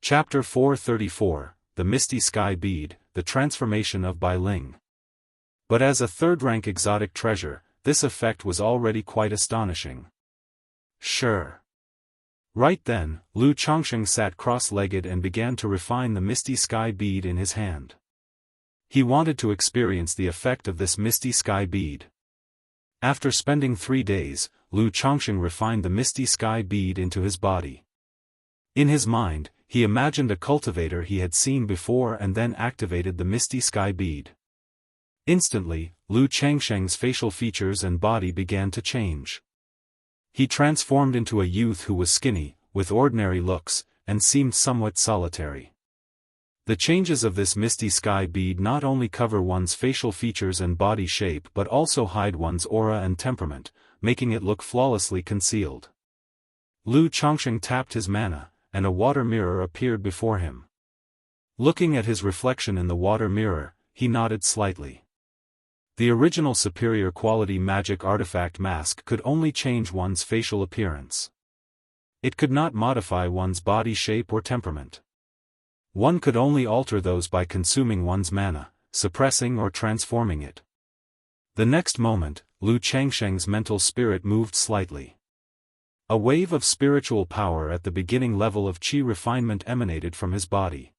Chapter 434, The Misty Sky Bead, The Transformation of Bai Ling. But as a third-rank exotic treasure, this effect was already quite astonishing. Sure. Right then, Lu Chongsheng sat cross-legged and began to refine the misty sky bead in his hand. He wanted to experience the effect of this misty sky bead. After spending 3 days, Lu Chongsheng refined the misty sky bead into his body. In his mind, he imagined a cultivator he had seen before and then activated the misty sky bead. Instantly, Lu Chongsheng's facial features and body began to change. He transformed into a youth who was skinny, with ordinary looks, and seemed somewhat solitary. The changes of this misty sky bead not only cover one's facial features and body shape but also hide one's aura and temperament, making it look flawlessly concealed. Lu Chongsheng tapped his mana, and a water mirror appeared before him. Looking at his reflection in the water mirror, he nodded slightly. The original superior quality magic artifact mask could only change one's facial appearance. It could not modify one's body shape or temperament. One could only alter those by consuming one's mana, suppressing or transforming it. The next moment, Lu Chongsheng's mental spirit moved slightly. A wave of spiritual power at the beginning level of qi refinement emanated from his body.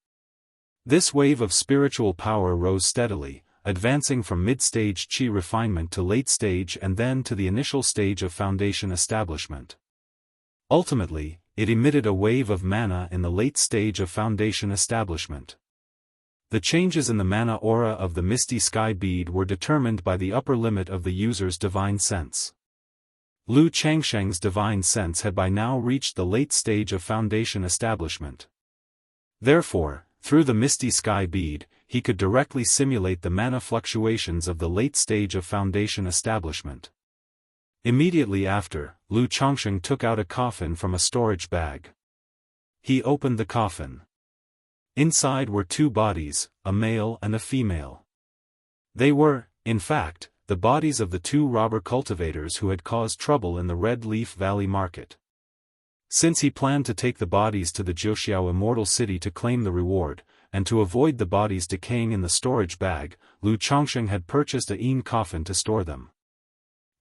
This wave of spiritual power rose steadily, advancing from mid-stage qi refinement to late stage and then to the initial stage of foundation establishment. Ultimately, it emitted a wave of mana in the late stage of foundation establishment. The changes in the mana aura of the misty sky bead were determined by the upper limit of the user's divine sense. Lu Chongsheng's divine sense had by now reached the late stage of foundation establishment. Therefore, through the misty sky bead, he could directly simulate the mana fluctuations of the late stage of foundation establishment. Immediately after, Lu Chongsheng took out a coffin from a storage bag. He opened the coffin. Inside were 2 bodies, a male and a female. They were, in fact, the bodies of the 2 robber cultivators who had caused trouble in the Red Leaf Valley market. Since he planned to take the bodies to the Jianghu Immortal City to claim the reward, and to avoid the bodies decaying in the storage bag, Lu Chongsheng had purchased a yin coffin to store them.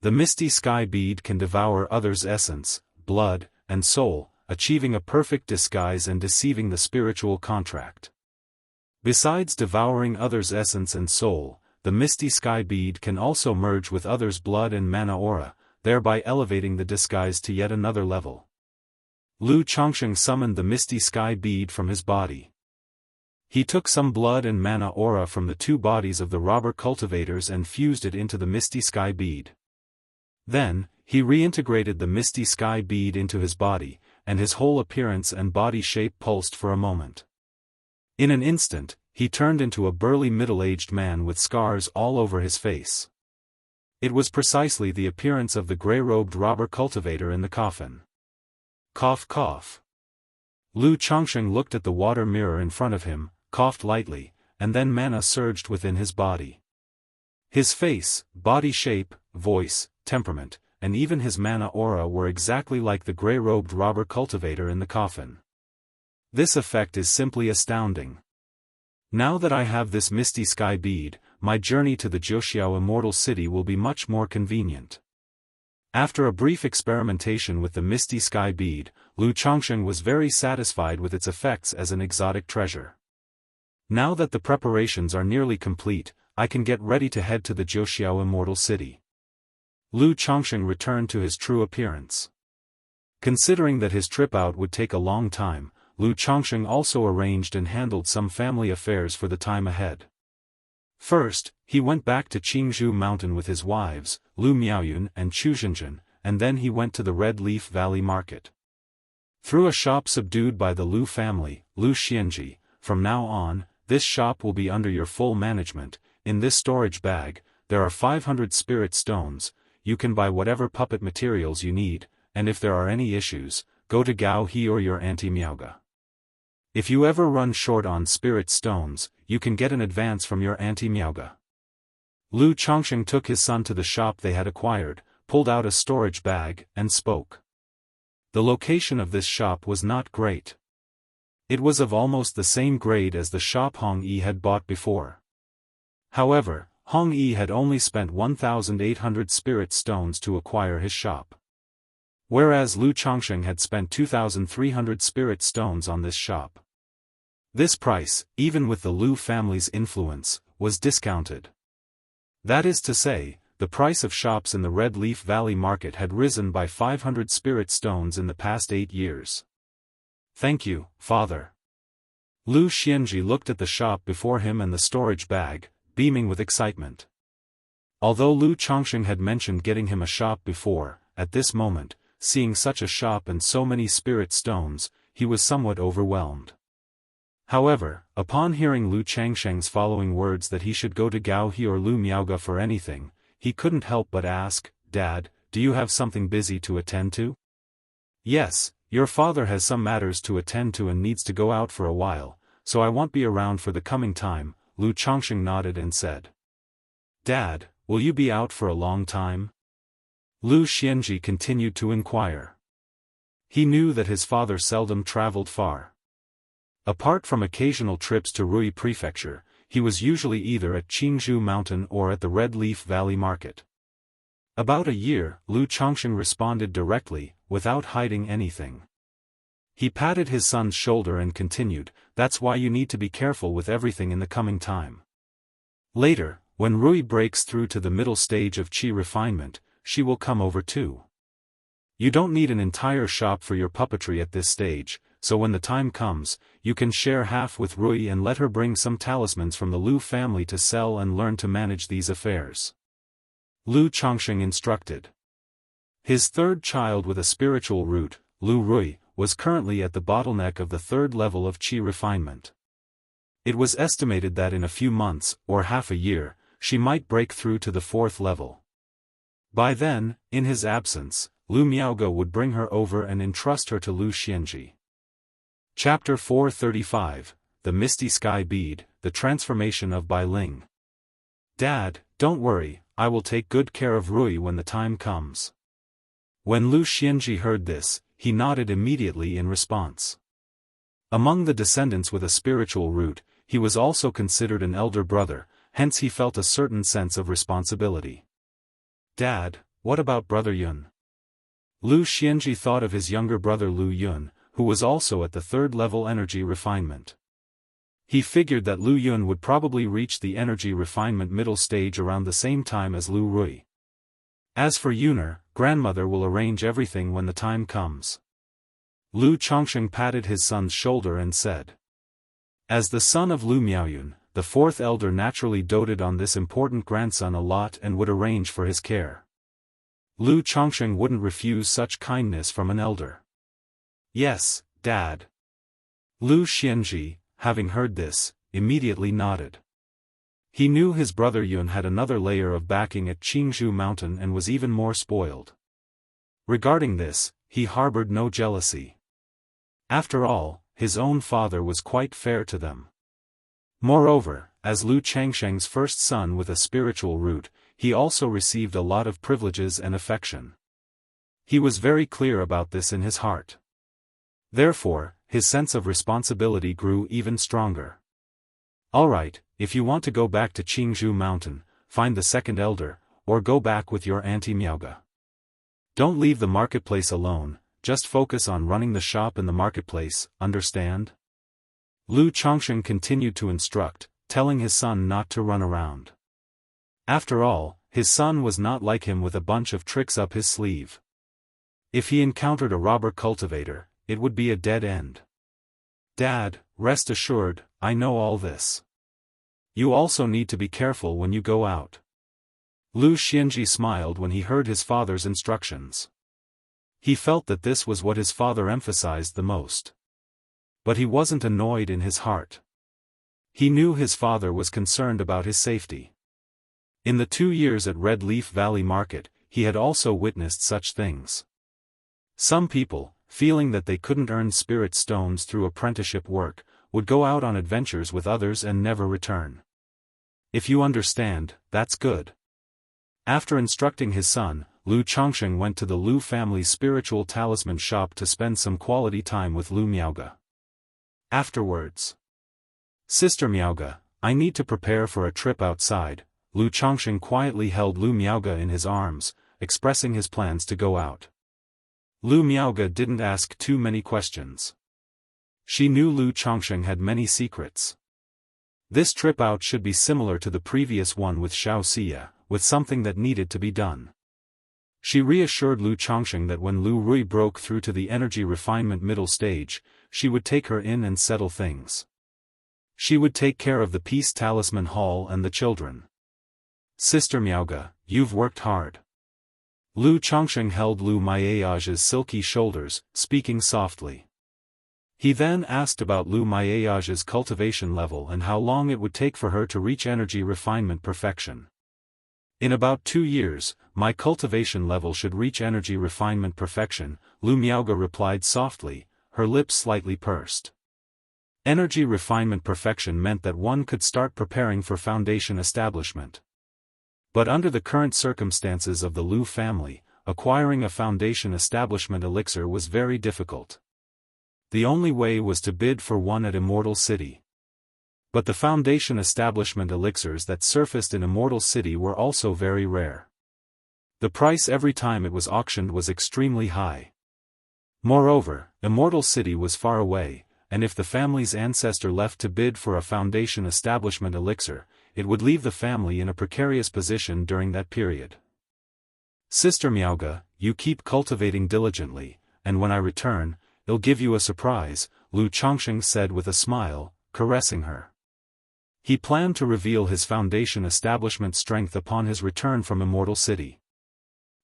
The misty sky bead can devour others' essence, blood, and soul, achieving a perfect disguise and deceiving the spiritual contract. Besides devouring others' essence and soul, the misty sky bead can also merge with others' blood and mana aura, thereby elevating the disguise to yet another level. Lu Chongsheng summoned the misty sky bead from his body. He took some blood and mana aura from the 2 bodies of the robber cultivators and fused it into the misty sky bead. Then, he reintegrated the misty sky bead into his body, and his whole appearance and body shape pulsed for a moment. In an instant, he turned into a burly middle-aged man with scars all over his face. It was precisely the appearance of the grey-robed robber cultivator in the coffin. Cough cough. Lu Chongsheng looked at the water mirror in front of him, coughed lightly, and then mana surged within his body. His face, body shape, voice, temperament, and even his mana aura were exactly like the grey-robed robber cultivator in the coffin. This effect is simply astounding. Now that I have this misty sky bead, my journey to the Jianghu Immortal City will be much more convenient. After a brief experimentation with the misty sky bead, Lu Chongsheng was very satisfied with its effects as an exotic treasure. Now that the preparations are nearly complete, I can get ready to head to the Jianghu Immortal City. Lu Chongsheng returned to his true appearance. Considering that his trip out would take a long time, Lu Chongsheng also arranged and handled some family affairs for the time ahead. First, he went back to Jianghu Mountain with his wives, Lu Miaoyun and Chu Zhenjin, and then he went to the Red Leaf Valley market. Through a shop subdued by the Lu family, Lu Xianxia, from now on, this shop will be under your full management. In this storage bag, there are 500 spirit stones. You can buy whatever puppet materials you need, and if there are any issues, go to Gao He or your Auntie Miaoga. If you ever run short on spirit stones, you can get an advance from your Auntie Miaoga. Lu Chongsheng took his son to the shop they had acquired, pulled out a storage bag, and spoke. The location of this shop was not great. It was of almost the same grade as the shop Hong Yi had bought before. However, Hong Yi had only spent 1,800 spirit stones to acquire his shop. Whereas Lu Chongsheng had spent 2,300 spirit stones on this shop. This price, even with the Lu family's influence, was discounted. That is to say, the price of shops in the Red Leaf Valley market had risen by 500 spirit stones in the past 8 years. Thank you, father. Lu Xianxia looked at the shop before him and the storage bag, beaming with excitement. Although Lu Chongsheng had mentioned getting him a shop before, at this moment, seeing such a shop and so many spirit stones, he was somewhat overwhelmed. However, upon hearing Lu Changsheng's following words that he should go to Gao He or Lu Miaoga for anything, he couldn't help but ask, "Dad, do you have something busy to attend to?" "Yes, your father has some matters to attend to and needs to go out for a while, so I won't be around for the coming time," Lu Chongsheng nodded and said. "Dad, will you be out for a long time?" Lu Xianxia continued to inquire. He knew that his father seldom traveled far. Apart from occasional trips to Rui Prefecture, he was usually either at Jianghu Mountain or at the Red Leaf Valley Market. "About a year," Lu Chongsheng responded directly, without hiding anything. He patted his son's shoulder and continued, "That's why you need to be careful with everything in the coming time. Later, when Rui breaks through to the middle stage of Qi refinement, she will come over too. You don't need an entire shop for your puppetry at this stage, so when the time comes, you can share half with Rui and let her bring some talismans from the Lu family to sell and learn to manage these affairs." Lu Chongsheng instructed. His third child with a spiritual root, Lu Rui, was currently at the bottleneck of the third level of Qi refinement. It was estimated that in a few months, or half a year, she might break through to the fourth level. By then, in his absence, Lu Miaoga would bring her over and entrust her to Lu Xianxia. Chapter 435, The Misty Sky Bead, The Transformation of Bai Ling. "Dad, don't worry, I will take good care of Rui when the time comes." When Lu Xianxia heard this, he nodded immediately in response. Among the descendants with a spiritual root, he was also considered an elder brother, hence he felt a certain sense of responsibility. "Dad, what about Brother Yun?" Lu Xianxia thought of his younger brother Lu Yun, who was also at the third level energy refinement. He figured that Lu Yun would probably reach the energy refinement middle stage around the same time as Lu Rui. "As for Yuner, grandmother will arrange everything when the time comes." Lu Chongsheng patted his son's shoulder and said. As the son of Lu Miaoyun, the fourth elder naturally doted on this important grandson a lot and would arrange for his care. Lu Chongsheng wouldn't refuse such kindness from an elder. "Yes, Dad." Lu Xianxia, having heard this, immediately nodded. He knew his brother Yun had another layer of backing at Jianghu Mountain and was even more spoiled. Regarding this, he harbored no jealousy. After all, his own father was quite fair to them. Moreover, as Lu Changsheng's first son with a spiritual root, he also received a lot of privileges and affection. He was very clear about this in his heart. Therefore, his sense of responsibility grew even stronger. "Alright, if you want to go back to Jianghu Mountain, find the second elder, or go back with your auntie Miaoga. Don't leave the marketplace alone, just focus on running the shop in the marketplace, understand?" Lu Chongsheng continued to instruct, telling his son not to run around. After all, his son was not like him with a bunch of tricks up his sleeve. If he encountered a robber cultivator, it would be a dead end. "Dad, rest assured, I know all this. You also need to be careful when you go out." Lu Xianxia smiled when he heard his father's instructions. He felt that this was what his father emphasized the most. But he wasn't annoyed in his heart. He knew his father was concerned about his safety. In the 2 years at Red Leaf Valley Market, he had also witnessed such things. Some people, feeling that they couldn't earn spirit stones through apprenticeship work, would go out on adventures with others and never return. If you understand, that's good. After instructing his son, Lu Chongsheng went to the Lu family's spiritual talisman shop to spend some quality time with Lu Miaoga. Afterwards. Sister Miaoge, I need to prepare for a trip outside. Lu Chongqing quietly held Lu Miaoge in his arms, expressing his plans to go out. Lu Miaoge didn't ask too many questions. She knew Lu Chongqing had many secrets. This trip out should be similar to the previous one with Xiao Xia, with something that needed to be done. She reassured Lu Chongqing that when Lu Rui broke through to the energy refinement middle stage, she would take her in and settle things. She would take care of the Peace Talisman Hall and the children. Sister Miaoge, you've worked hard. Lu Chongqing held Lu Miaoge's silky shoulders, speaking softly. He then asked about Lu Miaoge's cultivation level and how long it would take for her to reach energy refinement perfection. In about 2 years, my cultivation level should reach energy refinement perfection, Lu Miaoge replied softly, her lips slightly pursed. Energy refinement perfection meant that one could start preparing for foundation establishment. But under the current circumstances of the Lu family, acquiring a foundation establishment elixir was very difficult. The only way was to bid for one at Immortal City. But the foundation establishment elixirs that surfaced in Immortal City were also very rare. The price every time it was auctioned was extremely high. Moreover, Immortal City was far away, and if the family's ancestor left to bid for a foundation establishment elixir, it would leave the family in a precarious position during that period. Sister Miaoge, you keep cultivating diligently, and when I return, I'll give you a surprise, Lu Chongqing said with a smile, caressing her. He planned to reveal his foundation establishment strength upon his return from Immortal City.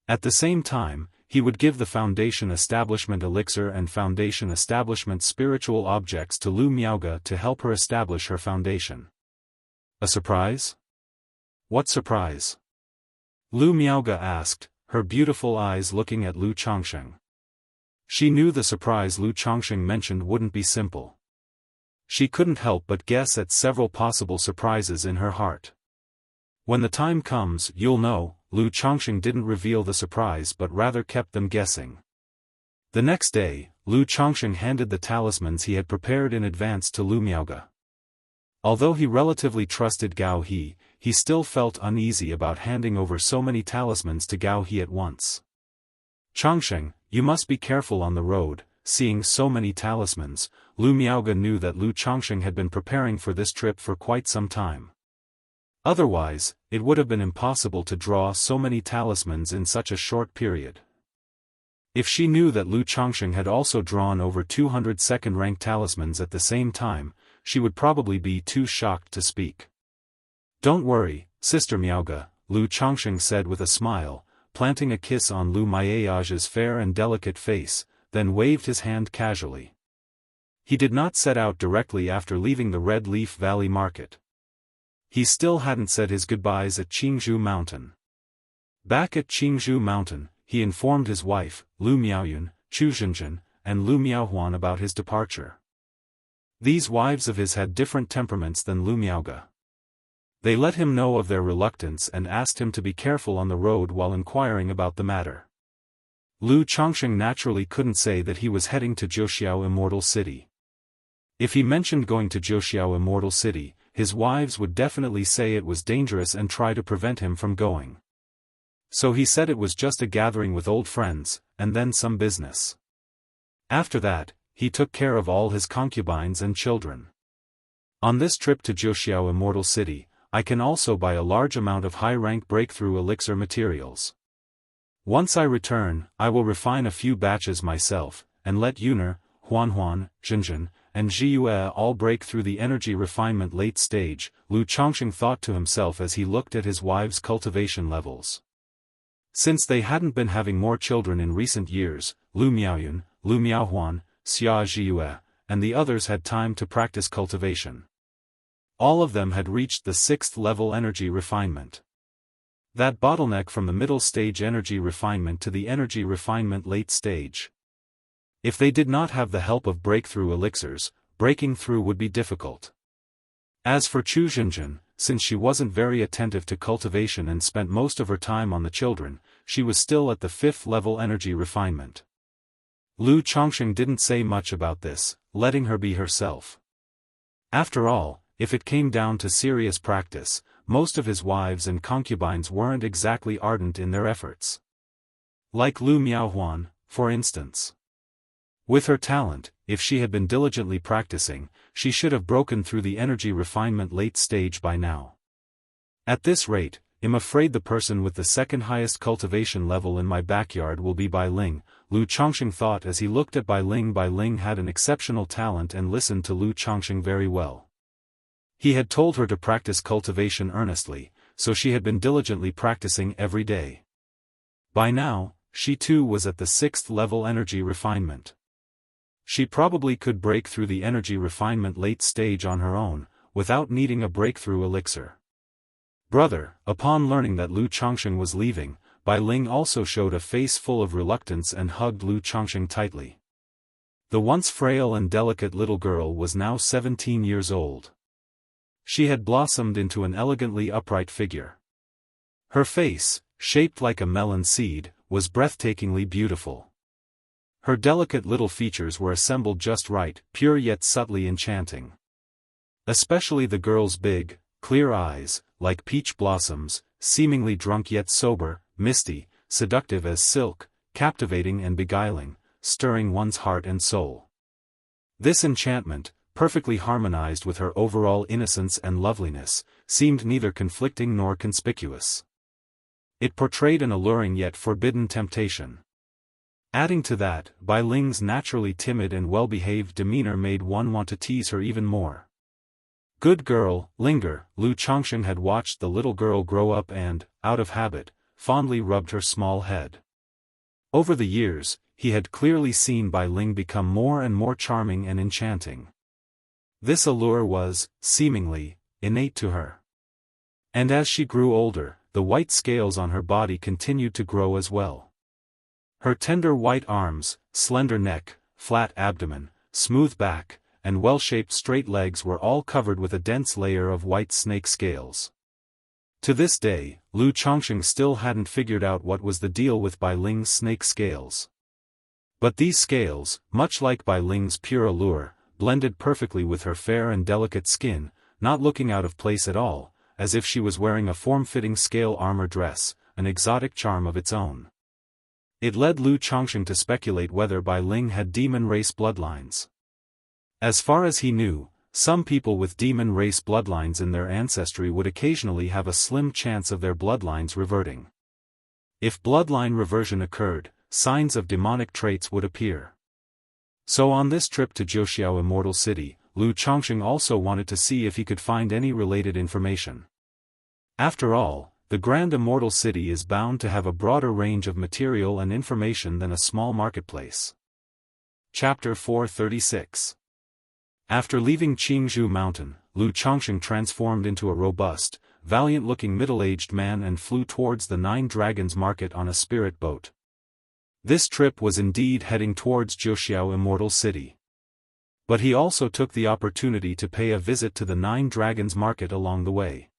At the same time, he would give the foundation establishment elixir and foundation establishment spiritual objects to Lu Miaoge to help her establish her foundation. A surprise? What surprise? Lu Miaoge asked, her beautiful eyes looking at Lu Chongqing. She knew the surprise Lu Chongqing mentioned wouldn't be simple. She couldn't help but guess at several possible surprises in her heart. When the time comes, you'll know, Lu Chongqing didn't reveal the surprise but rather kept them guessing. The next day, Lu Chongqing handed the talismans he had prepared in advance to Lu Miaoge. Although he relatively trusted Gao He, he still felt uneasy about handing over so many talismans to Gao He at once. Chongqing, you must be careful on the road. Seeing so many talismans, Lu Miaoge knew that Lu Chongqing had been preparing for this trip for quite some time. Otherwise, it would have been impossible to draw so many talismans in such a short period. If she knew that Lu Chongqing had also drawn over 200 second-rank talismans at the same time, she would probably be too shocked to speak. Don't worry, Sister Miaoge, Lu Chongqing said with a smile, planting a kiss on Lu Miaoge's fair and delicate face, then waved his hand casually. He did not set out directly after leaving the Red Leaf Valley Market. He still hadn't said his goodbyes at Jianghu Mountain. Back at Jianghu Mountain, he informed his wife, Lu Miaoyun, Chu Zhenjin, and Lu Miaohuan about his departure. These wives of his had different temperaments than Lu Miaoge. They let him know of their reluctance and asked him to be careful on the road while inquiring about the matter. Lu Chongqing naturally couldn't say that he was heading to Jiuxiao Immortal City. If he mentioned going to Jiuxiao Immortal City, his wives would definitely say it was dangerous and try to prevent him from going. So he said it was just a gathering with old friends, and then some business. After that, he took care of all his concubines and children. On this trip to Jiuxiao Immortal City, I can also buy a large amount of high-rank breakthrough elixir materials. Once I return, I will refine a few batches myself, and let Yuner, Huanhuan, Zhenjin, and Zhiyue all break through the energy refinement late stage, Lu Chongqing thought to himself as he looked at his wives' cultivation levels. Since they hadn't been having more children in recent years, Lu Miaoyun, Lu Miaohuan, Xia Zhiyue, and the others had time to practice cultivation. All of them had reached the 6th level energy refinement. That bottleneck from the middle stage energy refinement to the energy refinement late stage. If they did not have the help of breakthrough elixirs, breaking through would be difficult. As for Chu Zhenjin, since she wasn't very attentive to cultivation and spent most of her time on the children, she was still at the 5th level energy refinement. Lu Chongqing didn't say much about this, letting her be herself. After all, if it came down to serious practice, most of his wives and concubines weren't exactly ardent in their efforts. Like Lu Miaohuan, for instance. With her talent, if she had been diligently practicing, she should have broken through the energy refinement late stage by now. At this rate, I'm afraid the person with the second highest cultivation level in my backyard will be Bai Ling, Lu Chongqing thought as he looked at Bai Ling. Bai Ling had an exceptional talent and listened to Lu Chongqing very well. He had told her to practice cultivation earnestly, so she had been diligently practicing every day. By now, she too was at the 6th level energy refinement. She probably could break through the energy refinement late stage on her own, without needing a breakthrough elixir. Brother, upon learning that Lu Chongqing was leaving, Bai Ling also showed a face full of reluctance and hugged Lu Chongqing tightly. The once frail and delicate little girl was now 17 years old. She had blossomed into an elegantly upright figure. Her face, shaped like a melon seed, was breathtakingly beautiful. Her delicate little features were assembled just right, pure yet subtly enchanting. Especially the girl's big, clear eyes, like peach blossoms, seemingly drunk yet sober, misty, seductive as silk, captivating and beguiling, stirring one's heart and soul. This enchantment, perfectly harmonized with her overall innocence and loveliness, seemed neither conflicting nor conspicuous. It portrayed an alluring yet forbidden temptation. Adding to that, Bai Ling's naturally timid and well-behaved demeanor made one want to tease her even more. Good girl, linger, Lu Chongqing had watched the little girl grow up and, out of habit, fondly rubbed her small head. Over the years, he had clearly seen Bai Ling become more and more charming and enchanting. This allure was, seemingly, innate to her. And as she grew older, the white scales on her body continued to grow as well. Her tender white arms, slender neck, flat abdomen, smooth back, and well-shaped straight legs were all covered with a dense layer of white snake scales. To this day, Lu Chongqing still hadn't figured out what was the deal with Bai Ling's snake scales. But these scales, much like Bai Ling's pure allure, blended perfectly with her fair and delicate skin, not looking out of place at all, as if she was wearing a form-fitting scale armor dress, an exotic charm of its own. It led Lu Chongqing to speculate whether Bai Ling had demon race bloodlines. As far as he knew, some people with demon race bloodlines in their ancestry would occasionally have a slim chance of their bloodlines reverting. If bloodline reversion occurred, signs of demonic traits would appear. So on this trip to Jianghu Immortal City, Lu Chongqing also wanted to see if he could find any related information. After all, the Grand Immortal City is bound to have a broader range of material and information than a small marketplace. Chapter 436. After leaving Qingzhou Mountain, Lu Chongqing transformed into a robust, valiant-looking middle-aged man and flew towards the Nine Dragons Market on a spirit boat. This trip was indeed heading towards Jianghu Immortal City. But he also took the opportunity to pay a visit to the Nine Dragons Market along the way.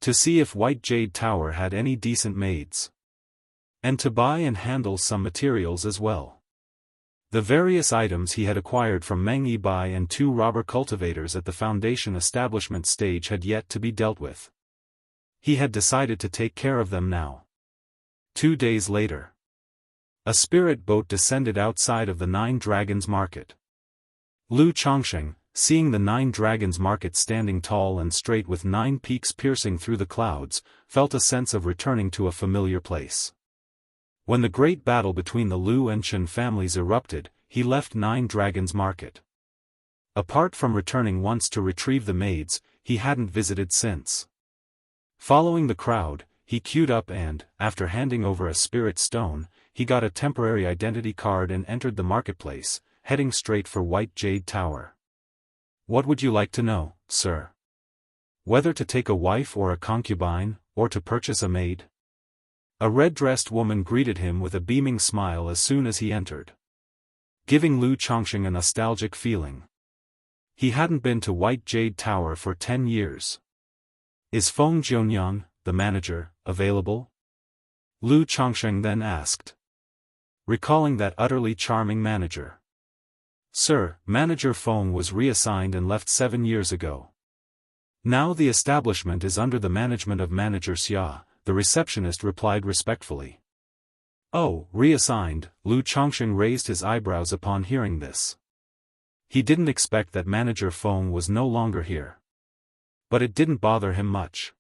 To see if White Jade Tower had any decent maids. And to buy and handle some materials as well. The various items he had acquired from Meng Yibai and two robber cultivators at the Foundation establishment stage had yet to be dealt with. He had decided to take care of them now. 2 days later. A spirit boat descended outside of the Nine Dragons Market. Lu Chongqing, seeing the Nine Dragons Market standing tall and straight with 9 peaks piercing through the clouds, felt a sense of returning to a familiar place. When the great battle between the Lu and Chen families erupted, he left Nine Dragons Market. Apart from returning once to retrieve the maids, he hadn't visited since. Following the crowd, he queued up and, after handing over a spirit stone, he got a temporary identity card and entered the marketplace, heading straight for White Jade Tower. What would you like to know, sir? Whether to take a wife or a concubine, or to purchase a maid? A red-dressed woman greeted him with a beaming smile as soon as he entered, giving Lu Chongqing a nostalgic feeling. He hadn't been to White Jade Tower for 10 years. Is Feng Jianyang, the manager, available? Lu Chongqing then asked, recalling that utterly charming manager. "Sir, Manager Feng was reassigned and left 7 years ago. Now the establishment is under the management of Manager Xia," the receptionist replied respectfully. "Oh, reassigned," Lu Chongqing raised his eyebrows upon hearing this. He didn't expect that Manager Feng was no longer here. But it didn't bother him much.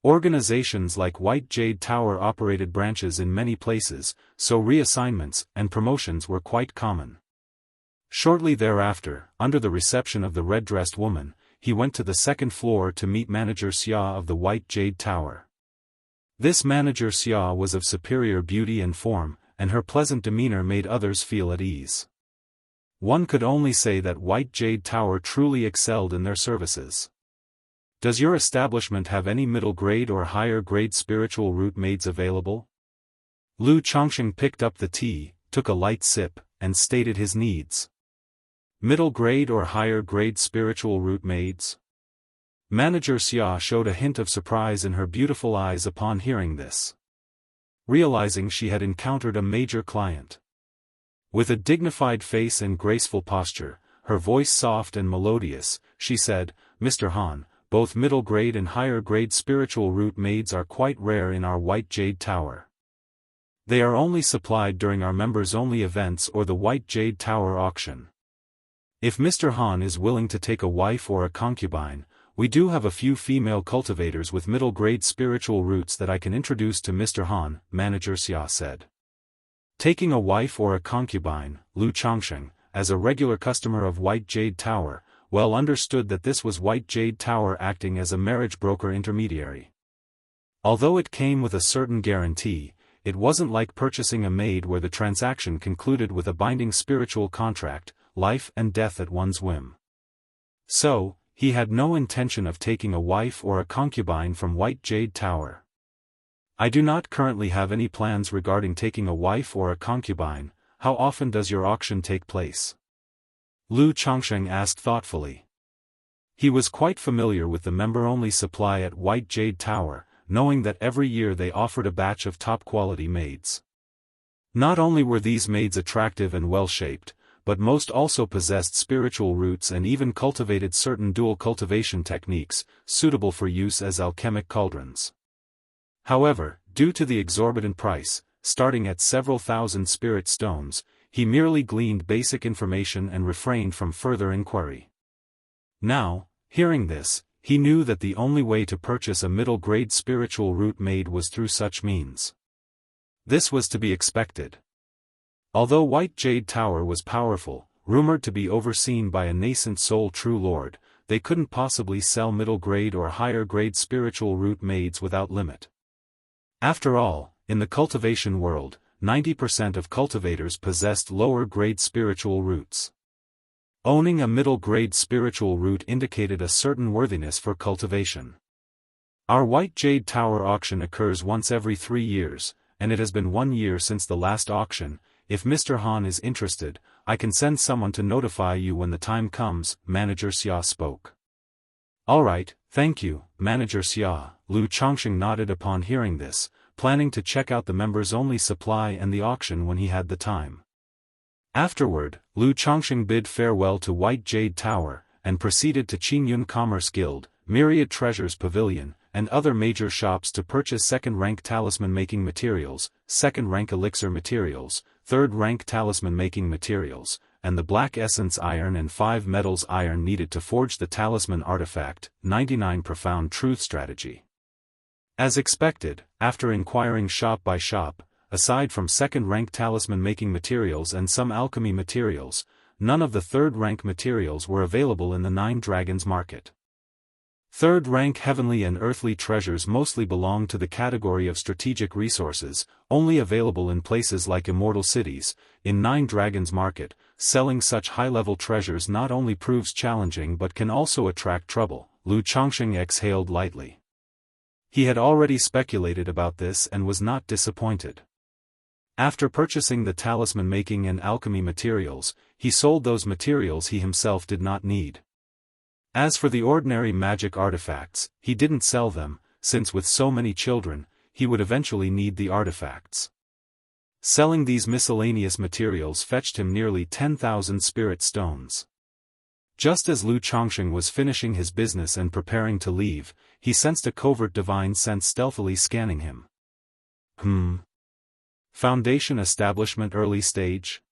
Organizations like White Jade Tower operated branches in many places, so reassignments and promotions were quite common. Shortly thereafter, under the reception of the red-dressed woman, he went to the second floor to meet Manager Xia of the White Jade Tower. This Manager Xia was of superior beauty and form, and her pleasant demeanor made others feel at ease. One could only say that White Jade Tower truly excelled in their services. "Does your establishment have any middle-grade or higher-grade spiritual root maids available?" Lu Chongqing picked up the tea, took a light sip, and stated his needs. "Middle-grade or higher-grade spiritual root maids?" Manager Xia showed a hint of surprise in her beautiful eyes upon hearing this. Realizing she had encountered a major client. With a dignified face and graceful posture, her voice soft and melodious, she said, "Mr. Han, both middle-grade and higher-grade spiritual root maids are quite rare in our White Jade Tower. They are only supplied during our members-only events or the White Jade Tower auction. If Mr. Han is willing to take a wife or a concubine, we do have a few female cultivators with middle-grade spiritual roots that I can introduce to Mr. Han," Manager Xia said. Taking a wife or a concubine, Lu Chongqing, as a regular customer of White Jade Tower, well understood that this was White Jade Tower acting as a marriage broker intermediary. Although it came with a certain guarantee, it wasn't like purchasing a maid where the transaction concluded with a binding spiritual contract, life and death at one's whim. So, he had no intention of taking a wife or a concubine from White Jade Tower. "I do not currently have any plans regarding taking a wife or a concubine. How often does your auction take place?" Lu Chongqing asked thoughtfully. He was quite familiar with the member-only supply at White Jade Tower, knowing that every year they offered a batch of top-quality maids. Not only were these maids attractive and well-shaped, but most also possessed spiritual roots and even cultivated certain dual cultivation techniques, suitable for use as alchemic cauldrons. However, due to the exorbitant price, starting at several thousand spirit stones, he merely gleaned basic information and refrained from further inquiry. Now, hearing this, he knew that the only way to purchase a middle-grade spiritual root maid was through such means. This was to be expected. Although White Jade Tower was powerful, rumored to be overseen by a nascent soul true lord, they couldn't possibly sell middle-grade or higher-grade spiritual root maids without limit. After all, in the cultivation world, 90% of cultivators possessed lower-grade spiritual roots. Owning a middle-grade spiritual root indicated a certain worthiness for cultivation. Our White Jade Tower auction occurs once every 3 years, and it has been 1 year since the last auction. If Mr. Han is interested, I can send someone to notify you when the time comes, Manager Xia spoke. "All right, thank you, Manager Xia," Lu Chongqing nodded upon hearing this, planning to check out the members-only supply and the auction when he had the time. Afterward, Lu Chongqing bid farewell to White Jade Tower, and proceeded to Qingyun Commerce Guild, Myriad Treasures Pavilion, and other major shops to purchase second-rank talisman-making materials, second-rank elixir materials, third-rank talisman-making materials, and the black essence iron and 5 metals iron needed to forge the talisman artifact, 99 Profound Truth Strategy. As expected, after inquiring shop by shop, aside from second-rank talisman-making materials and some alchemy materials, none of the third-rank materials were available in the 9 Dragons market. Third-rank heavenly and earthly treasures mostly belong to the category of strategic resources, only available in places like Immortal cities. In 9 Dragons market, selling such high-level treasures not only proves challenging but can also attract trouble. Lu Chongqing exhaled lightly. He had already speculated about this and was not disappointed. After purchasing the talisman-making and alchemy materials, he sold those materials he himself did not need. As for the ordinary magic artifacts, he didn't sell them, since with so many children, he would eventually need the artifacts. Selling these miscellaneous materials fetched him nearly 10,000 spirit stones. Just as Lu Chongsheng was finishing his business and preparing to leave, he sensed a covert divine sense stealthily scanning him. Foundation Establishment Early Stage?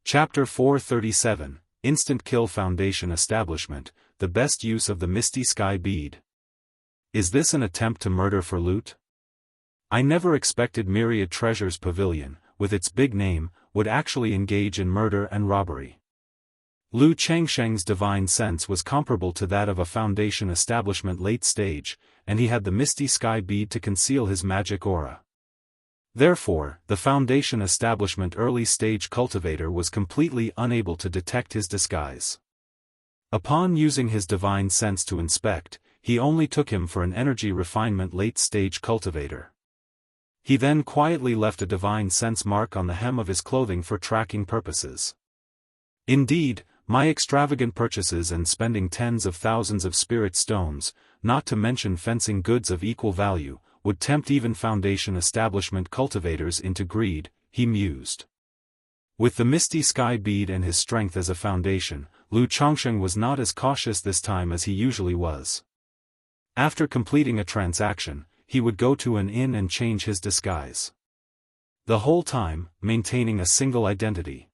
Chapter 437, Instant Kill Foundation Establishment, the best use of the Misty Sky Bead. Is this an attempt to murder for loot? I never expected Myriad Treasures Pavilion, with its big name, would actually engage in murder and robbery. Lu Changsheng's divine sense was comparable to that of a Foundation Establishment late stage, and he had the Misty Sky Bead to conceal his magic aura. Therefore, the Foundation Establishment early stage cultivator was completely unable to detect his disguise. Upon using his divine sense to inspect, he only took him for an energy refinement late stage cultivator. He then quietly left a divine sense mark on the hem of his clothing for tracking purposes. Indeed, my extravagant purchases and spending tens of thousands of spirit stones, not to mention fencing goods of equal value, would tempt even Foundation Establishment cultivators into greed, he mused. With the Misty Sky Bead and his strength as a foundation, Lu Chongsheng was not as cautious this time as he usually was. After completing a transaction, he would go to an inn and change his disguise. The whole time, maintaining a single identity.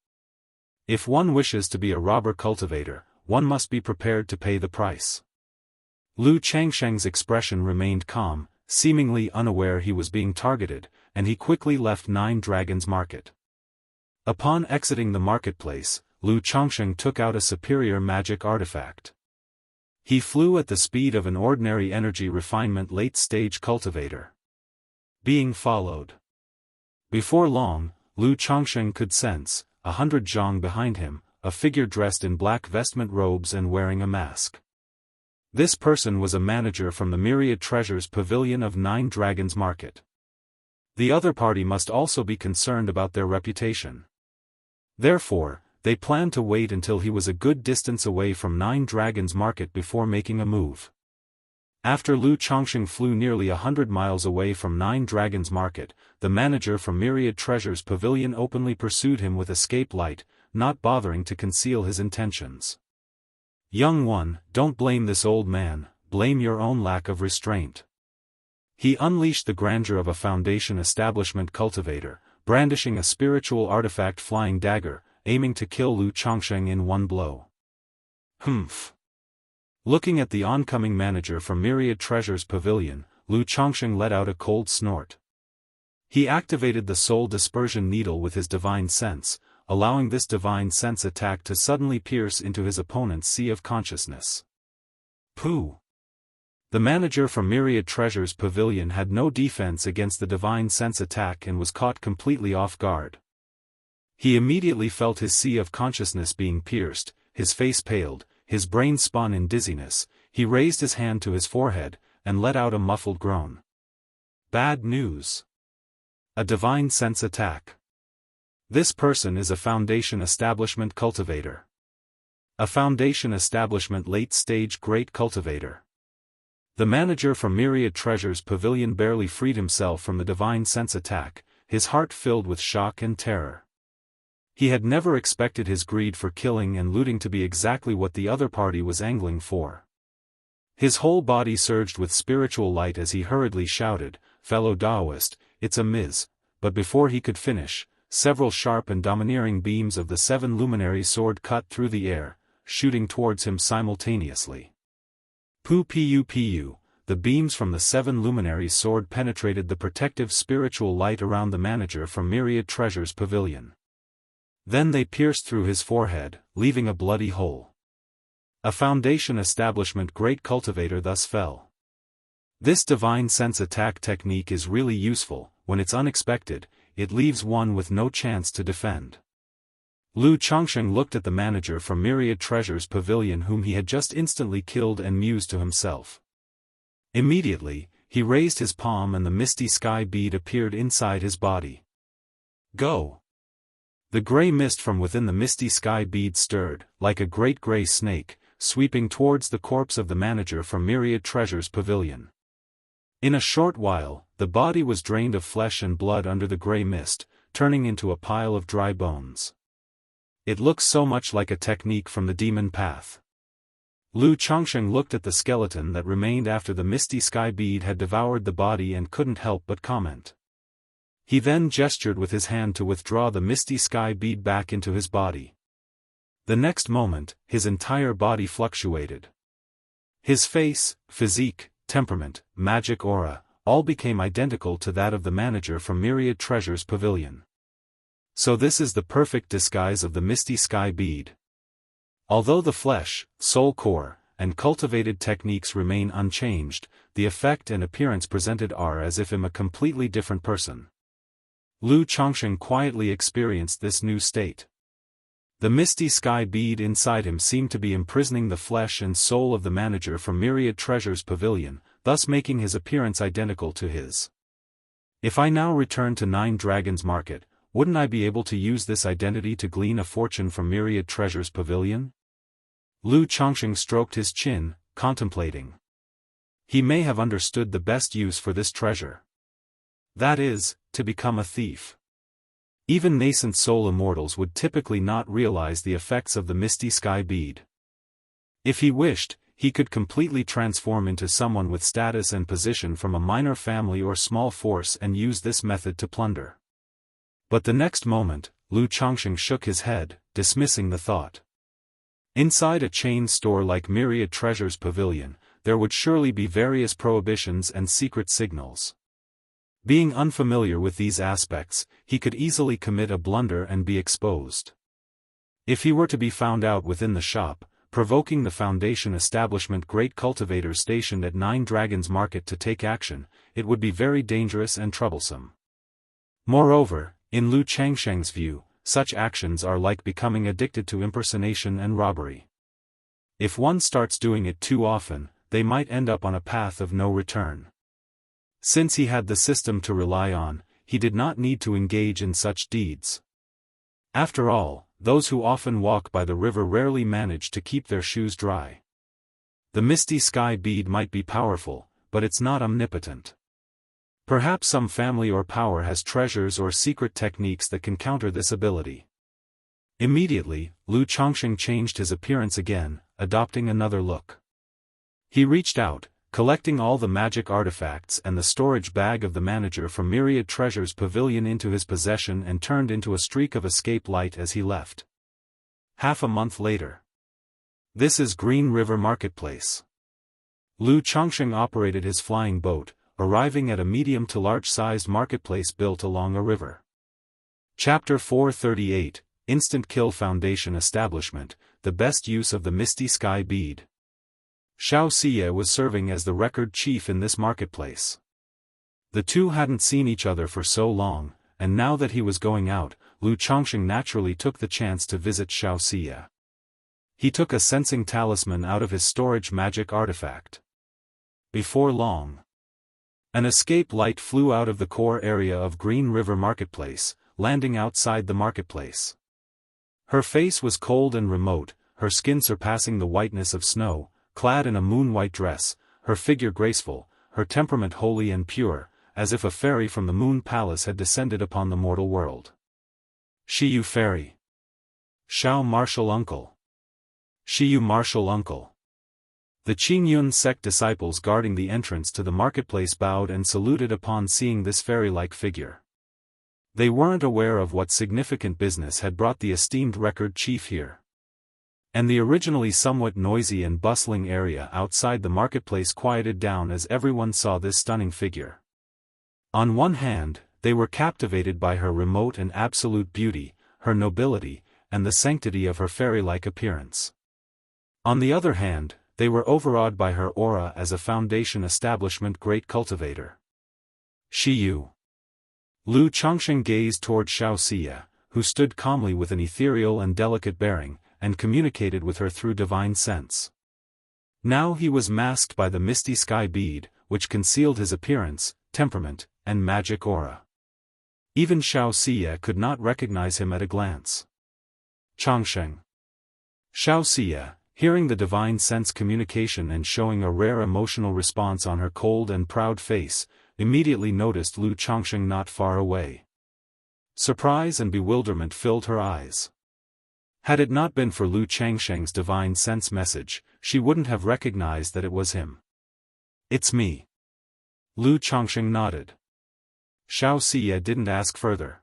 If one wishes to be a robber cultivator, one must be prepared to pay the price. Lu Changsheng's expression remained calm, seemingly unaware he was being targeted, and he quickly left Nine Dragons Market. Upon exiting the marketplace, Lu Chongsheng took out a superior magic artifact. He flew at the speed of an ordinary energy refinement late-stage cultivator. Being followed. Before long, Lu Chongsheng could sense, 100 zhang behind him, a figure dressed in black vestment robes and wearing a mask. This person was a manager from the Myriad Treasures Pavilion of Nine Dragons Market. The other party must also be concerned about their reputation. Therefore, they planned to wait until he was a good distance away from Nine Dragons Market before making a move. After Lu Chongsheng flew nearly 100 miles away from Nine Dragons Market, the manager from Myriad Treasures Pavilion openly pursued him with escape light, not bothering to conceal his intentions. Young one, don't blame this old man, blame your own lack of restraint. He unleashed the grandeur of a Foundation Establishment cultivator, brandishing a spiritual artifact flying dagger, aiming to kill Lu Chongsheng in one blow. Humph. Looking at the oncoming manager from Myriad Treasures Pavilion, Lu Chongsheng let out a cold snort. He activated the soul dispersion needle with his divine sense, allowing this divine sense attack to suddenly pierce into his opponent's sea of consciousness. Pooh! The manager from Myriad Treasures Pavilion had no defense against the divine sense attack and was caught completely off guard. He immediately felt his sea of consciousness being pierced, his face paled, his brain spun in dizziness. He raised his hand to his forehead, and let out a muffled groan. Bad news. A divine sense attack. This person is a Foundation Establishment cultivator. A Foundation Establishment late-stage great cultivator. The manager from Myriad Treasures Pavilion barely freed himself from the divine sense attack, his heart filled with shock and terror. He had never expected his greed for killing and looting to be exactly what the other party was angling for. His whole body surged with spiritual light as he hurriedly shouted, "Fellow Daoist, it's a miss," but before he could finish, several sharp and domineering beams of the seven luminary sword cut through the air, shooting towards him simultaneously. Pu, the beams from the seven luminary sword penetrated the protective spiritual light around the manager from Myriad Treasures Pavilion. Then they pierced through his forehead, leaving a bloody hole. A Foundation Establishment great cultivator thus fell. This divine sense attack technique is really useful. When it's unexpected, it leaves one with no chance to defend. Lu Chongsheng looked at the manager from Myriad Treasures Pavilion whom he had just instantly killed and mused to himself. Immediately, he raised his palm and the Misty Sky Bead appeared inside his body. Go! The gray mist from within the Misty Sky Bead stirred, like a great gray snake, sweeping towards the corpse of the manager from Myriad Treasures Pavilion. In a short while, the body was drained of flesh and blood under the gray mist, turning into a pile of dry bones. It looks so much like a technique from the demon path. Lu Changsheng looked at the skeleton that remained after the misty sky bead had devoured the body and couldn't help but comment. He then gestured with his hand to withdraw the misty sky bead back into his body. The next moment, his entire body fluctuated. His face, physique, temperament, magic aura, all became identical to that of the manager from Myriad Treasures Pavilion. So this is the perfect disguise of the misty sky bead. Although the flesh, soul core, and cultivated techniques remain unchanged, the effect and appearance presented are as if I'm a completely different person. Lu Changsheng quietly experienced this new state. The misty sky bead inside him seemed to be imprisoning the flesh and soul of the manager from Myriad Treasures Pavilion, thus making his appearance identical to his. If I now return to Nine Dragons Market, wouldn't I be able to use this identity to glean a fortune from Myriad Treasures Pavilion? Lu Changsheng stroked his chin, contemplating. He may have understood the best use for this treasure. That is, to become a thief. Even nascent soul immortals would typically not realize the effects of the misty sky bead. If he wished, he could completely transform into someone with status and position from a minor family or small force and use this method to plunder. But the next moment, Lu Changsheng shook his head, dismissing the thought. Inside a chain store like Myriad Treasures Pavilion, there would surely be various prohibitions and secret signals. Being unfamiliar with these aspects, he could easily commit a blunder and be exposed. If he were to be found out within the shop, provoking the Foundation establishment great cultivators stationed at Nine Dragons Market to take action, it would be very dangerous and troublesome. Moreover, in Lu Changsheng's view, such actions are like becoming addicted to impersonation and robbery. If one starts doing it too often, they might end up on a path of no return. Since he had the system to rely on, he did not need to engage in such deeds. After all, those who often walk by the river rarely manage to keep their shoes dry. The misty sky bead might be powerful, but it's not omnipotent. Perhaps some family or power has treasures or secret techniques that can counter this ability. Immediately, Lu Changsheng changed his appearance again, adopting another look. He reached out, collecting all the magic artifacts and the storage bag of the manager from Myriad Treasures Pavilion into his possession and turned into a streak of escape light as he left. Half a month later. This is Green River Marketplace. Lu Changsheng operated his flying boat, arriving at a medium to large-sized marketplace built along a river. Chapter 438, Instant Kill Foundation Establishment, the best use of the misty sky bead. Xianxia was serving as the record chief in this marketplace. The two hadn't seen each other for so long, and now that he was going out, Lu Changsheng naturally took the chance to visit Xianxia. He took a sensing talisman out of his storage magic artifact. Before long, an escape light flew out of the core area of Green River Marketplace, landing outside the marketplace. Her face was cold and remote, her skin surpassing the whiteness of snow. Clad in a moon-white dress, her figure graceful, her temperament holy and pure, as if a fairy from the Moon Palace had descended upon the mortal world. Shiyu Fairy. Xiao Martial Uncle. Shiyu Martial Uncle. The Qingyun sect disciples guarding the entrance to the marketplace bowed and saluted upon seeing this fairy-like figure. They weren't aware of what significant business had brought the esteemed record chief here. And the originally somewhat noisy and bustling area outside the marketplace quieted down as everyone saw this stunning figure. On one hand, they were captivated by her remote and absolute beauty, her nobility, and the sanctity of her fairy-like appearance. On the other hand, they were overawed by her aura as a Foundation establishment great cultivator. Shiyu. Lu Changsheng gazed toward Xianxia, who stood calmly with an ethereal and delicate bearing, and communicated with her through divine sense. Now he was masked by the misty sky bead, which concealed his appearance, temperament, and magic aura. Even Xianxia could not recognize him at a glance. Changsheng. Xianxia, hearing the divine sense communication and showing a rare emotional response on her cold and proud face, immediately noticed Lu Changsheng not far away. Surprise and bewilderment filled her eyes. Had it not been for Lu Changsheng's divine sense message, she wouldn't have recognized that it was him. "It's me." Lu Changsheng nodded. Xiao Xie didn't ask further.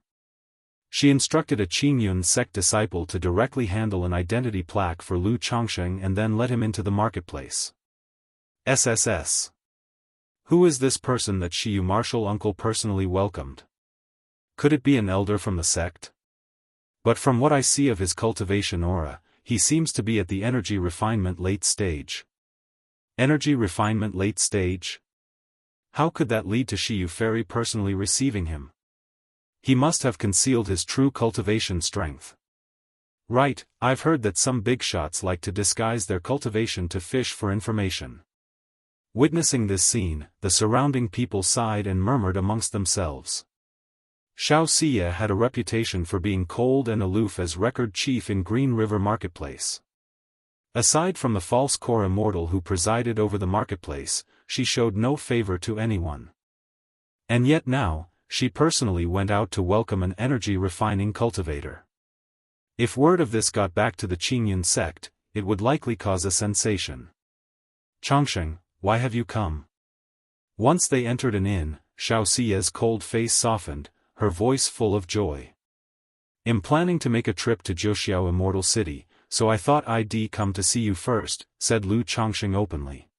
She instructed a Qingyun sect disciple to directly handle an identity plaque for Lu Changsheng and then let him into the marketplace. SSS. Who is this person that Shiyu martial uncle personally welcomed? Could it be an elder from the sect? But from what I see of his cultivation aura, he seems to be at the energy refinement late stage. Energy refinement late stage? How could that lead to Shiyu Fairy personally receiving him? He must have concealed his true cultivation strength. Right, I've heard that some big shots like to disguise their cultivation to fish for information. Witnessing this scene, the surrounding people sighed and murmured amongst themselves. Xiao Xie had a reputation for being cold and aloof as record chief in Green River Marketplace. Aside from the false core immortal who presided over the marketplace, she showed no favor to anyone. And yet now, she personally went out to welcome an energy-refining cultivator. If word of this got back to the Qingyun sect, it would likely cause a sensation. "Changsheng, why have you come?" Once they entered an inn, Xiao Xie's cold face softened, her voice full of joy. "I'm planning to make a trip to Jianghu Immortal City, so I thought I'd come to see you first," said Lu Changsheng openly.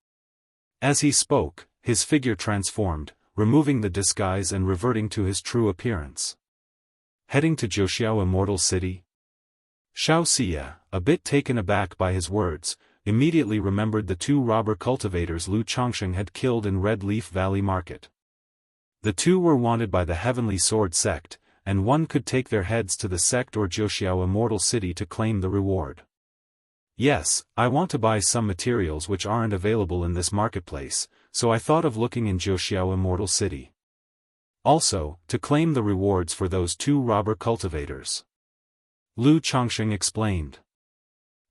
As he spoke, his figure transformed, removing the disguise and reverting to his true appearance. Heading to Jianghu Immortal City? Xiao Xie, a bit taken aback by his words, immediately remembered the two robber cultivators Lu Changsheng had killed in Red Leaf Valley Market. The two were wanted by the Heavenly Sword sect, and one could take their heads to the sect or Jianghu Immortal City to claim the reward. "Yes, I want to buy some materials which aren't available in this marketplace, so I thought of looking in Jianghu Immortal City. Also, to claim the rewards for those two robber cultivators." Lu Changsheng explained.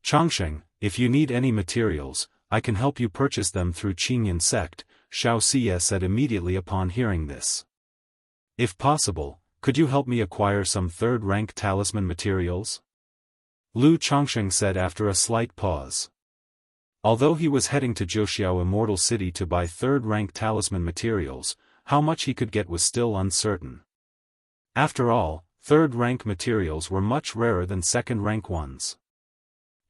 "Changsheng, if you need any materials, I can help you purchase them through Qingyun sect," Xiao Xie said immediately upon hearing this. "If possible, could you help me acquire some third-rank talisman materials?" Lu Changsheng said after a slight pause. Although he was heading to Jianghu Immortal City to buy third-rank talisman materials, how much he could get was still uncertain. After all, third-rank materials were much rarer than second-rank ones.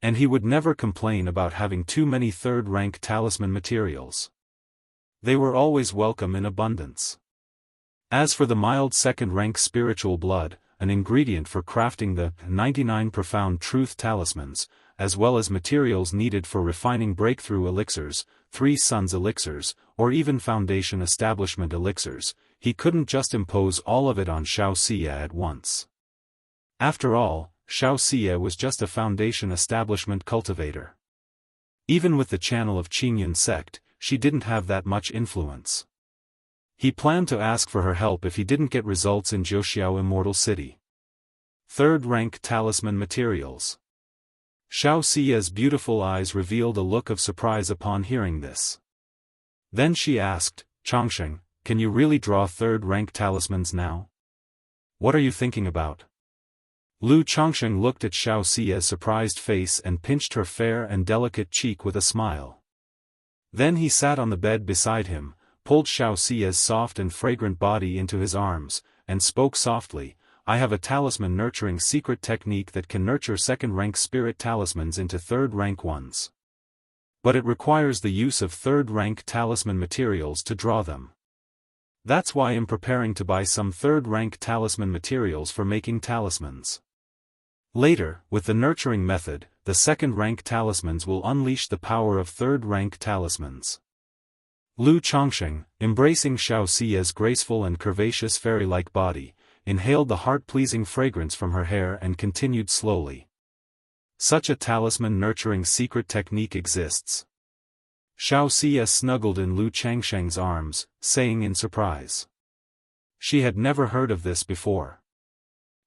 And he would never complain about having too many third-rank talisman materials. They were always welcome in abundance. As for the mild second-rank spiritual blood, an ingredient for crafting the 99 profound truth talismans, as well as materials needed for refining breakthrough elixirs, 3 suns elixirs, or even foundation establishment elixirs, he couldn't just impose all of it on Xiao Xie at once. After all, Xiao Xie was just a foundation establishment cultivator. Even with the channel of Qingyun sect, she didn't have that much influence. He planned to ask for her help if he didn't get results in Jianghu Immortal City. Third-rank talisman materials. Xiao Xie's beautiful eyes revealed a look of surprise upon hearing this. Then she asked, "Changsheng, can you really draw third-rank talismans now? What are you thinking about?" Lu Changsheng looked at Xiao Xie's surprised face and pinched her fair and delicate cheek with a smile. Then he sat on the bed beside him, pulled Xiao Xie's soft and fragrant body into his arms, and spoke softly, "I have a talisman nurturing secret technique that can nurture second-rank spirit talismans into third-rank ones. But it requires the use of third-rank talisman materials to draw them. That's why I'm preparing to buy some third-rank talisman materials for making talismans. Later, with the nurturing method, the second-rank talismans will unleash the power of third-rank talismans." Lu Changsheng, embracing Xiao Xie's graceful and curvaceous fairy-like body, inhaled the heart-pleasing fragrance from her hair and continued slowly. "Such a talisman-nurturing secret technique exists." Xiao Xie snuggled in Lu Changsheng's arms, saying in surprise. She had never heard of this before.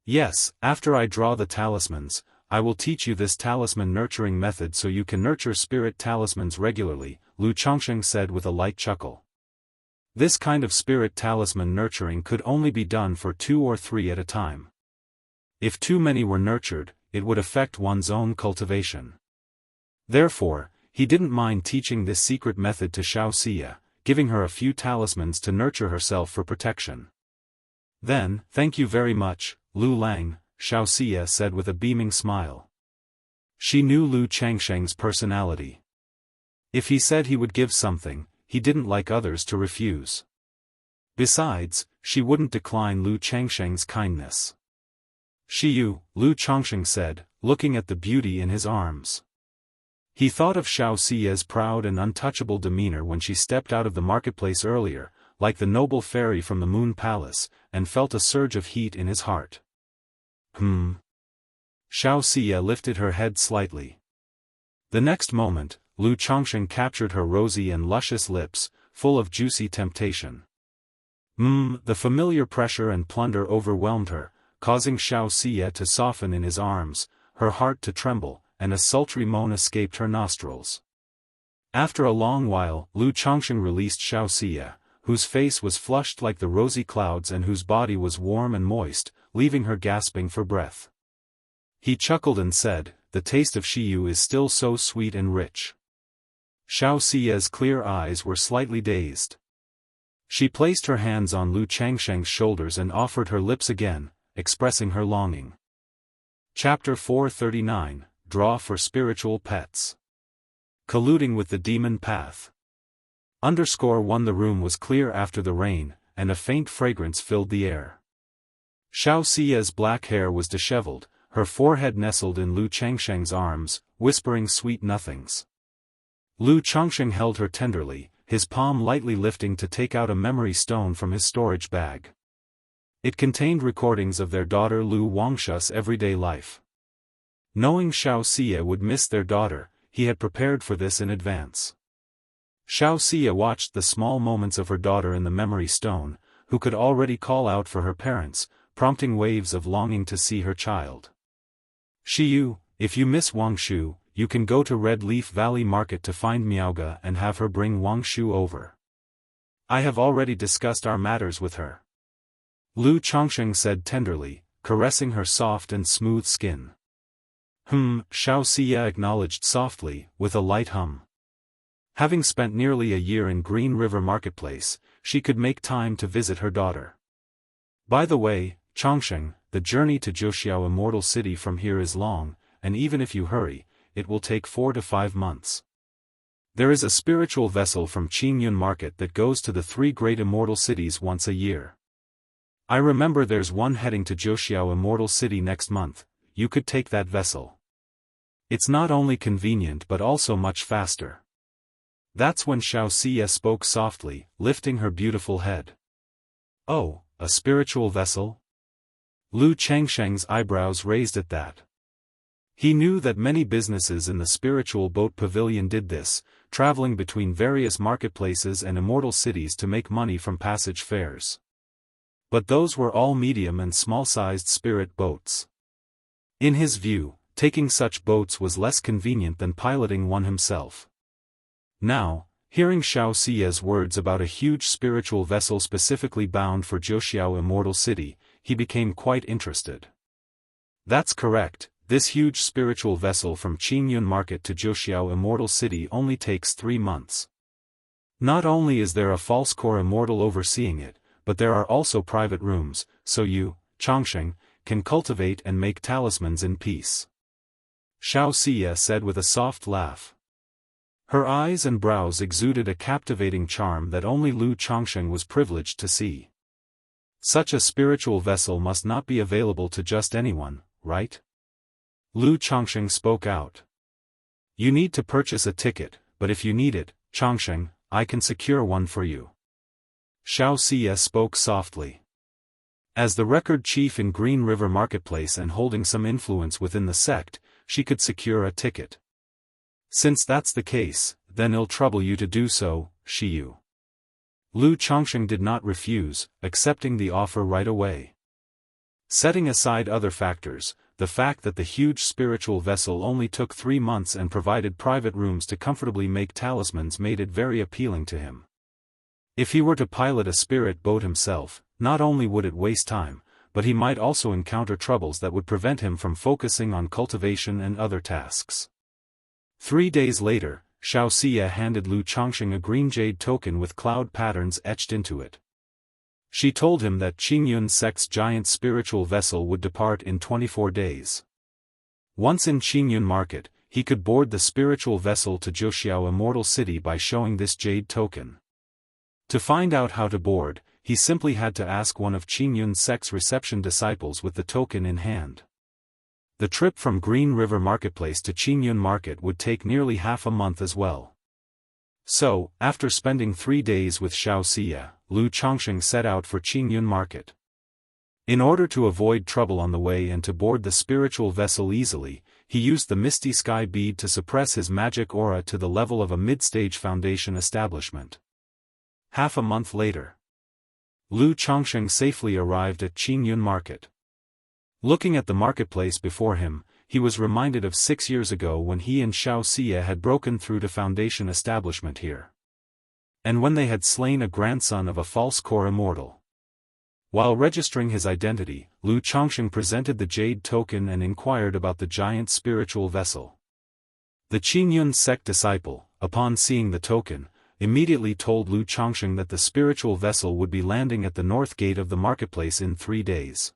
"Yes, after I draw the talismans, I will teach you this talisman nurturing method so you can nurture spirit talismans regularly," Lu Changsheng said with a light chuckle. This kind of spirit talisman nurturing could only be done for 2 or 3 at a time. If too many were nurtured, it would affect one's own cultivation. Therefore, he didn't mind teaching this secret method to Xianxia, giving her a few talismans to nurture herself for protection. Then, thank you very much, Lu Lang, Xianxia said with a beaming smile. She knew Lu Changsheng's personality. If he said he would give something, he didn't like others to refuse. Besides, she wouldn't decline Lu Changsheng's kindness. Shiyu, Lu Changsheng said, looking at the beauty in his arms. He thought of Xiaoxia's proud and untouchable demeanor when she stepped out of the marketplace earlier, like the noble fairy from the Moon Palace, and felt a surge of heat in his heart. Xiaoxia lifted her head slightly. The next moment, Lu Changsheng captured her rosy and luscious lips, full of juicy temptation. The familiar pressure and plunder overwhelmed her, causing Xiaoxia to soften in his arms, her heart to tremble, and a sultry moan escaped her nostrils. After a long while, Lu Changsheng released Xiaoxia, whose face was flushed like the rosy clouds and whose body was warm and moist, leaving her gasping for breath. He chuckled and said, "The taste of Shiyu is still so sweet and rich." Xiaoxia's clear eyes were slightly dazed. She placed her hands on Lu Changsheng's shoulders and offered her lips again, expressing her longing. Chapter 439, Draw for Spiritual Pets. Colluding with the Demon Path. _1 The room was clear after the rain, and a faint fragrance filled the air. Xiaoxia's black hair was disheveled, her forehead nestled in Lu Changsheng's arms, whispering sweet nothings. Lu Changsheng held her tenderly, his palm lightly lifting to take out a memory stone from his storage bag. It contained recordings of their daughter Lu Wangshu's everyday life. Knowing Xiaoxia would miss their daughter, he had prepared for this in advance. Xiaoxia watched the small moments of her daughter in the memory stone, who could already call out for her parents, prompting waves of longing to see her child. Shiyu, if you miss Wangshu, you can go to Red Leaf Valley Market to find Miaoga and have her bring Wangshu over. I have already discussed our matters with her. Lu Changsheng said tenderly, caressing her soft and smooth skin. Xiaoxia acknowledged softly, with a light hum. Having spent nearly a year in Green River Marketplace, she could make time to visit her daughter. By the way, Changsheng, the journey to Jianghu Immortal City from here is long, and even if you hurry, it will take 4 to 5 months. There is a spiritual vessel from Qingyun Market that goes to the 3 great immortal cities once a year. I remember there's one heading to Jianghu Immortal City next month. You could take that vessel. It's not only convenient but also much faster. That's when Xiaoxia spoke softly, lifting her beautiful head. Oh, a spiritual vessel? Lu Changsheng's eyebrows raised at that. He knew that many businesses in the spiritual boat pavilion did this, traveling between various marketplaces and immortal cities to make money from passage fares. But those were all medium and small-sized spirit boats. In his view, taking such boats was less convenient than piloting one himself. Now, hearing Xiaoxia's words about a huge spiritual vessel specifically bound for Jianghu Immortal City, he became quite interested. That's correct, this huge spiritual vessel from Qingyun Market to Jianghu Immortal City only takes 3 months. Not only is there a false core immortal overseeing it, but there are also private rooms, so you, Changsheng, can cultivate and make talismans in peace. Xiaoxia said with a soft laugh. Her eyes and brows exuded a captivating charm that only Lu Changsheng was privileged to see. Such a spiritual vessel must not be available to just anyone, right? Lu Changsheng spoke out. You need to purchase a ticket, but if you need it, Changsheng, I can secure one for you. Xiaoxia spoke softly. As the record chief in Green River Marketplace and holding some influence within the sect, she could secure a ticket. Since that's the case, then it'll trouble you to do so, Shiyu. Lu Changsheng did not refuse, accepting the offer right away. Setting aside other factors, the fact that the huge spiritual vessel only took 3 months and provided private rooms to comfortably make talismans made it very appealing to him. If he were to pilot a spirit boat himself, not only would it waste time, but he might also encounter troubles that would prevent him from focusing on cultivation and other tasks. 3 days later, Xianxia handed Lu Changsheng a green jade token with cloud patterns etched into it. She told him that Qingyun sect's giant spiritual vessel would depart in 24 days. Once in Qingyun market, he could board the spiritual vessel to Jianghu Immortal City by showing this jade token. To find out how to board, he simply had to ask one of Qingyun sect's reception disciples with the token in hand. The trip from Green River Marketplace to Qingyun Market would take nearly half a month as well. So, after spending 3 days with Xianxia, Lu Changsheng set out for Qingyun Market. In order to avoid trouble on the way and to board the spiritual vessel easily, he used the Misty Sky bead to suppress his magic aura to the level of a mid-stage foundation establishment. Half a month later, Lu Changsheng safely arrived at Qingyun Market. Looking at the marketplace before him, he was reminded of 6 years ago when he and Xianxia had broken through to foundation establishment here. And when they had slain a grandson of a false core immortal. While registering his identity, Lu Changsheng presented the jade token and inquired about the giant spiritual vessel. The Qingyun sect disciple, upon seeing the token, immediately told Lu Changsheng that the spiritual vessel would be landing at the north gate of the marketplace in 3 days.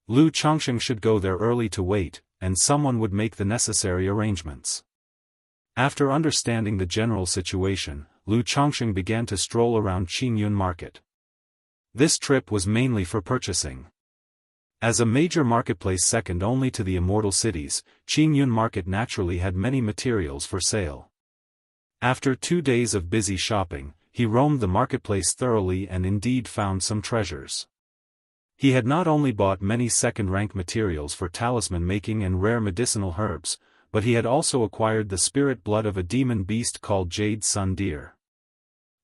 Lu Changsheng should go there early to wait, and someone would make the necessary arrangements. After understanding the general situation, Lu Changsheng began to stroll around Qingyun Market. This trip was mainly for purchasing. As a major marketplace second only to the immortal cities, Qingyun Market naturally had many materials for sale. After 2 days of busy shopping, he roamed the marketplace thoroughly and indeed found some treasures. He had not only bought many second-rank materials for talisman making and rare medicinal herbs, but he had also acquired the spirit blood of a demon beast called Jade Sun Deer.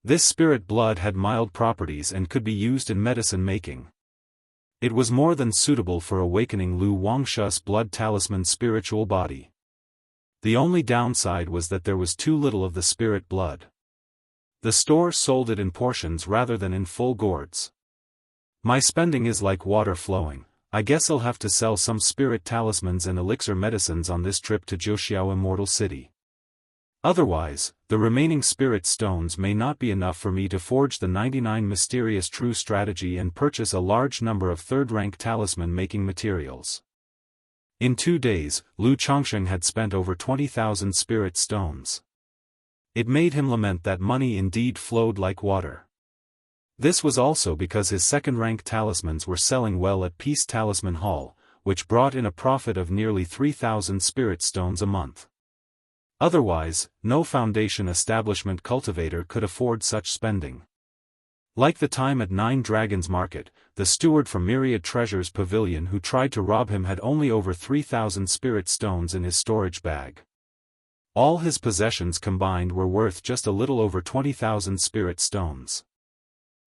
This spirit blood had mild properties and could be used in medicine making. It was more than suitable for awakening Lu Wangshu's blood talisman spiritual body. The only downside was that there was too little of the spirit blood. The store sold it in portions rather than in full gourds. My spending is like water flowing. I guess I'll have to sell some spirit talismans and elixir medicines on this trip to Jianghu Immortal City. Otherwise, the remaining spirit stones may not be enough for me to forge the 99 mysterious true strategy and purchase a large number of third-rank talisman making materials. In 2 days, Lu Changsheng had spent over 20,000 spirit stones. It made him lament that money indeed flowed like water. This was also because his second-rank talismans were selling well at Peace Talisman Hall, which brought in a profit of nearly 3,000 spirit stones a month. Otherwise, no foundation establishment cultivator could afford such spending. Like the time at 9 Dragons Market, the steward from Myriad Treasures Pavilion who tried to rob him had only over 3,000 spirit stones in his storage bag. All his possessions combined were worth just a little over 20,000 spirit stones.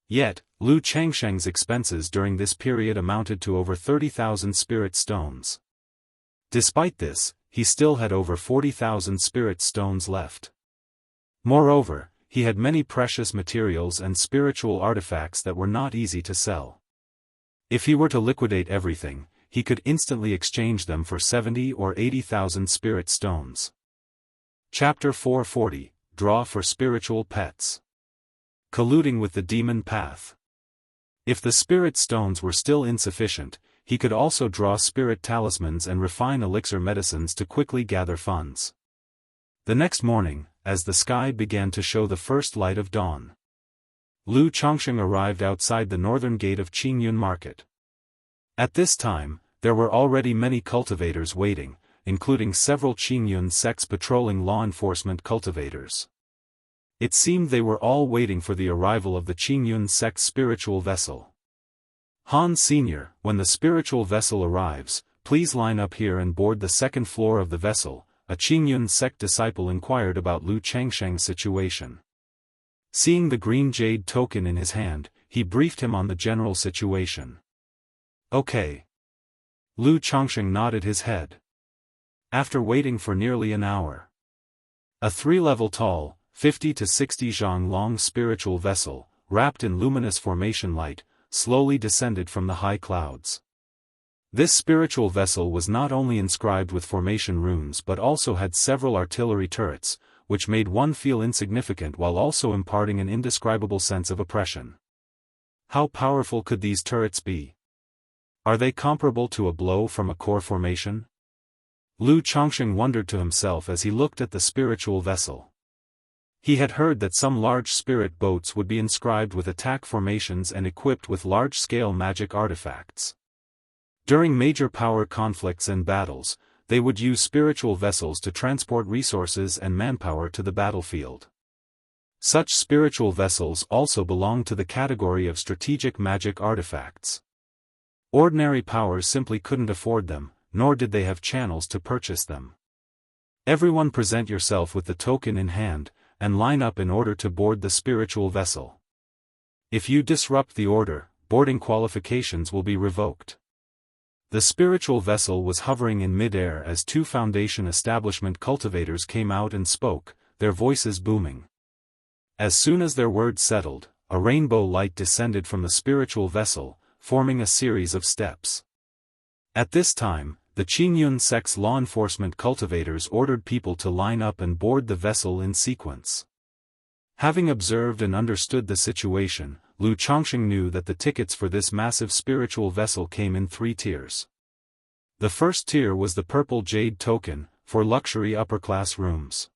Yet, Lu Changsheng's expenses during this period amounted to over 30,000 spirit stones. Despite this, he still had over 40,000 spirit stones left. Moreover, he had many precious materials and spiritual artifacts that were not easy to sell. If he were to liquidate everything, he could instantly exchange them for 70 or 80,000 spirit stones. Chapter 440, Draw for Spiritual Pets. Colluding with the Demon Path. If the spirit stones were still insufficient, he could also draw spirit talismans and refine elixir medicines to quickly gather funds. The next morning, as the sky began to show the first light of dawn, Lu Changsheng arrived outside the northern gate of Qingyun Market. At this time, there were already many cultivators waiting, including several Qingyun sects patrolling law enforcement cultivators. It seemed they were all waiting for the arrival of the Qingyun sect's spiritual vessel. Han Sr., when the spiritual vessel arrives, please line up here and board the second floor of the vessel, a Qingyun sect disciple inquired about Lu Changsheng's situation. Seeing the green jade token in his hand, he briefed him on the general situation. Okay. Lu Changsheng nodded his head. After waiting for nearly an hour, a 3-level tall, 50 to 60 zhang long spiritual vessel, wrapped in luminous formation light, slowly descended from the high clouds. This spiritual vessel was not only inscribed with formation runes but also had several artillery turrets, which made one feel insignificant while also imparting an indescribable sense of oppression. How powerful could these turrets be? Are they comparable to a blow from a core formation? Lu Chongqing wondered to himself as he looked at the spiritual vessel. He had heard that some large spirit boats would be inscribed with attack formations and equipped with large-scale magic artifacts. During major power conflicts and battles, they would use spiritual vessels to transport resources and manpower to the battlefield. Such spiritual vessels also belong to the category of strategic magic artifacts. Ordinary powers simply couldn't afford them, nor did they have channels to purchase them. Everyone present yourself with the token in hand, and line up in order to board the spiritual vessel. If you disrupt the order, boarding qualifications will be revoked. The spiritual vessel was hovering in mid-air as two Foundation establishment cultivators came out and spoke, their voices booming. As soon as their words settled, a rainbow light descended from the spiritual vessel, forming a series of steps. At this time, the Qingyun sect's law enforcement cultivators ordered people to line up and board the vessel in sequence. Having observed and understood the situation, Lu Chongqing knew that the tickets for this massive spiritual vessel came in 3 tiers. The first tier was the purple jade token, for luxury upper-class rooms.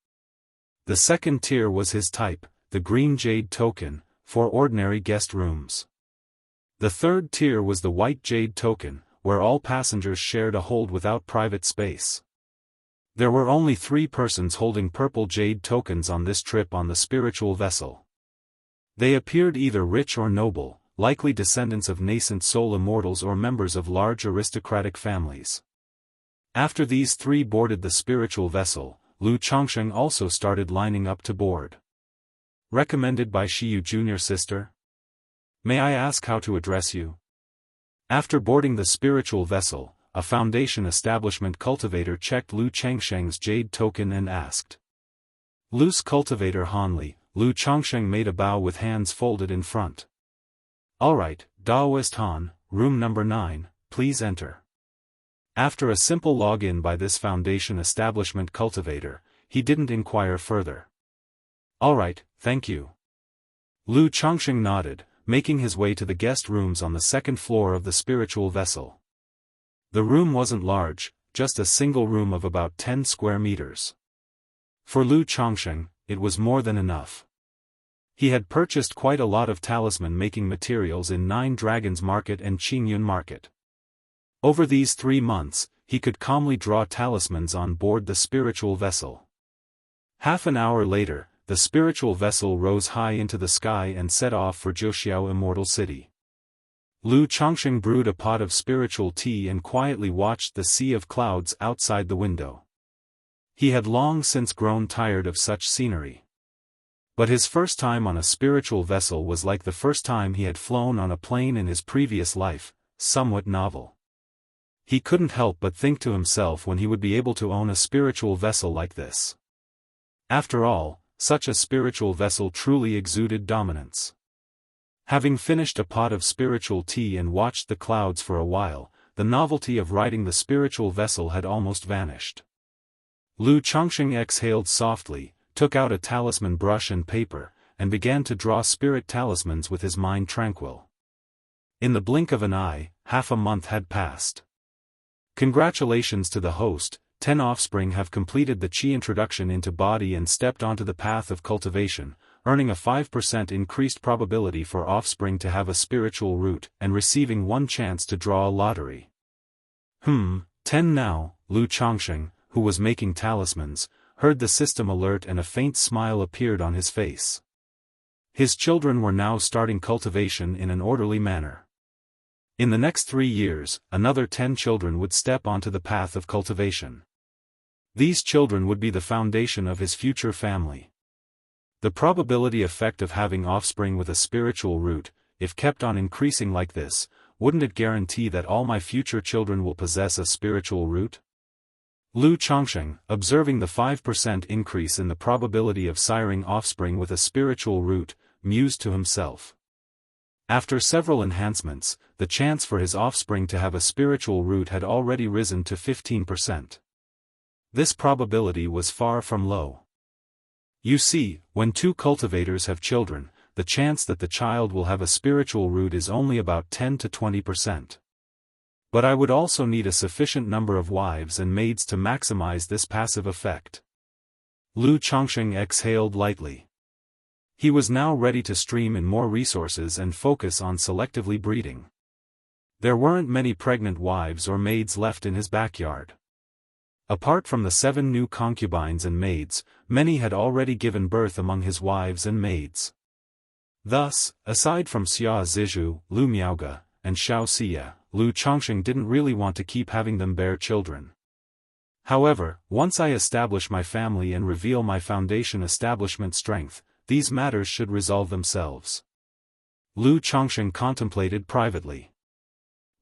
The second tier was his type, the green jade token, for ordinary guest rooms. The third tier was the white jade token, where all passengers shared a hold without private space. There were only 3 persons holding purple jade tokens on this trip on the spiritual vessel. They appeared either rich or noble, likely descendants of nascent soul immortals or members of large aristocratic families. After these 3 boarded the spiritual vessel, Lu Chongqing also started lining up to board. Recommended by Shiyu Junior Sister? May I ask how to address you? After boarding the spiritual vessel, a Foundation establishment cultivator checked Lu Chongqing's jade token and asked. Lu's cultivator Hanli, Lu Chongqing made a bow with hands folded in front. Alright, Daoist Han, room number 9, please enter. After a simple login by this Foundation establishment cultivator, he didn't inquire further. Alright, thank you. Lu Chongqing nodded, making his way to the guest rooms on the 2nd floor of the spiritual vessel. The room wasn't large, just a single room of about 10 square meters. For Lu Chongqing, it was more than enough. He had purchased quite a lot of talisman-making materials in 9 Dragons Market and Qingyun Market. Over these 3 months, he could calmly draw talismans on board the spiritual vessel. Half an hour later, the spiritual vessel rose high into the sky and set off for Jianghu Immortal City. Lu Chongqing brewed a pot of spiritual tea and quietly watched the sea of clouds outside the window. He had long since grown tired of such scenery. But his first time on a spiritual vessel was like the first time he had flown on a plane in his previous life, somewhat novel. He couldn't help but think to himself when he would be able to own a spiritual vessel like this. After all, such a spiritual vessel truly exuded dominance. Having finished a pot of spiritual tea and watched the clouds for a while, the novelty of riding the spiritual vessel had almost vanished. Lu Chongqing exhaled softly, took out a talisman brush and paper, and began to draw spirit talismans with his mind tranquil. In the blink of an eye, half a month had passed. Congratulations to the host, 10 offspring have completed the Qi introduction into body and stepped onto the path of cultivation, earning a 5% increased probability for offspring to have a spiritual root and receiving 1 chance to draw a lottery. 10 now, Lu Chongqing, who was making talismans, heard the system alert and a faint smile appeared on his face. His children were now starting cultivation in an orderly manner. In the next 3 years, another 10 children would step onto the path of cultivation. These children would be the foundation of his future family. The probability effect of having offspring with a spiritual root, if kept on increasing like this, wouldn't it guarantee that all my future children will possess a spiritual root? Lu Chongqing, observing the 5% increase in the probability of siring offspring with a spiritual root, mused to himself. After several enhancements, the chance for his offspring to have a spiritual root had already risen to 15%. This probability was far from low. You see, when two cultivators have children, the chance that the child will have a spiritual root is only about 10 to 20%. But I would also need a sufficient number of wives and maids to maximize this passive effect. Lu Chongqing exhaled lightly. He was now ready to stream in more resources and focus on selectively breeding. There weren't many pregnant wives or maids left in his backyard. Apart from the 7 new concubines and maids, many had already given birth among his wives and maids. Thus, aside from Xia Zizhu, Lu Miaoge, and Xiao Xia, Lu Chongqing didn't really want to keep having them bear children. However, once I establish my family and reveal my foundation establishment strength, these matters should resolve themselves. Lu Chongqing contemplated privately.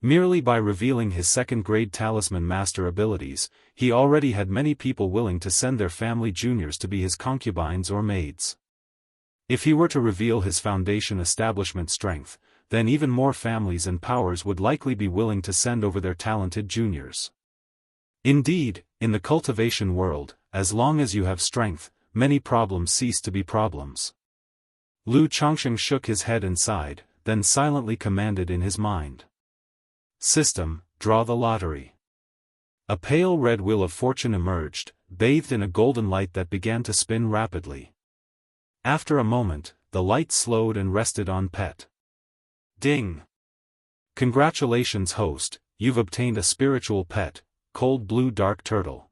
Merely by revealing his second-grade talisman master abilities, he already had many people willing to send their family juniors to be his concubines or maids. If he were to reveal his foundation establishment strength, then even more families and powers would likely be willing to send over their talented juniors. Indeed, in the cultivation world, as long as you have strength, many problems cease to be problems. Lu Chongqing shook his head and sighed, then silently commanded in his mind. System, draw the lottery. A pale red wheel of fortune emerged, bathed in a golden light that began to spin rapidly. After a moment, the light slowed and rested on Pet. Ding! Congratulations, host, you've obtained a spiritual pet, cold blue dark turtle.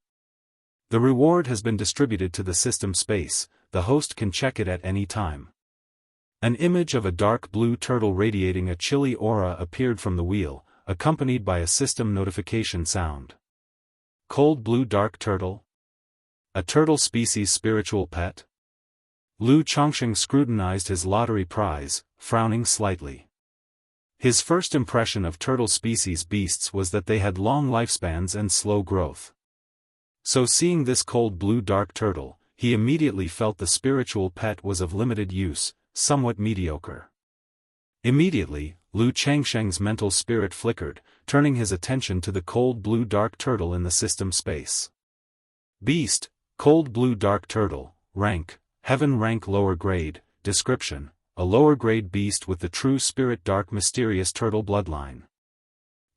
The reward has been distributed to the system space, the host can check it at any time. An image of a dark blue turtle radiating a chilly aura appeared from the wheel, accompanied by a system notification sound. Cold blue dark turtle? A turtle species spiritual pet? Lu Chongqing scrutinized his lottery prize, frowning slightly. His first impression of turtle species beasts was that they had long lifespans and slow growth. So seeing this cold blue dark turtle, he immediately felt the spiritual pet was of limited use, somewhat mediocre. Immediately, Lu Changsheng's mental spirit flickered, turning his attention to the cold blue dark turtle in the system space. Beast, cold blue dark turtle, rank, heaven rank lower grade, description, a lower grade beast with the true spirit dark mysterious turtle bloodline.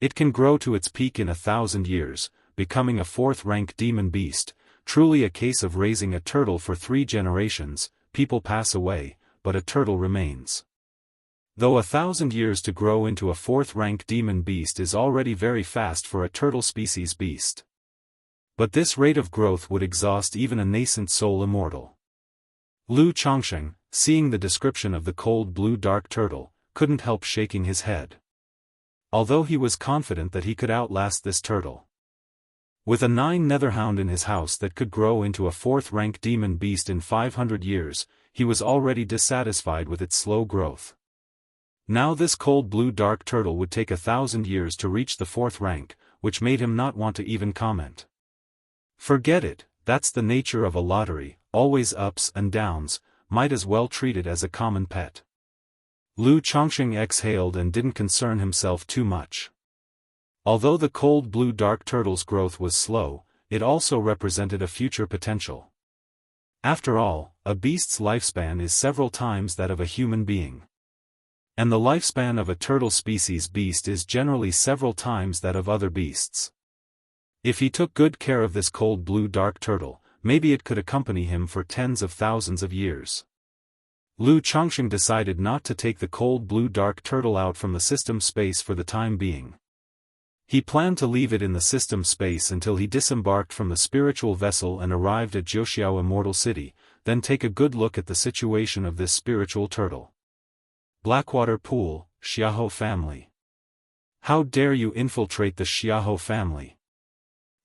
It can grow to its peak in 1,000 years, becoming a 4th rank demon beast, truly a case of raising a turtle for 3 generations, people pass away, but a turtle remains. Though 1,000 years to grow into a 4th rank demon beast is already very fast for a turtle species beast. But this rate of growth would exhaust even a nascent soul immortal. Lu Chongqing, seeing the description of the cold blue dark turtle, couldn't help shaking his head. Although he was confident that he could outlast this turtle. With a 9 netherhound in his house that could grow into a 4th rank demon beast in 500 years, he was already dissatisfied with its slow growth. Now this cold blue dark turtle would take 1,000 years to reach the 4th rank, which made him not want to even comment. Forget it, that's the nature of a lottery, always ups and downs, might as well treat it as a common pet. Lu Chongqing exhaled and didn't concern himself too much. Although the cold blue dark turtle's growth was slow, it also represented a future potential. After all, a beast's lifespan is several times that of a human being. And the lifespan of a turtle species beast is generally several times that of other beasts. If he took good care of this cold blue dark turtle, maybe it could accompany him for tens of thousands of years. Lu Chongqing decided not to take the cold blue dark turtle out from the system space for the time being. He planned to leave it in the system space until he disembarked from the spiritual vessel and arrived at Jianghu Immortal City, then take a good look at the situation of this spiritual turtle. Blackwater Pool, Xiahou family. How dare you infiltrate the Xiahou family?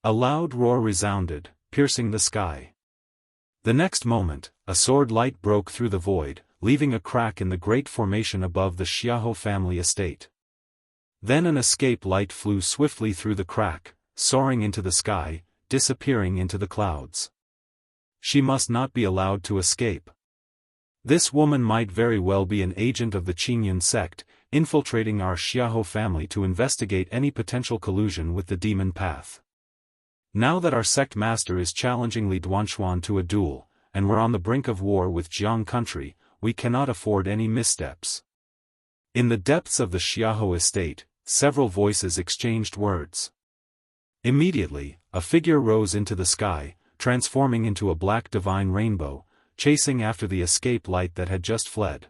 A loud roar resounded, piercing the sky. The next moment, a sword light broke through the void, leaving a crack in the great formation above the Xiahou family estate. Then an escape light flew swiftly through the crack, soaring into the sky, disappearing into the clouds. She must not be allowed to escape. This woman might very well be an agent of the Qingyun sect, infiltrating our Xiahou family to investigate any potential collusion with the demon path. Now that our sect master is challenging Li Duanshuan to a duel, and we're on the brink of war with Jiang country, we cannot afford any missteps. In the depths of the Xiahou estate, several voices exchanged words. Immediately, a figure rose into the sky, transforming into a black divine rainbow, chasing after the escape light that had just fled.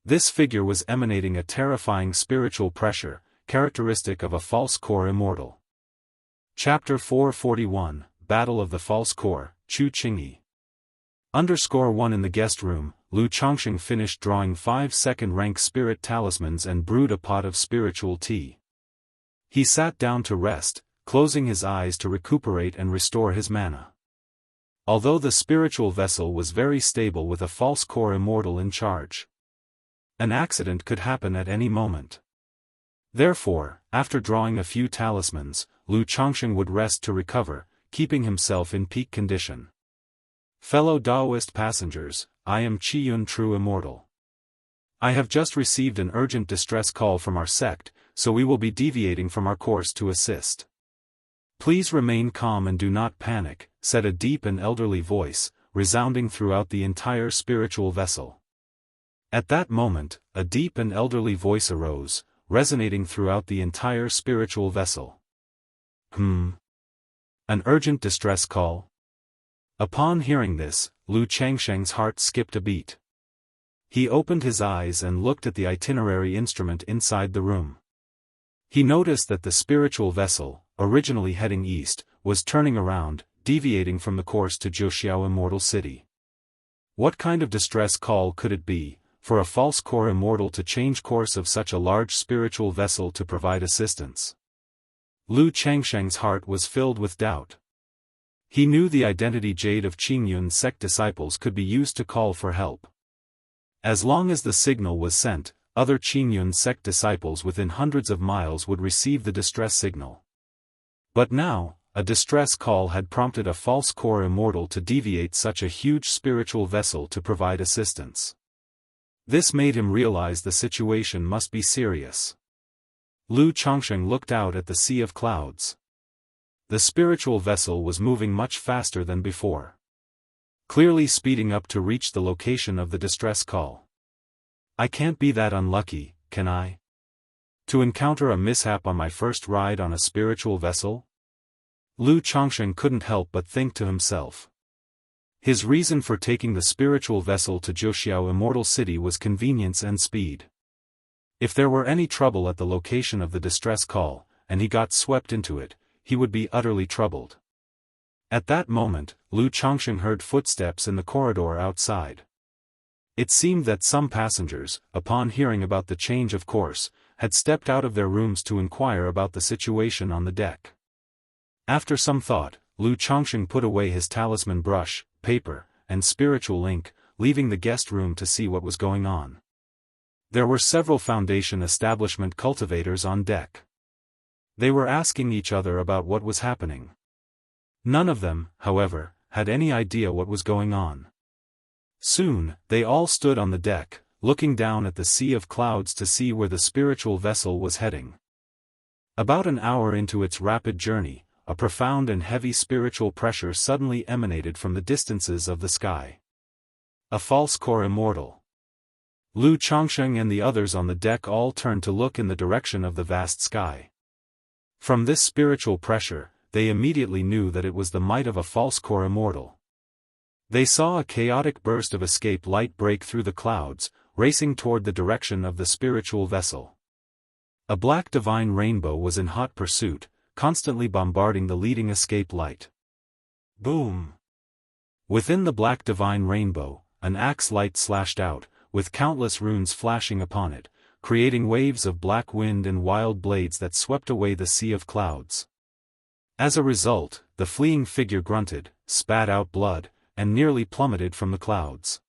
This figure was emanating a terrifying spiritual pressure, characteristic of a false core immortal. Chapter 441, Battle of the False Core, Chu Qingyi. _1 In the guest room, Lu Chongsheng finished drawing 5 second-rank spirit talismans and brewed a pot of spiritual tea. He sat down to rest, closing his eyes to recuperate and restore his mana. Although the spiritual vessel was very stable with a false core immortal in charge, an accident could happen at any moment. Therefore, after drawing a few talismans, Lu Chongsheng would rest to recover, keeping himself in peak condition. Fellow Daoist passengers, I am Qiyun True Immortal. I have just received an urgent distress call from our sect, so we will be deviating from our course to assist. Please remain calm and do not panic, said a deep and elderly voice, resounding throughout the entire spiritual vessel. At that moment, a deep and elderly voice arose, resonating throughout the entire spiritual vessel. An urgent distress call? Upon hearing this, Lu Changsheng's heart skipped a beat. He opened his eyes and looked at the itinerary instrument inside the room. He noticed that the spiritual vessel, originally heading east, was turning around, deviating from the course to Jiuxiao Immortal City. What kind of distress call could it be, for a false core immortal to change course of such a large spiritual vessel to provide assistance? Lu Changsheng's heart was filled with doubt. He knew the identity jade of Qingyun sect disciples could be used to call for help. As long as the signal was sent, other Qingyun sect disciples within hundreds of miles would receive the distress signal. But now, a distress call had prompted a false core immortal to deviate such a huge spiritual vessel to provide assistance. This made him realize the situation must be serious. Lu Chongsheng looked out at the sea of clouds. The spiritual vessel was moving much faster than before, clearly speeding up to reach the location of the distress call. I can't be that unlucky, can I? To encounter a mishap on my first ride on a spiritual vessel? Lu Chongsheng couldn't help but think to himself. His reason for taking the spiritual vessel to Jiuxiao Immortal City was convenience and speed. If there were any trouble at the location of the distress call, and he got swept into it, he would be utterly troubled. At that moment, Lu Chongsheng heard footsteps in the corridor outside. It seemed that some passengers, upon hearing about the change of course, had stepped out of their rooms to inquire about the situation on the deck. After some thought, Lu Chongsheng put away his talisman brush, paper, and spiritual ink, leaving the guest room to see what was going on. There were several Foundation establishment cultivators on deck. They were asking each other about what was happening. None of them, however, had any idea what was going on. Soon, they all stood on the deck, looking down at the sea of clouds to see where the spiritual vessel was heading. About an hour into its rapid journey, a profound and heavy spiritual pressure suddenly emanated from the distances of the sky. A false core immortal. Lu Chongsheng and the others on the deck all turned to look in the direction of the vast sky. From this spiritual pressure, they immediately knew that it was the might of a false core immortal. They saw a chaotic burst of escape light break through the clouds, racing toward the direction of the spiritual vessel. A black divine rainbow was in hot pursuit, constantly bombarding the leading escape light. Boom! Within the black divine rainbow, an axe light slashed out, with countless runes flashing upon it, creating waves of black wind and wild blades that swept away the sea of clouds. As a result, the fleeing figure grunted, spat out blood, and nearly plummeted from the clouds.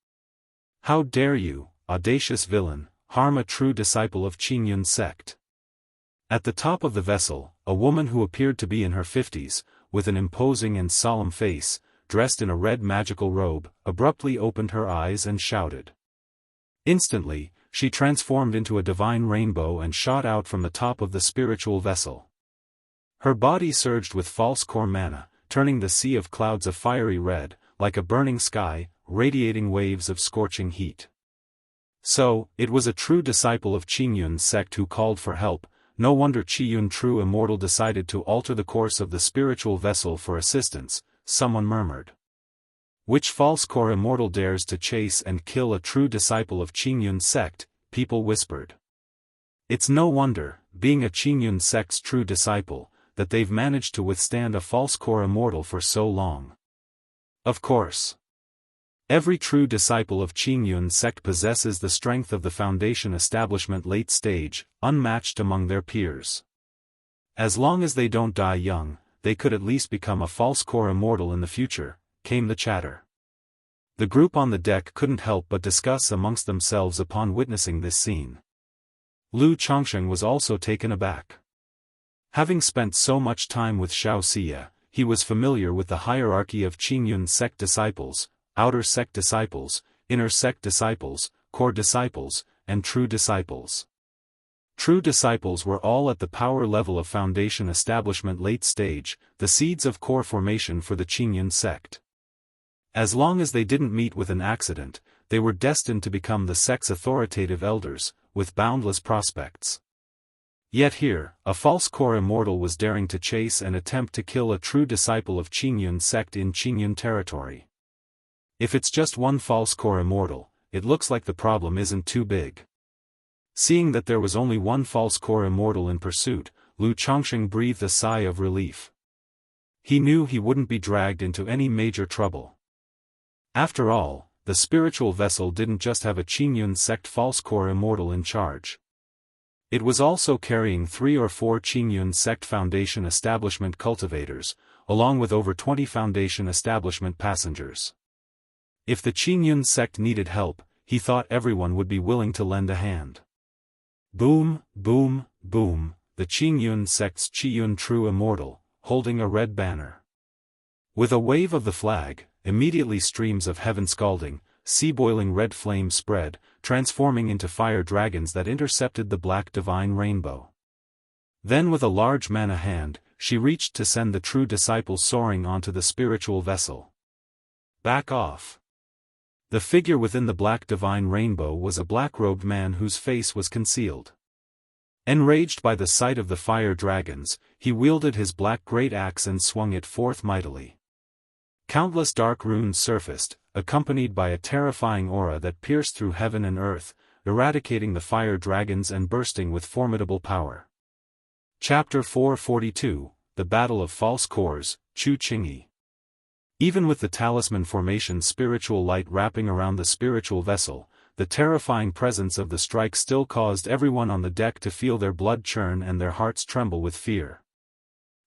How dare you, audacious villain, harm a true disciple of Qingyun sect? At the top of the vessel, a woman who appeared to be in her 50s, with an imposing and solemn face, dressed in a red magical robe, abruptly opened her eyes and shouted. Instantly, she transformed into a divine rainbow and shot out from the top of the spiritual vessel. Her body surged with false core mana, turning the sea of clouds a fiery red, like a burning sky, radiating waves of scorching heat. So, it was a true disciple of Qingyun's sect who called for help. No wonder Qiyun True Immortal decided to alter the course of the spiritual vessel for assistance, someone murmured. Which false core immortal dares to chase and kill a true disciple of Qingyun's sect? People whispered. It's no wonder, being a Qingyun sect's true disciple, that they've managed to withstand a false core immortal for so long. Of course. Every true disciple of Qingyun sect possesses the strength of the Foundation establishment late stage, unmatched among their peers. As long as they don't die young, they could at least become a false core immortal in the future, came the chatter. The group on the deck couldn't help but discuss amongst themselves upon witnessing this scene. Lu Chongsheng was also taken aback. Having spent so much time with Xiao Xia, he was familiar with the hierarchy of Qingyun sect disciples: outer sect disciples, inner sect disciples, core disciples, and true disciples. True disciples were all at the power level of Foundation establishment late stage, the seeds of core formation for the Qingyun sect. As long as they didn't meet with an accident, they were destined to become the sect's authoritative elders, with boundless prospects. Yet here, a false core immortal was daring to chase and attempt to kill a true disciple of Qingyun sect in Qingyun territory. If it's just one false core immortal, it looks like the problem isn't too big. Seeing that there was only one false core immortal in pursuit, Lu Chongsheng breathed a sigh of relief. He knew he wouldn't be dragged into any major trouble. After all, the spiritual vessel didn't just have a Qingyun sect false core immortal in charge. It was also carrying 3 or 4 Qingyun sect Foundation establishment cultivators, along with over 20 Foundation establishment passengers. If the Qingyun sect needed help, he thought everyone would be willing to lend a hand. Boom, boom, boom, the Qingyun sect's Qiyun True Immortal, holding a red banner. With a wave of the flag, immediately streams of heaven scalding, sea-boiling red flames spread, transforming into fire dragons that intercepted the black divine rainbow. Then with a large mana hand, she reached to send the true disciple soaring onto the spiritual vessel. Back off. The figure within the black divine rainbow was a black-robed man whose face was concealed. Enraged by the sight of the fire dragons, he wielded his black great axe and swung it forth mightily. Countless dark runes surfaced, accompanied by a terrifying aura that pierced through heaven and earth, eradicating the fire dragons and bursting with formidable power. Chapter 442, The Battle of False Cores, Chu Qingyi. Even with the talisman formation spiritual light wrapping around the spiritual vessel, the terrifying presence of the strike still caused everyone on the deck to feel their blood churn and their hearts tremble with fear.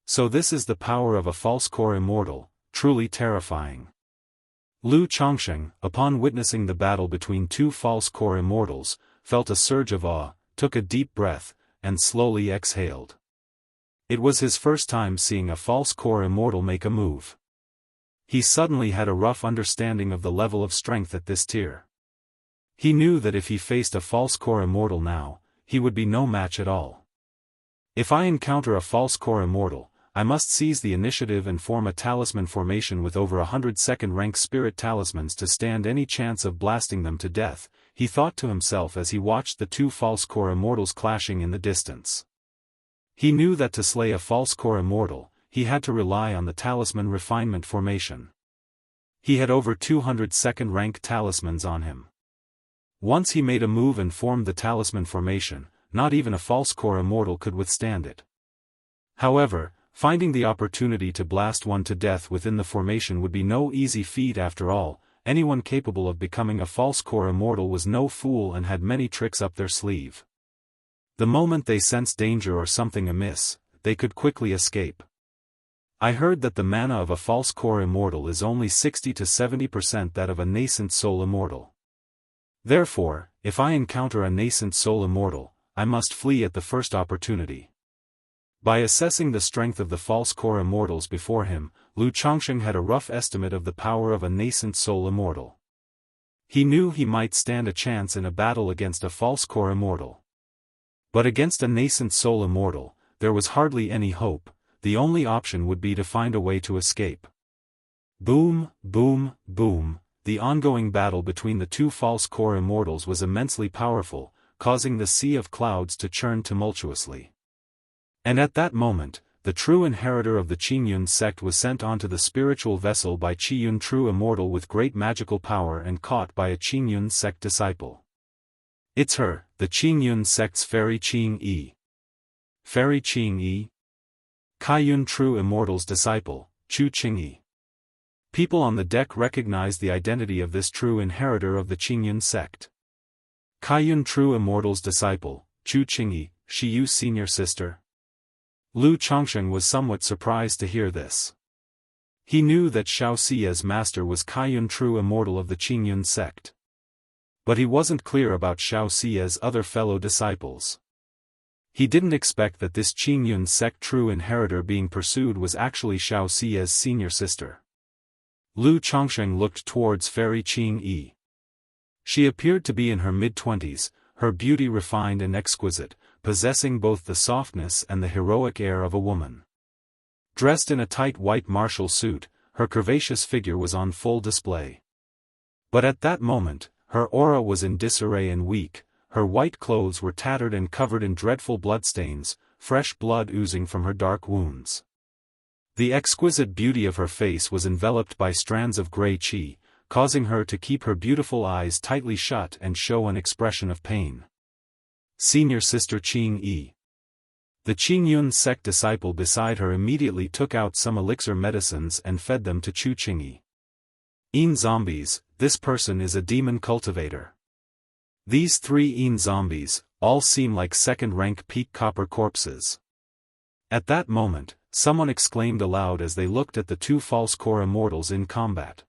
So this is the power of a false core immortal, truly terrifying. Lu Chongsheng, upon witnessing the battle between 2 false core immortals, felt a surge of awe, took a deep breath, and slowly exhaled. It was his first time seeing a false core immortal make a move. He suddenly had a rough understanding of the level of strength at this tier. He knew that if he faced a false core immortal now, he would be no match at all. If I encounter a false core immortal, I must seize the initiative and form a talisman formation with over 100 second-rank spirit talismans to stand any chance of blasting them to death, he thought to himself as he watched the 2 false core immortals clashing in the distance. He knew that to slay a false core immortal, he had to rely on the talisman refinement formation. He had over 200 second-rank talismans on him. Once he made a move and formed the talisman formation, not even a false core immortal could withstand it. However, finding the opportunity to blast one to death within the formation would be no easy feat after all. Anyone capable of becoming a false core immortal was no fool and had many tricks up their sleeve. The moment they sensed danger or something amiss, they could quickly escape. I heard that the mana of a false core immortal is only 60 to 70% that of a nascent soul immortal. Therefore, if I encounter a nascent soul immortal, I must flee at the first opportunity. By assessing the strength of the false core immortals before him, Lu Chongsheng had a rough estimate of the power of a nascent soul immortal. He knew he might stand a chance in a battle against a false core immortal. But against a nascent soul immortal, there was hardly any hope. The only option would be to find a way to escape. Boom, boom, boom. The ongoing battle between the two false core immortals was immensely powerful, causing the sea of clouds to churn tumultuously. And at that moment, the true inheritor of the Qingyun sect was sent onto the spiritual vessel by Qiyun true immortal with great magical power and caught by a Qingyun sect disciple. It's her, the Qingyun sect's Fairy Qing-yi. Fairy Qing-yi? Kaiyun true immortal's disciple, Chu Qingyi. People on the deck recognized the identity of this true inheritor of the Qingyun sect. Kaiyun true immortal's disciple, Chu Qingyi, Shiyu's senior sister. Lu Chongsheng was somewhat surprised to hear this. He knew that Xiao Xia's master was Kaiyun true immortal of the Qingyun sect. But he wasn't clear about Xiao Xia's other fellow disciples. He didn't expect that this Qingyun sect true inheritor being pursued was actually Xiao Xia's senior sister. Lu Chongsheng looked towards Fairy Qing-yi. She appeared to be in her mid-20s, her beauty refined and exquisite, possessing both the softness and the heroic air of a woman. Dressed in a tight white martial suit, her curvaceous figure was on full display. But at that moment, her aura was in disarray and weak, her white clothes were tattered and covered in dreadful bloodstains, fresh blood oozing from her dark wounds. The exquisite beauty of her face was enveloped by strands of grey qi, causing her to keep her beautiful eyes tightly shut and show an expression of pain. Senior sister Qing-yi. The Qingyun sect disciple beside her immediately took out some elixir medicines and fed them to Chu Qingyi. Zombies, this person is a demon cultivator. These three zombies, all seem like second-rank peak copper corpses. At that moment, someone exclaimed aloud as they looked at the two false core immortals in combat.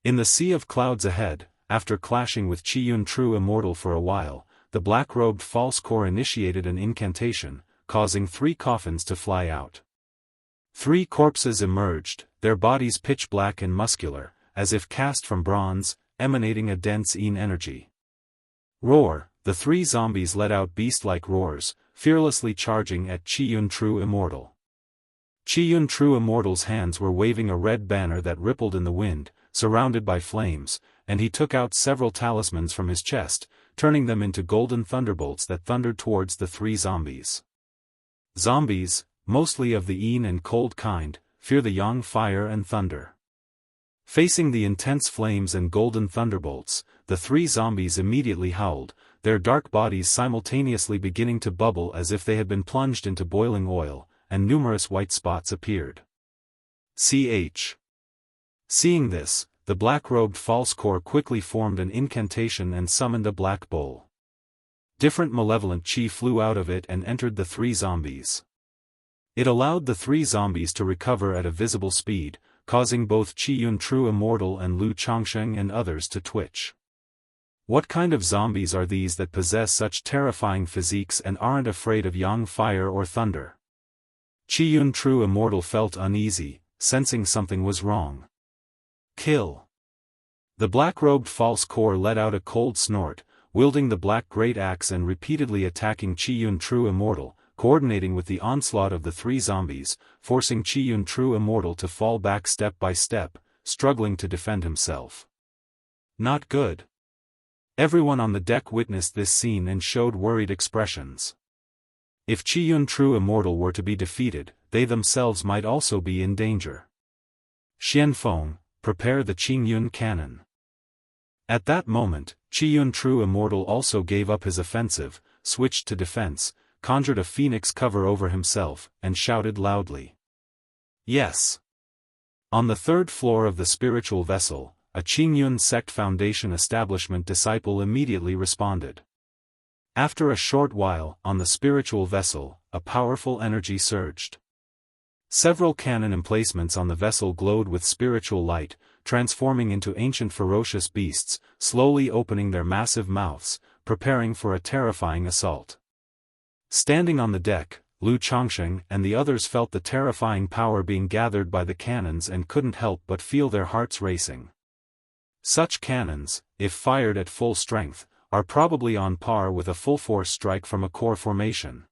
In the sea of clouds ahead, after clashing with Qiyun true immortal for a while, the black-robed false core initiated an incantation, causing 3 coffins to fly out. 3 corpses emerged, their bodies pitch black and muscular, as if cast from bronze, emanating a dense energy. Roar, the 3 zombies let out beast-like roars, fearlessly charging at Qiyun true immortal. Qiyun true immortal's hands were waving a red banner that rippled in the wind, surrounded by flames, and he took out several talismans from his chest, turning them into golden thunderbolts that thundered towards the 3 zombies. Zombies, mostly of the Yin and cold kind, fear the Yang fire and thunder. Facing the intense flames and golden thunderbolts, the 3 zombies immediately howled, their dark bodies simultaneously beginning to bubble as if they had been plunged into boiling oil, and numerous white spots appeared. Seeing this, the black-robed false core quickly formed an incantation and summoned a black bowl. Different malevolent qi flew out of it and entered the 3 zombies. It allowed the 3 zombies to recover at a visible speed, causing both Qiyun true immortal and Lu Chongsheng and others to twitch. What kind of zombies are these that possess such terrifying physiques and aren't afraid of Yang fire or thunder? Qiyun true immortal felt uneasy, sensing something was wrong. Kill. The black-robed false core let out a cold snort, wielding the black great axe and repeatedly attacking Qiyun true immortal, coordinating with the onslaught of the 3 zombies, forcing Qiyun true immortal to fall back step by step, struggling to defend himself. Not good. Everyone on the deck witnessed this scene and showed worried expressions. If Qiyun true immortal were to be defeated, they themselves might also be in danger. Xianfeng, prepare the Qingyun cannon. At that moment, Qiyun true immortal also gave up his offensive, switched to defense, conjured a phoenix cover over himself, and shouted loudly. Yes. On the 3rd floor of the spiritual vessel, a Qingyun sect foundation establishment disciple immediately responded. After a short while, on the spiritual vessel, a powerful energy surged. Several cannon emplacements on the vessel glowed with spiritual light, transforming into ancient ferocious beasts, slowly opening their massive mouths, preparing for a terrifying assault. Standing on the deck, Lu Chongsheng and the others felt the terrifying power being gathered by the cannons and couldn't help but feel their hearts racing. Such cannons, if fired at full strength, are probably on par with a full-force strike from a core formation.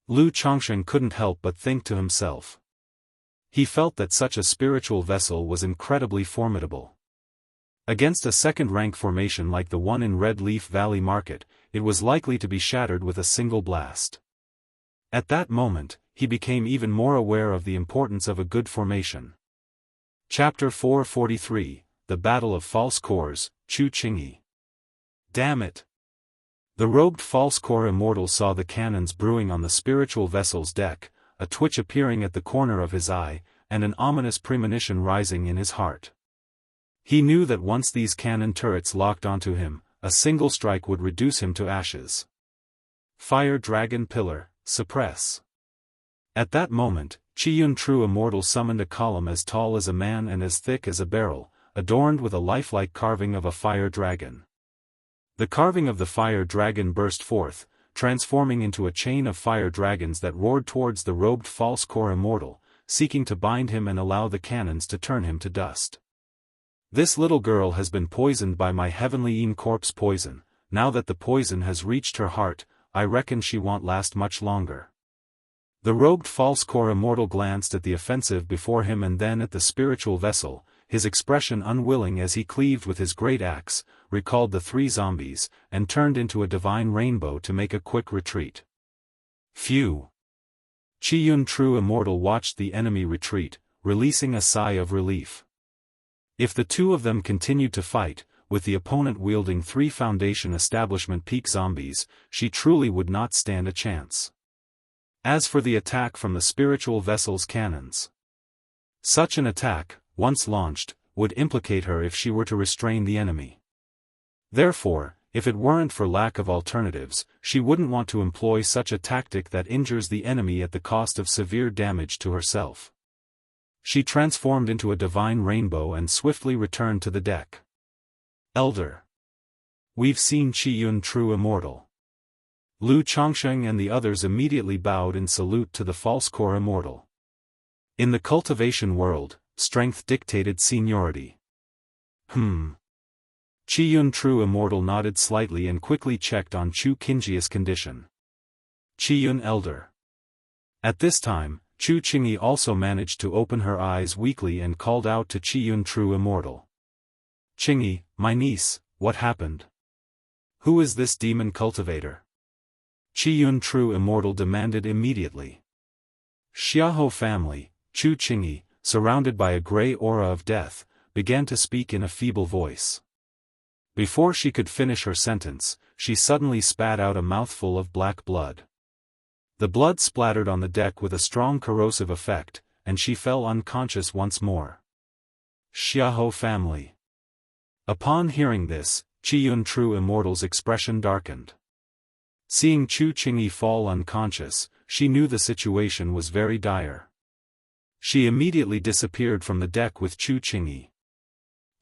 Lu Chongsheng couldn't help but think to himself. He felt that such a spiritual vessel was incredibly formidable. Against a second-rank formation like the one in Red Leaf Valley Market, it was likely to be shattered with a single blast. At that moment, he became even more aware of the importance of a good formation. Chapter 443, The Battle of False Cores, Chu Qingyi. Damn it! The robed false core immortal saw the cannons brewing on the spiritual vessel's deck, a twitch appearing at the corner of his eye, and an ominous premonition rising in his heart. He knew that once these cannon turrets locked onto him, a single strike would reduce him to ashes. Fire Dragon Pillar, suppress. At that moment, Qiyun True Immortal summoned a column as tall as a man and as thick as a barrel, adorned with a lifelike carving of a fire dragon. The carving of the fire dragon burst forth, transforming into a chain of fire dragons that roared towards the robed false core immortal, seeking to bind him and allow the cannons to turn him to dust. This little girl has been poisoned by my heavenly corpse poison. Now that the poison has reached her heart, I reckon she won't last much longer. The robed false core immortal glanced at the offensive before him and then at the spiritual vessel, his expression unwilling as he cleaved with his great axe, recalled the three zombies, and turned into a divine rainbow to make a quick retreat. Phew! Qiyun True Immortal watched the enemy retreat, releasing a sigh of relief. If the two of them continued to fight, with the opponent wielding 3 Foundation Establishment peak zombies, she truly would not stand a chance. As for the attack from the spiritual vessel's cannons, such an attack, once launched, would implicate her if she were to restrain the enemy. Therefore, if it weren't for lack of alternatives, she wouldn't want to employ such a tactic that injures the enemy at the cost of severe damage to herself. She transformed into a divine rainbow and swiftly returned to the deck. Elder. We've seen Qiyun True Immortal. Lu Chongsheng and the others immediately bowed in salute to the false core immortal. In the cultivation world, strength dictated seniority. Qiyun True Immortal nodded slightly and quickly checked on Chu Qingyi's condition. Qiyun Elder. At this time, Chu Qingyi also managed to open her eyes weakly and called out to Qiyun True Immortal. Qingyi, my niece, what happened? Who is this demon cultivator? Qiyun True Immortal demanded immediately. Xiahou family, Chu Qingyi, surrounded by a grey aura of death, began to speak in a feeble voice. Before she could finish her sentence, she suddenly spat out a mouthful of black blood. The blood splattered on the deck with a strong corrosive effect, and she fell unconscious once more. Xiahou family. Upon hearing this, Qiyun True Immortal's expression darkened. Seeing Chu Qingyi fall unconscious, she knew the situation was very dire. She immediately disappeared from the deck with Chu Qingyi.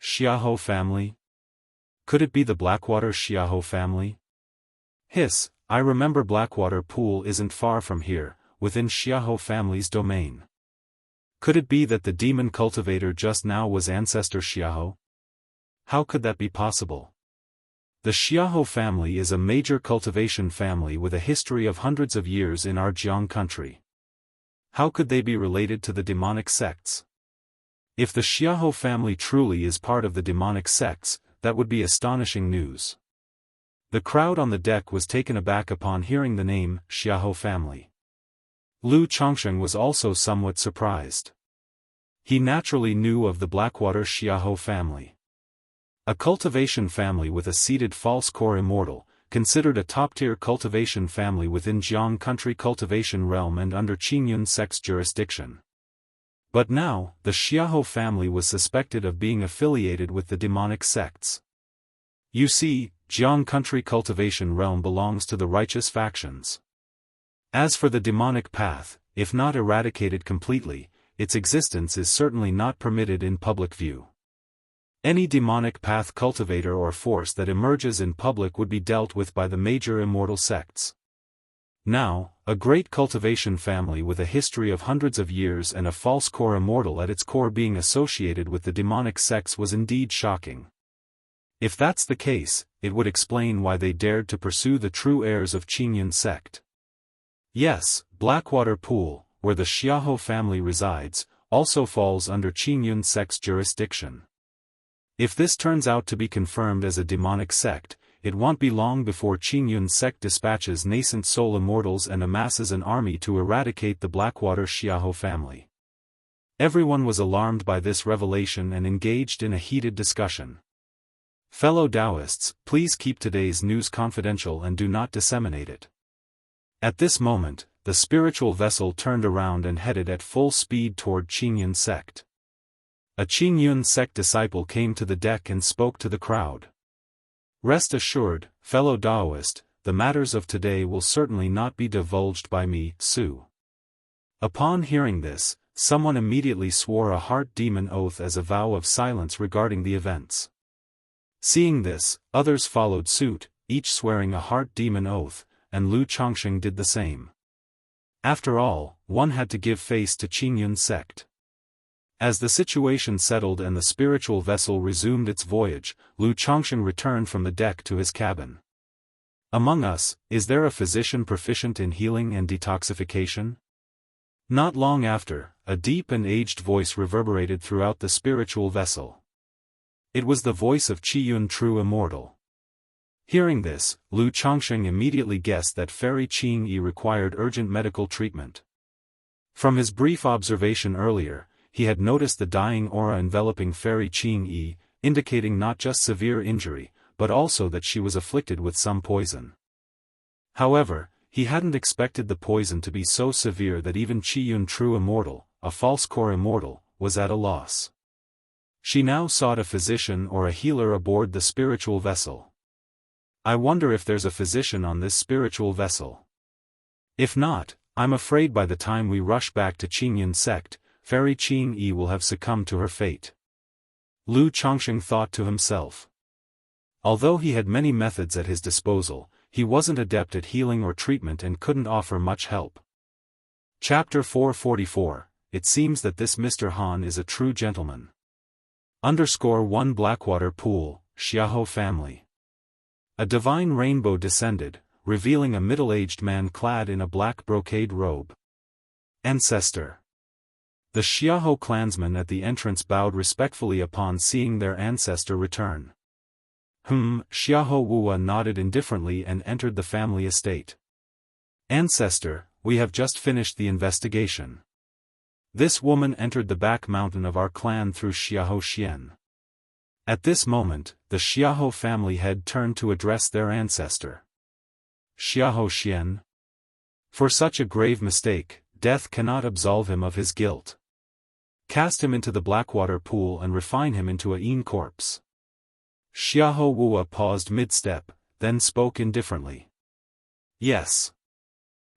Xiahou family? Could it be the Blackwater Xiahou family? Hiss, I remember Blackwater Pool isn't far from here, within Xiahou family's domain. Could it be that the demon cultivator just now was ancestor Xiahou? How could that be possible? The Xiahou family is a major cultivation family with a history of hundreds of years in our Jianghu country. How could they be related to the demonic sects? If the Xiahou family truly is part of the demonic sects, that would be astonishing news. The crowd on the deck was taken aback upon hearing the name, Xiahou family. Lu Chongsheng was also somewhat surprised. He naturally knew of the Blackwater Xiahou family. A cultivation family with a seated false core immortal, considered a top-tier cultivation family within Jianghu country cultivation realm and under Qingyun sect's jurisdiction. But now, the Xiahou family was suspected of being affiliated with the demonic sects. You see, Jianghu country cultivation realm belongs to the righteous factions. As for the demonic path, if not eradicated completely, its existence is certainly not permitted in public view. Any demonic path cultivator or force that emerges in public would be dealt with by the major immortal sects. Now, a great cultivation family with a history of hundreds of years and a false core immortal at its core being associated with the demonic sects was indeed shocking. If that's the case, it would explain why they dared to pursue the true heirs of Qingyun sect. Yes, Blackwater Pool, where the Xiahou family resides, also falls under Qingyun sect's jurisdiction. If this turns out to be confirmed as a demonic sect, it won't be long before Qingyun sect dispatches nascent soul immortals and amasses an army to eradicate the Blackwater Xiahou family. Everyone was alarmed by this revelation and engaged in a heated discussion. Fellow Daoists, please keep today's news confidential and do not disseminate it. At this moment, the spiritual vessel turned around and headed at full speed toward Qingyun sect. A Qingyun sect disciple came to the deck and spoke to the crowd. Rest assured, fellow Daoist, the matters of today will certainly not be divulged by me, Su. Upon hearing this, someone immediately swore a heart demon oath as a vow of silence regarding the events. Seeing this, others followed suit, each swearing a heart demon oath, and Lu Chongsheng did the same. After all, one had to give face to Qingyun sect. As the situation settled and the spiritual vessel resumed its voyage, Lu Chongsheng returned from the deck to his cabin. Among us, is there a physician proficient in healing and detoxification? Not long after, a deep and aged voice reverberated throughout the spiritual vessel. It was the voice of Qiyun True Immortal. Hearing this, Lu Chongsheng immediately guessed that Fairy Qing-yi required urgent medical treatment. From his brief observation earlier, he had noticed the dying aura enveloping Fairy Qing-yi, indicating not just severe injury, but also that she was afflicted with some poison. However, he hadn't expected the poison to be so severe that even Qiyun True Immortal, a false core immortal, was at a loss. She now sought a physician or a healer aboard the spiritual vessel. I wonder if there's a physician on this spiritual vessel. If not, I'm afraid by the time we rush back to Qingyun sect, Fairy Qing-yi will have succumbed to her fate. Lu Chongsheng thought to himself. Although he had many methods at his disposal, he wasn't adept at healing or treatment and couldn't offer much help. Chapter 444, It seems that this Mr. Han is a true gentleman. _1 Blackwater Pool, Xiahou family. A divine rainbow descended, revealing a middle-aged man clad in a black brocade robe. Ancestor. The Xiahou clansmen at the entrance bowed respectfully upon seeing their ancestor return. Xiahou Wuwa nodded indifferently and entered the family estate. Ancestor, we have just finished the investigation. This woman entered the back mountain of our clan through Xiahou Xian. At this moment, the Xiahou family head turned to address their ancestor. Xiahou Xian. For such a grave mistake, death cannot absolve him of his guilt. Cast him into the Blackwater Pool and refine him into a Yin corpse. Xiahou Wuwa paused mid-step, then spoke indifferently. Yes.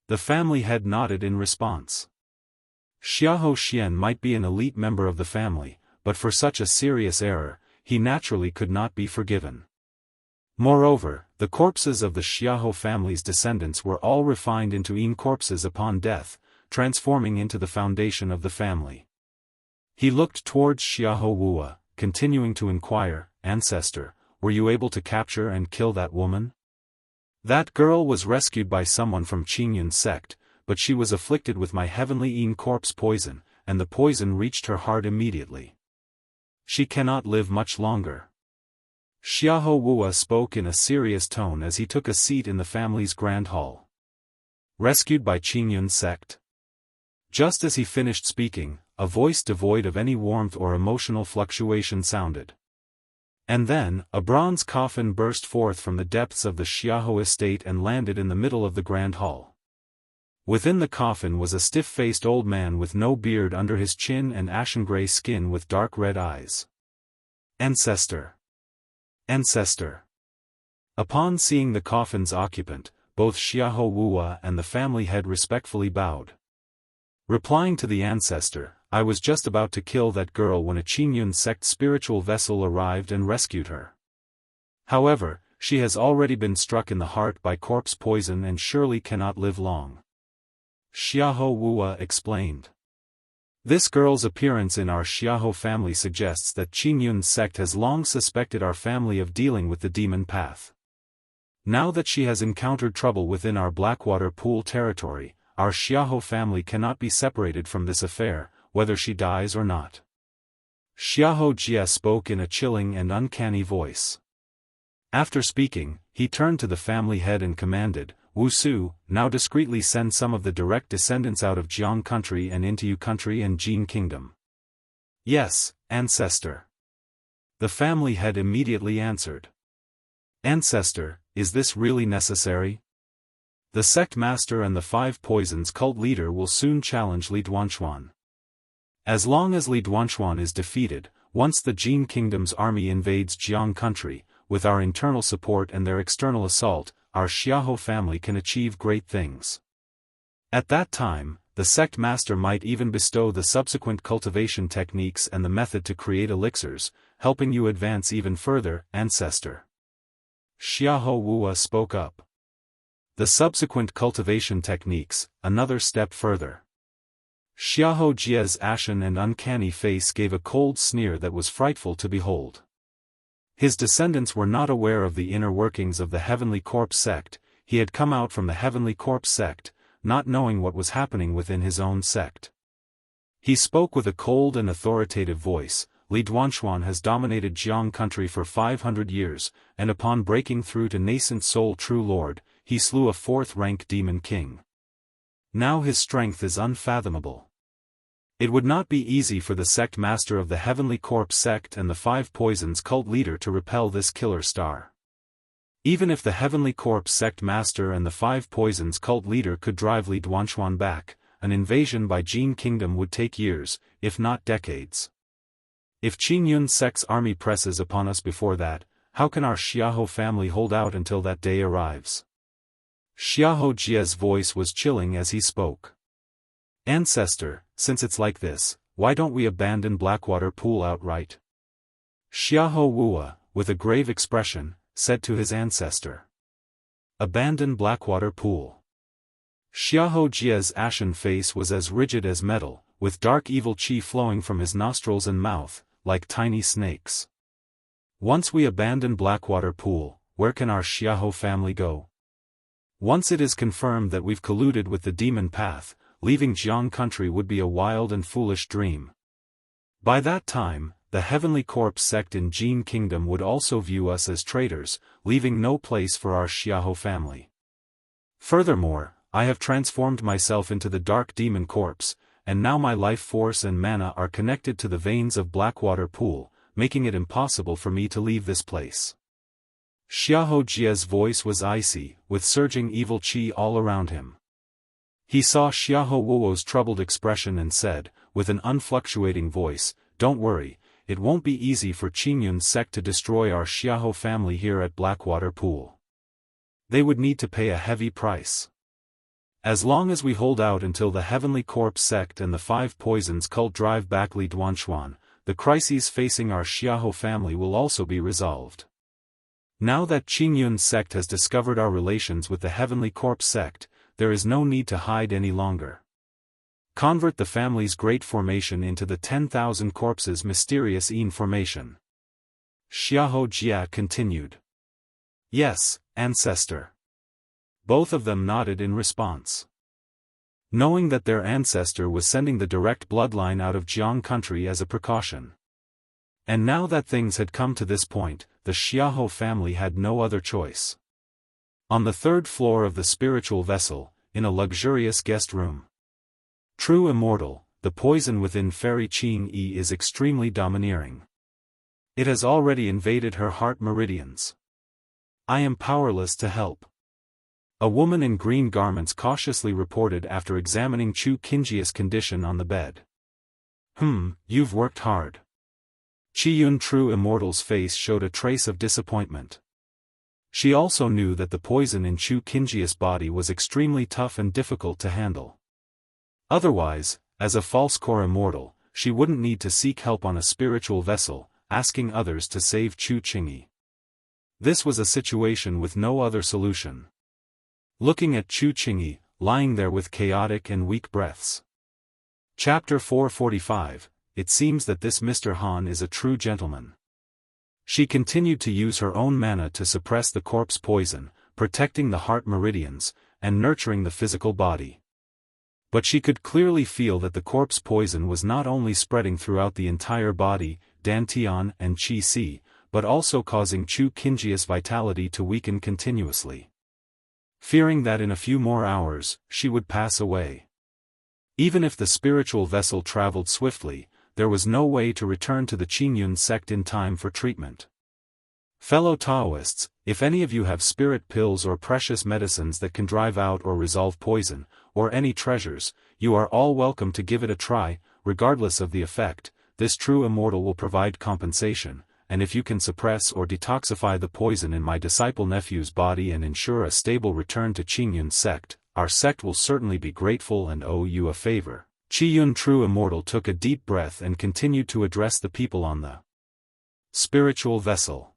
The family head nodded in response. Xiahou Xian might be an elite member of the family, but for such a serious error, he naturally could not be forgiven. Moreover, the corpses of the Xiahou family's descendants were all refined into Yin corpses upon death, transforming into the foundation of the family. He looked towards Xiahou Wuwa, continuing to inquire, Ancestor, were you able to capture and kill that woman? That girl was rescued by someone from Qingyun sect, but she was afflicted with my heavenly Yin corpse poison, and the poison reached her heart immediately. She cannot live much longer. Xiahou Wuwa spoke in a serious tone as he took a seat in the family's grand hall. Rescued by Qingyun sect? Just as he finished speaking, a voice devoid of any warmth or emotional fluctuation sounded. And then, a bronze coffin burst forth from the depths of the Xiahou estate and landed in the middle of the grand hall. Within the coffin was a stiff-faced old man with no beard under his chin and ashen-gray skin with dark red eyes. Ancestor. Ancestor. Upon seeing the coffin's occupant, both Xiahou Wuwa and the family head respectfully bowed. Replying to the ancestor, I was just about to kill that girl when a Qingyun sect spiritual vessel arrived and rescued her. However, she has already been struck in the heart by corpse poison and surely cannot live long. Xiahou Wuwa explained. This girl's appearance in our Xiahou family suggests that Qingyun's sect has long suspected our family of dealing with the demon path. Now that she has encountered trouble within our Blackwater Pool territory, our Xiahou family cannot be separated from this affair, whether she dies or not. Xiahou Jie spoke in a chilling and uncanny voice. After speaking, he turned to the family head and commanded, "Wu Su, now discreetly send some of the direct descendants out of Jiang country and into Yu country and Jin kingdom." "Yes, ancestor." The family head immediately answered. "Ancestor, is this really necessary? The sect master and the Five Poisons cult leader will soon challenge Li Duanshuan. As long as Li Duanshuan is defeated, once the Jin kingdom's army invades Jiang country, with our internal support and their external assault, our Xiahou family can achieve great things. At that time, the sect master might even bestow the subsequent cultivation techniques and the method to create elixirs, helping you advance even further, ancestor." Xiahou Wuwa spoke up. "The subsequent cultivation techniques, another step further." Xiahou Jie's ashen and uncanny face gave a cold sneer that was frightful to behold. His descendants were not aware of the inner workings of the Heavenly Corpse sect. He had come out from the Heavenly Corpse sect, not knowing what was happening within his own sect. He spoke with a cold and authoritative voice. "Li Duanshuan has dominated Jiang country for 500 years, and upon breaking through to nascent soul true lord, he slew a 4th-rank demon king. Now his strength is unfathomable. It would not be easy for the sect master of the Heavenly Corpse sect and the Five Poisons cult leader to repel this killer star. Even if the Heavenly Corpse sect master and the Five Poisons cult leader could drive Li Duanshuan back, an invasion by Jin kingdom would take years, if not decades. If Qingyun sect's army presses upon us before that, how can our Xiahou family hold out until that day arrives?" Xiahou Jie's voice was chilling as he spoke. "Ancestor, since it's like this, why don't we abandon Blackwater Pool outright?" Xiahou Wuwa, with a grave expression, said to his ancestor. "Abandon Blackwater Pool." Xiahou Jie's ashen face was as rigid as metal, with dark evil qi flowing from his nostrils and mouth, like tiny snakes. "Once we abandon Blackwater Pool, where can our Xiahou family go? Once it is confirmed that we've colluded with the demon path, leaving Jiang country would be a wild and foolish dream. By that time, the Heavenly Corpse sect in Jin kingdom would also view us as traitors, leaving no place for our Xiahou family. Furthermore, I have transformed myself into the dark demon corpse, and now my life force and mana are connected to the veins of Blackwater Pool, making it impossible for me to leave this place." Xiahou Jie's voice was icy, with surging evil qi all around him. He saw Xiahou Wuo's troubled expression and said, with an unfluctuating voice, "Don't worry, it won't be easy for Qingyun's sect to destroy our Xiahou family here at Blackwater Pool. They would need to pay a heavy price. As long as we hold out until the Heavenly Corpse sect and the Five Poisons cult drive back Li Duanshuan, the crises facing our Xiahou family will also be resolved. Now that Qingyun's sect has discovered our relations with the Heavenly Corpse sect, there is no need to hide any longer. Convert the family's great formation into the 10,000 corpses mysterious Yin formation." Xiahou Jia continued. "Yes, ancestor." Both of them nodded in response. Knowing that their ancestor was sending the direct bloodline out of Jiang country as a precaution. And now that things had come to this point, the Xiahou family had no other choice. On the 3rd floor of the spiritual vessel, in a luxurious guest room. True Immortal, the poison within Fairy Qing Yi is extremely domineering. It has already invaded her heart meridians. I am powerless to help. A woman in green garments cautiously reported after examining Chu Qingjia's condition on the bed. You've worked hard. Qiyun True Immortal's face showed a trace of disappointment. She also knew that the poison in Chu Qingjia's body was extremely tough and difficult to handle. Otherwise, as a false core immortal, she wouldn't need to seek help on a spiritual vessel, asking others to save Chu Qingyi. This was a situation with no other solution. Looking at Chu Qingyi, lying there with chaotic and weak breaths. Chapter 445, It seems that this Mr. Han is a true gentleman. She continued to use her own mana to suppress the corpse poison, protecting the heart meridians, and nurturing the physical body. But she could clearly feel that the corpse poison was not only spreading throughout the entire body, Dantian and Qi Si, but also causing Chu Qingjia's vitality to weaken continuously. Fearing that in a few more hours, she would pass away. Even if the spiritual vessel traveled swiftly, there was no way to return to the Qingyun sect in time for treatment. Fellow Daoists, if any of you have spirit pills or precious medicines that can drive out or resolve poison, or any treasures, you are all welcome to give it a try. Regardless of the effect, this true immortal will provide compensation, and if you can suppress or detoxify the poison in my disciple nephew's body and ensure a stable return to Qingyun sect, our sect will certainly be grateful and owe you a favor. Qiyun True Immortal took a deep breath and continued to address the people on the spiritual vessel.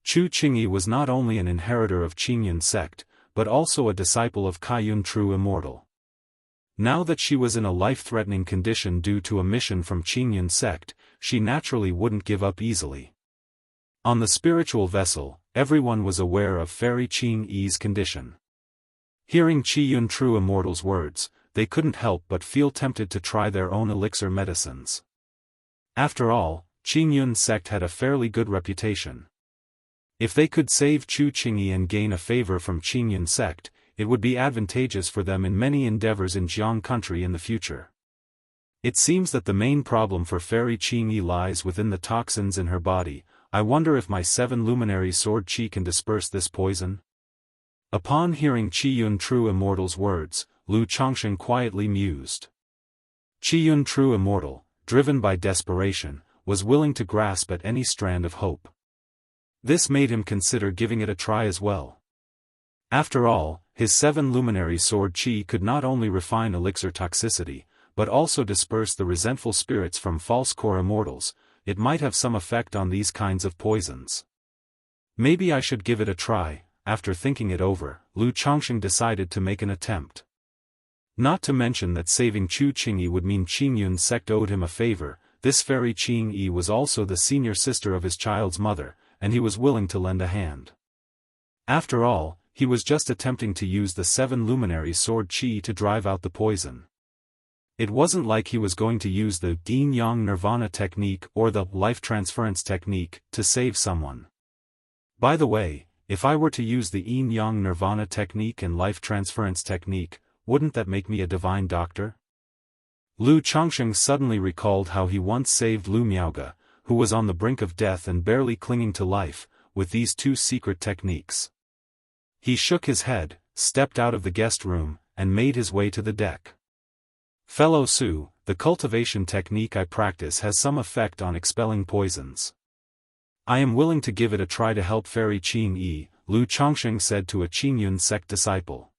Chu Qingyi was not only an inheritor of Qingyun sect, but also a disciple of Kaiyun True Immortal. Now that she was in a life-threatening condition due to a mission from Qingyun sect, she naturally wouldn't give up easily. On the spiritual vessel, everyone was aware of Fairy Qingyi's condition. Hearing Qiyun True Immortal's words, they couldn't help but feel tempted to try their own elixir medicines. After all, Qingyun sect had a fairly good reputation. If they could save Chu Qingyi and gain a favor from Qingyun sect, it would be advantageous for them in many endeavors in Jianghu country in the future. It seems that the main problem for Fairy Qingyi lies within the toxins in her body. I wonder if my 7 luminary sword qi can disperse this poison? Upon hearing Qiyun True Immortal's words, Lu Chongsheng quietly mused. Qiyun True Immortal, driven by desperation, was willing to grasp at any strand of hope. This made him consider giving it a try as well. After all, his 7 luminary sword qi could not only refine elixir toxicity, but also disperse the resentful spirits from false core immortals. It might have some effect on these kinds of poisons. Maybe I should give it a try. After thinking it over, Lu Chongsheng decided to make an attempt. Not to mention that saving Chu Qingyi would mean Qingyun sect owed him a favor. This Fairy Qingyi was also the senior sister of his child's mother, and he was willing to lend a hand. After all, he was just attempting to use the 7 luminary sword qi to drive out the poison. It wasn't like he was going to use the Yin-Yang Nirvana technique or the life transference technique to save someone. By the way, if I were to use the Yin-Yang Nirvana technique and life transference technique, wouldn't that make me a divine doctor? Lu Chongsheng suddenly recalled how he once saved Lu Miaoge, who was on the brink of death and barely clinging to life, with these 2 secret techniques. He shook his head, stepped out of the guest room, and made his way to the deck. Fellow Su, the cultivation technique I practice has some effect on expelling poisons. I am willing to give it a try to help Fairy Qingyi, Lu Chongsheng said to a Qingyun sect disciple.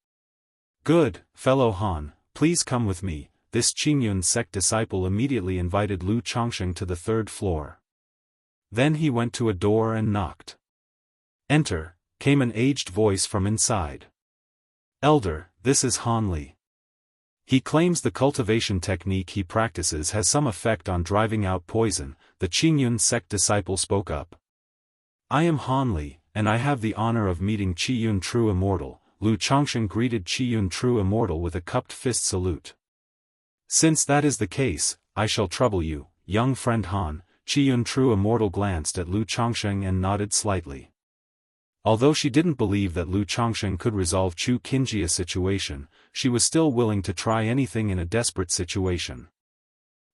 Good, fellow Han, please come with me. This Qingyun sect disciple immediately invited Lu Chongsheng to the 3rd floor. Then he went to a door and knocked. Enter, came an aged voice from inside. Elder, this is Han Li. He claims the cultivation technique he practices has some effect on driving out poison. The Qingyun sect disciple spoke up. I am Han Li, and I have the honor of meeting Qiyun True Immortal. Lu Chongsheng greeted Qiyun True Immortal with a cupped fist salute. Since that is the case, I shall trouble you, young friend Han. Qiyun True Immortal glanced at Lu Chongsheng and nodded slightly. Although she didn't believe that Lu Chongsheng could resolve Chu Qingjia's situation, she was still willing to try anything in a desperate situation.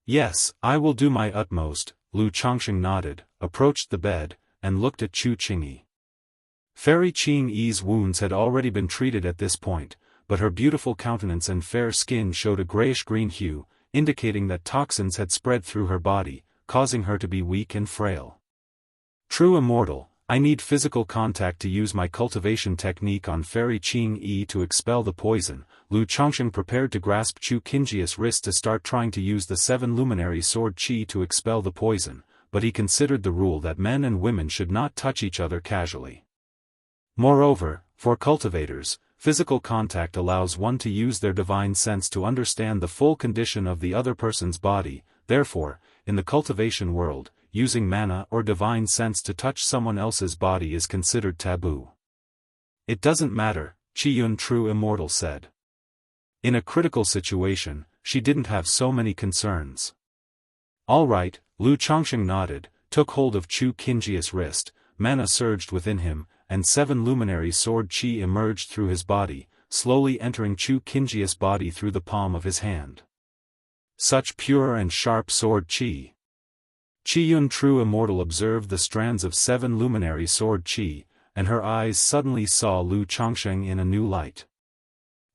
Yes, I will do my utmost, Lu Chongsheng nodded, approached the bed, and looked at Chu Qingyi. Fairy Qingyi's wounds had already been treated at this point, but her beautiful countenance and fair skin showed a grayish-green hue, indicating that toxins had spread through her body, causing her to be weak and frail. True Immortal, I need physical contact to use my cultivation technique on Fairy Qingyi to expel the poison. Lu Chongsheng prepared to grasp Chu Qingjia's wrist to start trying to use the 7 luminary sword qi to expel the poison, but he considered the rule that men and women should not touch each other casually. Moreover, for cultivators, physical contact allows one to use their divine sense to understand the full condition of the other person's body. Therefore, in the cultivation world, using mana or divine sense to touch someone else's body is considered taboo. It doesn't matter, Qiyun True Immortal said. In a critical situation, she didn't have so many concerns. All right, Lu Changsheng nodded, took hold of Chu Qingjia's wrist, mana surged within him, and 7 luminary sword qi emerged through his body, slowly entering Chu Qingjia's body through the palm of his hand. Such pure and sharp sword qi. Qiyun True Immortal observed the strands of 7 luminary sword qi, and her eyes suddenly saw Lu Changsheng in a new light.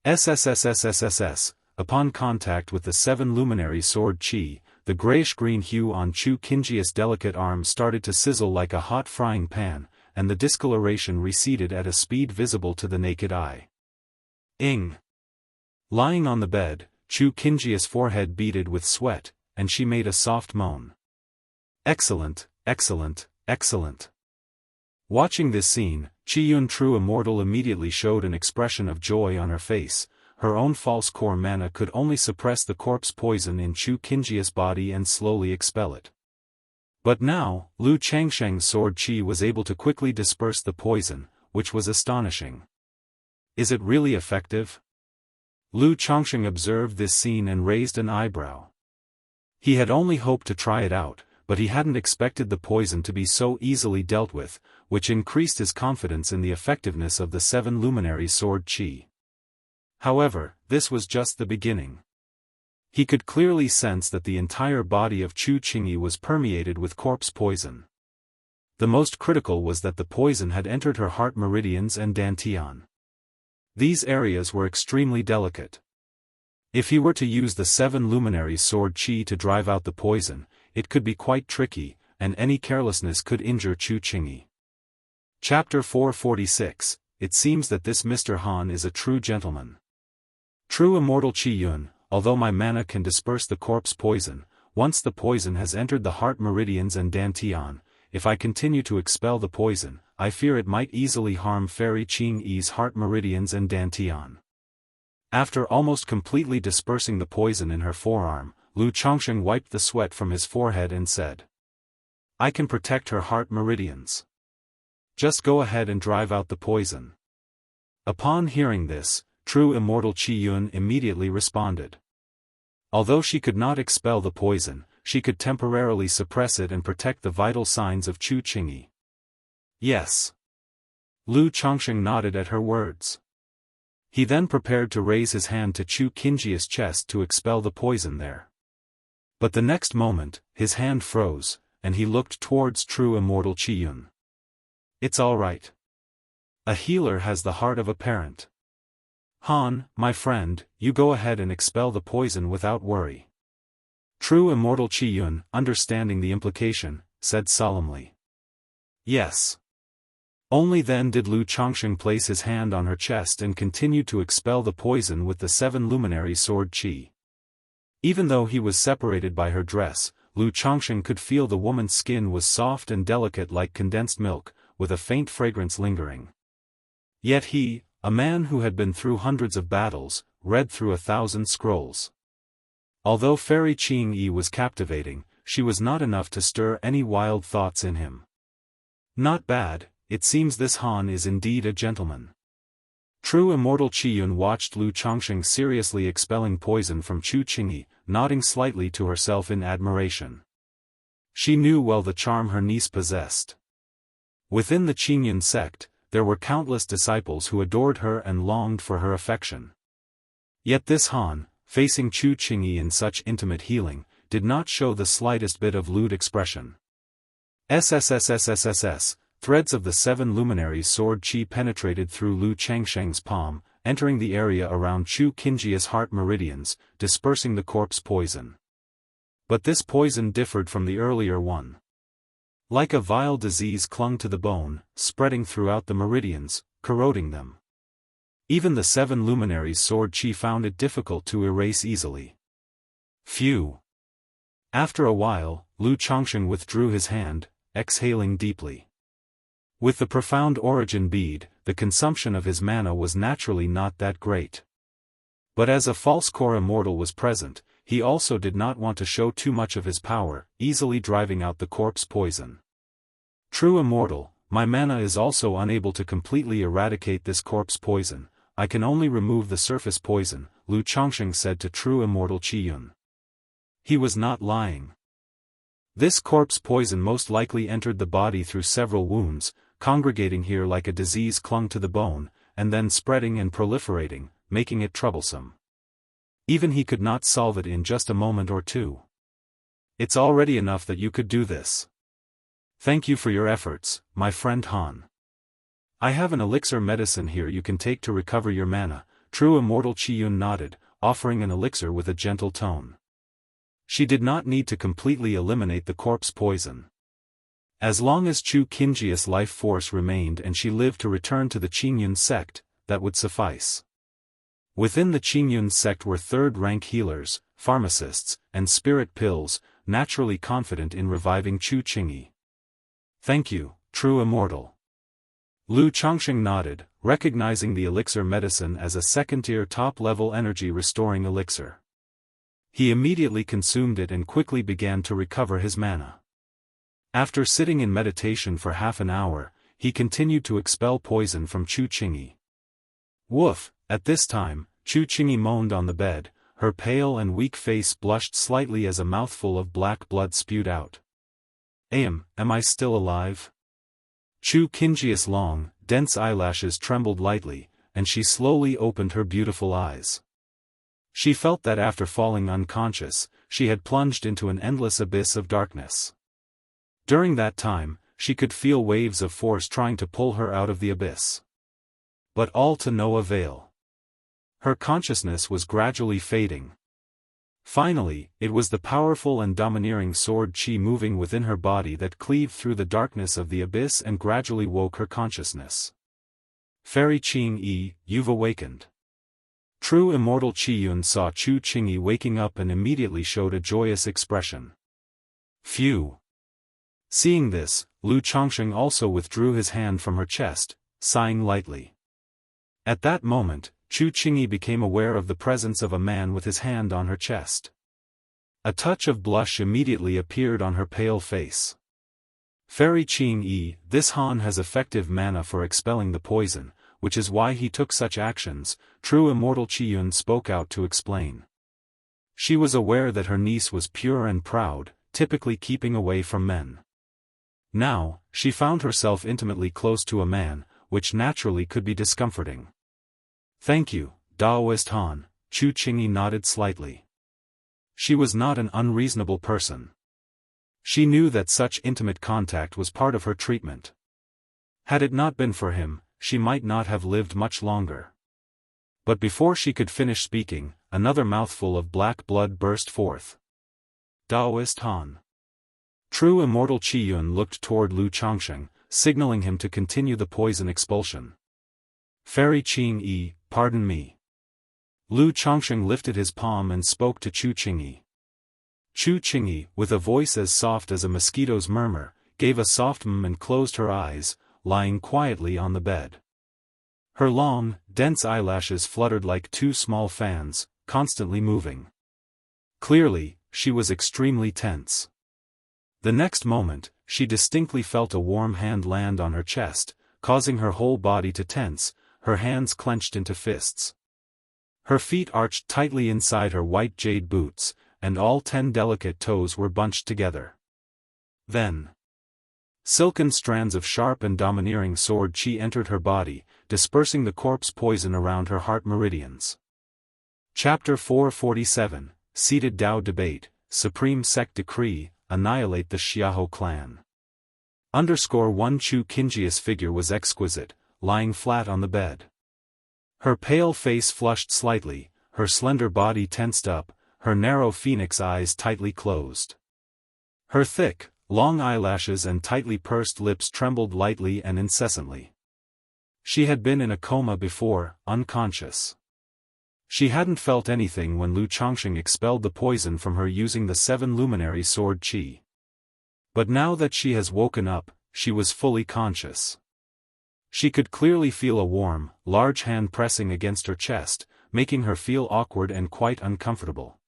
SSSSSSS, upon contact with the 7 luminary sword qi, the grayish-green hue on Chu Qingjia's delicate arm started to sizzle like a hot frying pan, and the discoloration receded at a speed visible to the naked eye. Ing. Lying on the bed, Chu Qingjia's forehead beaded with sweat, and she made a soft moan. Excellent, excellent, excellent. Watching this scene, Qiyun True Immortal immediately showed an expression of joy on her face. Her own false core mana could only suppress the corpse poison in Chu Qingjia's body and slowly expel it. But now, Lu Changsheng's sword qi was able to quickly disperse the poison, which was astonishing. Is it really effective? Lu Changsheng observed this scene and raised an eyebrow. He had only hoped to try it out, but he hadn't expected the poison to be so easily dealt with, which increased his confidence in the effectiveness of the 7 luminary sword qi. However, this was just the beginning. He could clearly sense that the entire body of Chu Qingyi was permeated with corpse poison. The most critical was that the poison had entered her heart meridians and dantian. These areas were extremely delicate. If he were to use the 7 luminary sword qi to drive out the poison, it could be quite tricky, and any carelessness could injure Chu Qingyi. Chapter 446, It seems that this Mr. Han is a true gentleman. True Immortal Qiyun, although my mana can disperse the corpse poison, once the poison has entered the heart meridians and dantian, if I continue to expel the poison, I fear it might easily harm Fairy Qingyi's heart meridians and dantian. After almost completely dispersing the poison in her forearm, Lu Changsheng wiped the sweat from his forehead and said, I can protect her heart meridians. Just go ahead and drive out the poison. Upon hearing this, True Immortal Qiyun immediately responded. Although she could not expel the poison, she could temporarily suppress it and protect the vital signs of Chu Qingyi. Yes. Lu Changsheng nodded at her words. He then prepared to raise his hand to Chu Qingjia's chest to expel the poison there. But the next moment, his hand froze, and he looked towards True Immortal Qiyun. It's all right. A healer has the heart of a parent. Han, my friend, you go ahead and expel the poison without worry. True Immortal Qiyun, understanding the implication, said solemnly. Yes. Only then did Lu Changsheng place his hand on her chest and continue to expel the poison with the 7 luminary sword qi. Even though he was separated by her dress, Lu Changsheng could feel the woman's skin was soft and delicate like condensed milk, with a faint fragrance lingering. Yet he, a man who had been through hundreds of battles, read through 1,000 scrolls. Although Fairy Qingyi was captivating, she was not enough to stir any wild thoughts in him. Not bad, it seems this Han is indeed a gentleman. True Immortal Qiyun watched Lu Changsheng seriously expelling poison from Chu Qingyi, nodding slightly to herself in admiration. She knew well the charm her niece possessed. Within the Qingyun sect, there were countless disciples who adored her and longed for her affection. Yet this Han, facing Chu Qingyi in such intimate healing, did not show the slightest bit of lewd expression. SSSSSSS, threads of the 7 luminary sword qi penetrated through Lu Changsheng's palm, entering the area around Chu Qingjia's heart meridians, dispersing the corpse poison. But this poison differed from the earlier one. Like a vile disease clung to the bone, spreading throughout the meridians, corroding them. Even the 7 luminaries' sword qi found it difficult to erase easily. Phew! After a while, Lu Changsheng withdrew his hand, exhaling deeply. With the profound origin bead, the consumption of his mana was naturally not that great. But as a false core immortal was present, he also did not want to show too much of his power, easily driving out the corpse poison. True immortal, my mana is also unable to completely eradicate this corpse poison. I can only remove the surface poison, Lu Chongsheng said to true immortal Qiyun. He was not lying. This corpse poison most likely entered the body through several wounds, congregating here like a disease clung to the bone, and then spreading and proliferating, making it troublesome. Even he could not solve it in just a moment or two. It's already enough that you could do this. Thank you for your efforts, my friend Han. I have an elixir medicine here you can take to recover your mana. True immortal Qiyun nodded, offering an elixir with a gentle tone. She did not need to completely eliminate the corpse poison. As long as Chu Qinjia's life force remained and she lived to return to the Qingyun sect, that would suffice. Within the Qingyun sect were third-rank healers, pharmacists, and spirit pills, naturally confident in reviving Chu Qingyi. Thank you, true immortal. Lu Chongsheng nodded, recognizing the elixir medicine as a second-tier top-level energy-restoring elixir. He immediately consumed it and quickly began to recover his mana. After sitting in meditation for half an hour, he continued to expel poison from Chu Qingyi. Woof! At this time, Chu Qingyi moaned on the bed, her pale and weak face blushed slightly as a mouthful of black blood spewed out. Am I still alive? Chu Qinjia's long, dense eyelashes trembled lightly, and she slowly opened her beautiful eyes. She felt that after falling unconscious, she had plunged into an endless abyss of darkness. During that time, she could feel waves of force trying to pull her out of the abyss. But all to no avail. Her consciousness was gradually fading. Finally, it was the powerful and domineering sword qi moving within her body that cleaved through the darkness of the abyss and gradually woke her consciousness. Fairy Qingyi, you've awakened. True immortal Qiyun saw Chu Qingyi waking up and immediately showed a joyous expression. Phew! Seeing this, Lu Chongsheng also withdrew his hand from her chest, sighing lightly. At that moment, Chu Qingyi became aware of the presence of a man with his hand on her chest. A touch of blush immediately appeared on her pale face. Fairy Qingyi, this Han has effective mana for expelling the poison, which is why he took such actions, true immortal Qiyun spoke out to explain. She was aware that her niece was pure and proud, typically keeping away from men. Now, she found herself intimately close to a man, which naturally could be discomforting. Thank you, Daoist Han, Chu Qingyi nodded slightly. She was not an unreasonable person. She knew that such intimate contact was part of her treatment. Had it not been for him, she might not have lived much longer. But before she could finish speaking, another mouthful of black blood burst forth. Daoist Han. True immortal Qiyun looked toward Lu Chongsheng, signaling him to continue the poison expulsion. Fairy Qingyi, pardon me. Lu Chongsheng lifted his palm and spoke to Chu Qingyi. Chu Qingyi, with a voice as soft as a mosquito's murmur, gave a soft and closed her eyes, lying quietly on the bed. Her long, dense eyelashes fluttered like two small fans, constantly moving. Clearly, she was extremely tense. The next moment, she distinctly felt a warm hand land on her chest, causing her whole body to tense, her hands clenched into fists. Her feet arched tightly inside her white jade boots, and all 10 delicate toes were bunched together. Then, silken strands of sharp and domineering sword qi entered her body, dispersing the corpse poison around her heart meridians. Chapter 447, Seated Dao Debate, Supreme Sect Decree, Annihilate the Xiahou clan. _1 Chu Qinjia's figure was exquisite, lying flat on the bed. Her pale face flushed slightly, her slender body tensed up, her narrow phoenix eyes tightly closed. Her thick, long eyelashes and tightly pursed lips trembled lightly and incessantly. She had been in a coma before, unconscious. She hadn't felt anything when Lu Chongsheng expelled the poison from her using the 7 luminary sword qi. But now that she has woken up, she was fully conscious. She could clearly feel a warm, large hand pressing against her chest, making her feel awkward and quite uncomfortable.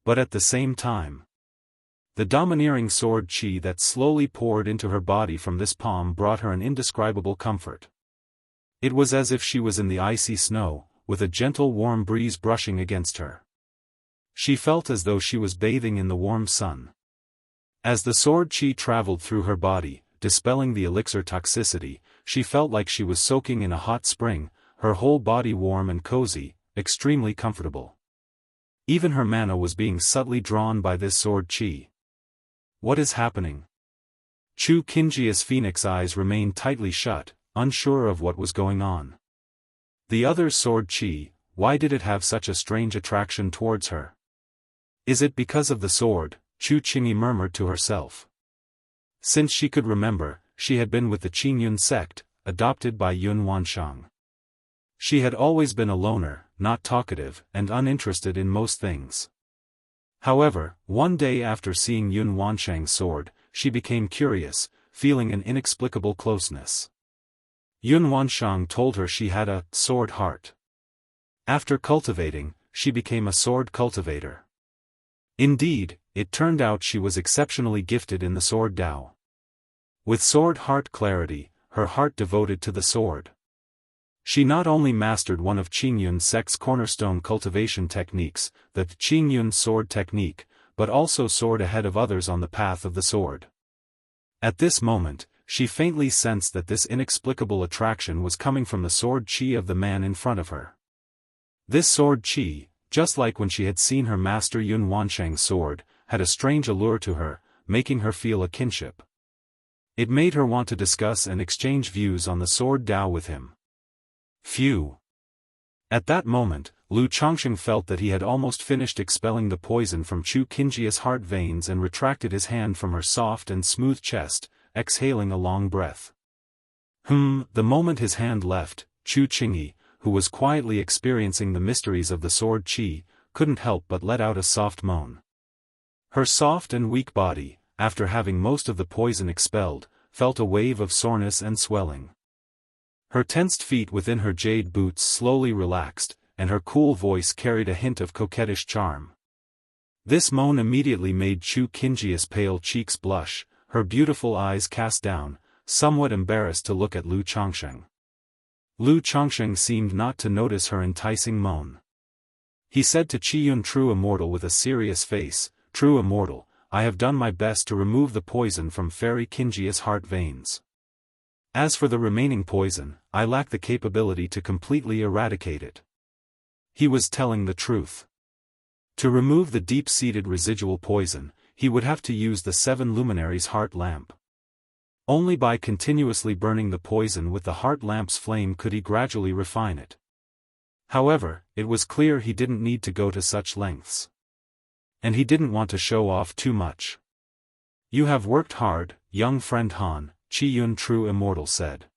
But at the same time, the domineering sword chi that slowly poured into her body from this palm brought her an indescribable comfort. It was as if she was in the icy snow, with a gentle warm breeze brushing against her. She felt as though she was bathing in the warm sun. As the sword chi traveled through her body, dispelling the elixir toxicity, she felt like she was soaking in a hot spring, her whole body warm and cozy, extremely comfortable. Even her mana was being subtly drawn by this sword chi. What is happening? Chu Qingjia's phoenix eyes remained tightly shut, unsure of what was going on. The other's sword chi, why did it have such a strange attraction towards her? Is it because of the sword? Chu Qingyi murmured to herself. Since she could remember, she had been with the Qingyun sect, adopted by Yun Wanshang. She had always been a loner, not talkative, and uninterested in most things. However, one day after seeing Yun Wanshang's sword, she became curious, feeling an inexplicable closeness. Yun Wanshang told her she had a sword heart. After cultivating, she became a sword cultivator. Indeed, it turned out she was exceptionally gifted in the sword Dao. With sword heart clarity, her heart devoted to the sword. She not only mastered one of Qingyun sect's cornerstone cultivation techniques, the Qingyun sword technique, but also soared ahead of others on the path of the sword. At this moment, she faintly sensed that this inexplicable attraction was coming from the sword chi of the man in front of her. This sword chi, just like when she had seen her master Yun Wanshang's sword, had a strange allure to her, making her feel a kinship. It made her want to discuss and exchange views on the sword Dao with him. Phew! At that moment, Lu Chongsheng felt that he had almost finished expelling the poison from Chu Qingjia's heart veins and retracted his hand from her soft and smooth chest, exhaling a long breath. The moment his hand left, Chu Qingyi, who was quietly experiencing the mysteries of the sword chi, couldn't help but let out a soft moan. Her soft and weak body, after having most of the poison expelled, felt a wave of soreness and swelling. Her tensed feet within her jade boots slowly relaxed, and her cool voice carried a hint of coquettish charm. This moan immediately made Chu Qingjia's pale cheeks blush, her beautiful eyes cast down, somewhat embarrassed to look at Lu Chongsheng. Lu Chongsheng seemed not to notice her enticing moan. He said to Qiyun True Immortal with a serious face, "True Immortal, I have done my best to remove the poison from Fairy Qingjia's heart veins. As for the remaining poison, I lack the capability to completely eradicate it." He was telling the truth. To remove the deep-seated residual poison, he would have to use the 7 luminaries' heart lamp. Only by continuously burning the poison with the heart lamp's flame could he gradually refine it. However, it was clear he didn't need to go to such lengths. And he didn't want to show off too much. "You have worked hard, young friend Han," Qiyun True Immortal said.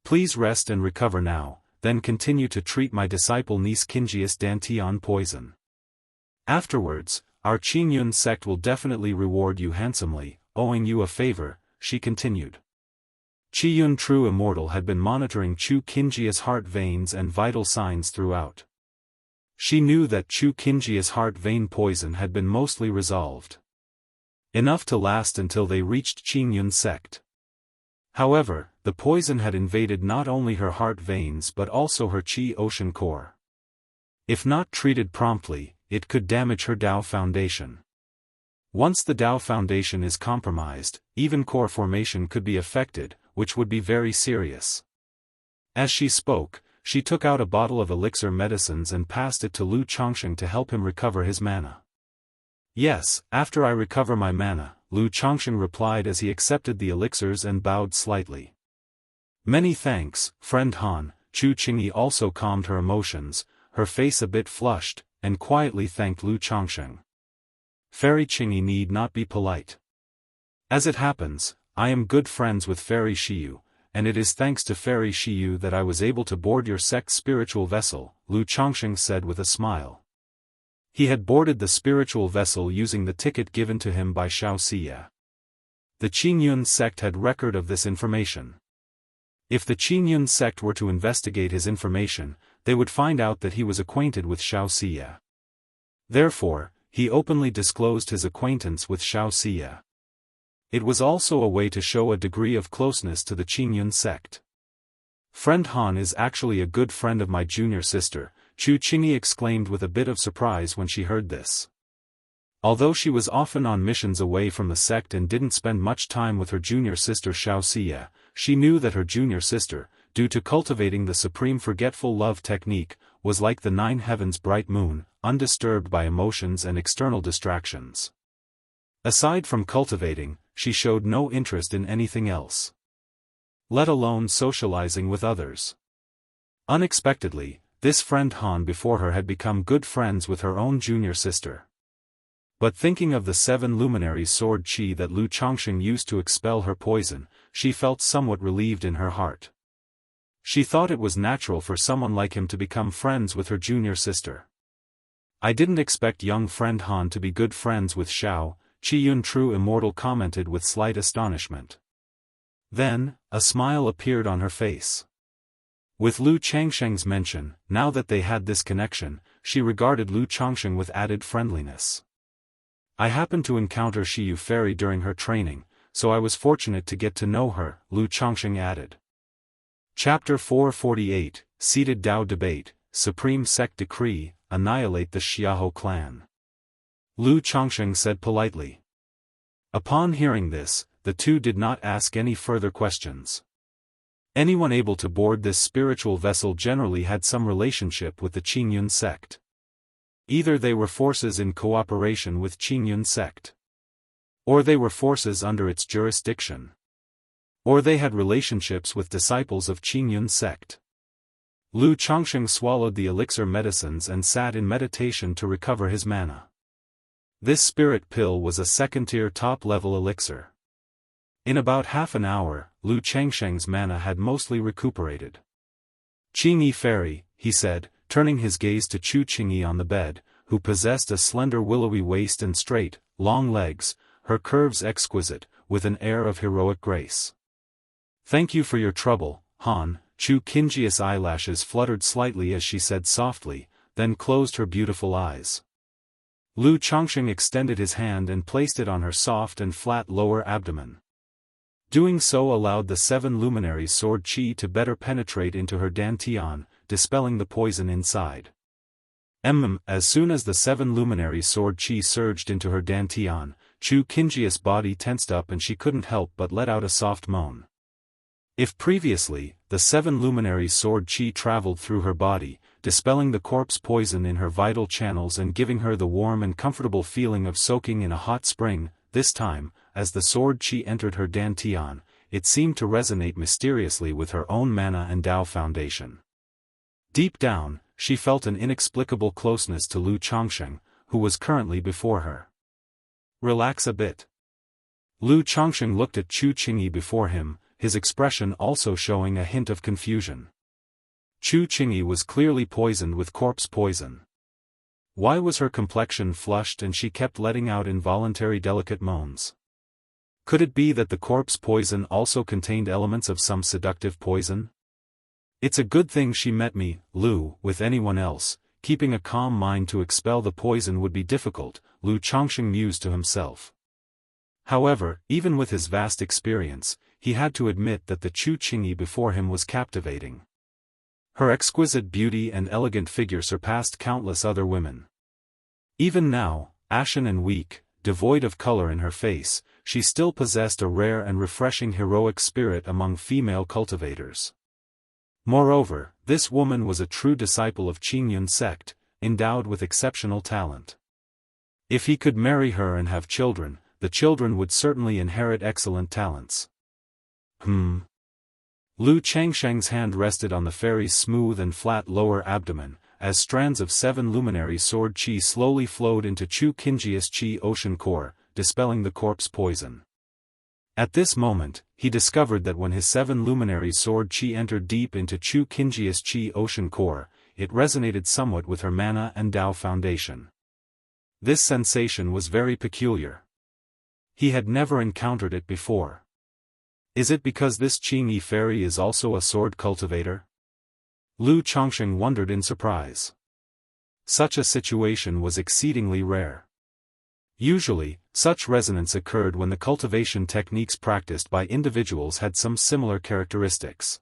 "Please rest and recover now, then continue to treat my disciple niece Qingjia's Dantian poison. Afterwards, our Qingyun sect will definitely reward you handsomely, owing you a favor," she continued. Qiyun True Immortal had been monitoring Chu Qingjia's heart veins and vital signs throughout. She knew that Chu Qingjia's heart vein poison had been mostly resolved. Enough to last until they reached Qingyun sect. However, the poison had invaded not only her heart veins but also her Qi ocean core. If not treated promptly, it could damage her Dao foundation. Once the Dao foundation is compromised, even core formation could be affected, which would be very serious. As she spoke, she took out a bottle of elixir medicines and passed it to Lu Chongsheng to help him recover his mana. "Yes, after I recover my mana," Lu Chongsheng replied as he accepted the elixirs and bowed slightly. "Many thanks, friend Han." Chu Qingyi also calmed her emotions, her face a bit flushed, and quietly thanked Lu Chongsheng. "Fairy Qingyi need not be polite. As it happens, I am good friends with Fairy Shiyu, and it is thanks to Fairy Shiyu that I was able to board your sect's spiritual vessel," Lu Chongsheng said with a smile. He had boarded the spiritual vessel using the ticket given to him by Xiao Xia. The Qingyun sect had record of this information. If the Qingyun sect were to investigate his information, they would find out that he was acquainted with Xianxia. Therefore, he openly disclosed his acquaintance with Xianxia. It was also a way to show a degree of closeness to the Qingyun sect. "Friend Han is actually a good friend of my junior sister," Chu Qingyi exclaimed with a bit of surprise when she heard this. Although she was often on missions away from the sect and didn't spend much time with her junior sister Xianxia, she knew that her junior sister, due to cultivating the supreme forgetful love technique, was like the nine heavens bright moon, undisturbed by emotions and external distractions. Aside from cultivating, she showed no interest in anything else, let alone socializing with others. Unexpectedly, this friend Han before her had become good friends with her own junior sister. But thinking of the 7 luminary sword qi that Lu Changxing used to expel her poison, she felt somewhat relieved in her heart. She thought it was natural for someone like him to become friends with her junior sister. "I didn't expect young friend Han to be good friends with Xiao," Qiyun True Immortal commented with slight astonishment. Then, a smile appeared on her face. With Lu Changsheng's mention, now that they had this connection, she regarded Lu Changsheng with added friendliness. "I happened to encounter Shiyu Fairy during her training, so I was fortunate to get to know her," Lu Changsheng added. Chapter 448, Seated Dao Debate, Supreme Sect Decree, Annihilate the Xiahou clan. Lu Changsheng said politely. Upon hearing this, the two did not ask any further questions. Anyone able to board this spiritual vessel generally had some relationship with the Qingyun sect. Either they were forces in cooperation with Qingyun sect, or they were forces under its jurisdiction, or they had relationships with disciples of Qingyun sect. Lu Changsheng swallowed the elixir medicines and sat in meditation to recover his mana. This spirit pill was a second-tier top-level elixir. In about half an hour, Lu Changsheng's mana had mostly recuperated. "Qingyi Fairy," he said, turning his gaze to Chu Qingyi on the bed, who possessed a slender willowy waist and straight, long legs, her curves exquisite, with an air of heroic grace. "Thank you for your trouble, Han." Chu Qingyi's eyelashes fluttered slightly as she said softly, then closed her beautiful eyes. Lu Changsheng extended his hand and placed it on her soft and flat lower abdomen. Doing so allowed the 7 luminary sword qi to better penetrate into her dantian, dispelling the poison inside. As soon as the 7 luminary sword qi surged into her dantian, Chu Qingyi's body tensed up and she couldn't help but let out a soft moan. If previously, the 7 luminary sword qi traveled through her body, dispelling the corpse poison in her vital channels and giving her the warm and comfortable feeling of soaking in a hot spring, this time, as the sword qi entered her dantian, it seemed to resonate mysteriously with her own mana and Dao foundation. Deep down, she felt an inexplicable closeness to Lu Changsheng, who was currently before her. "Relax a bit." Lu Changsheng looked at Chu Qingyi before him, his expression also showing a hint of confusion. Chu Qingyi was clearly poisoned with corpse poison. Why was her complexion flushed and she kept letting out involuntary delicate moans? Could it be that the corpse poison also contained elements of some seductive poison? "It's a good thing she met me, Lu. With anyone else, keeping a calm mind to expel the poison would be difficult," Lu Changsheng mused to himself. However, even with his vast experience, he had to admit that the Chu Qingyi before him was captivating. Her exquisite beauty and elegant figure surpassed countless other women. Even now, ashen and weak, devoid of color in her face, she still possessed a rare and refreshing heroic spirit among female cultivators. Moreover, this woman was a true disciple of Qingyun sect, endowed with exceptional talent. If he could marry her and have children, the children would certainly inherit excellent talents. Lu Changsheng's hand rested on the fairy's smooth and flat lower abdomen, as strands of 7 luminary sword qi slowly flowed into Chu Qingyi's qi ocean core, dispelling the corpse poison. At this moment, he discovered that when his 7 luminary sword qi entered deep into Chu Qingyi's qi ocean core, it resonated somewhat with her mana and Dao foundation. This sensation was very peculiar. He had never encountered it before. Is it because this Qingyi fairy is also a sword cultivator? Lu Chongsheng wondered in surprise. Such a situation was exceedingly rare. Usually, such resonance occurred when the cultivation techniques practiced by individuals had some similar characteristics.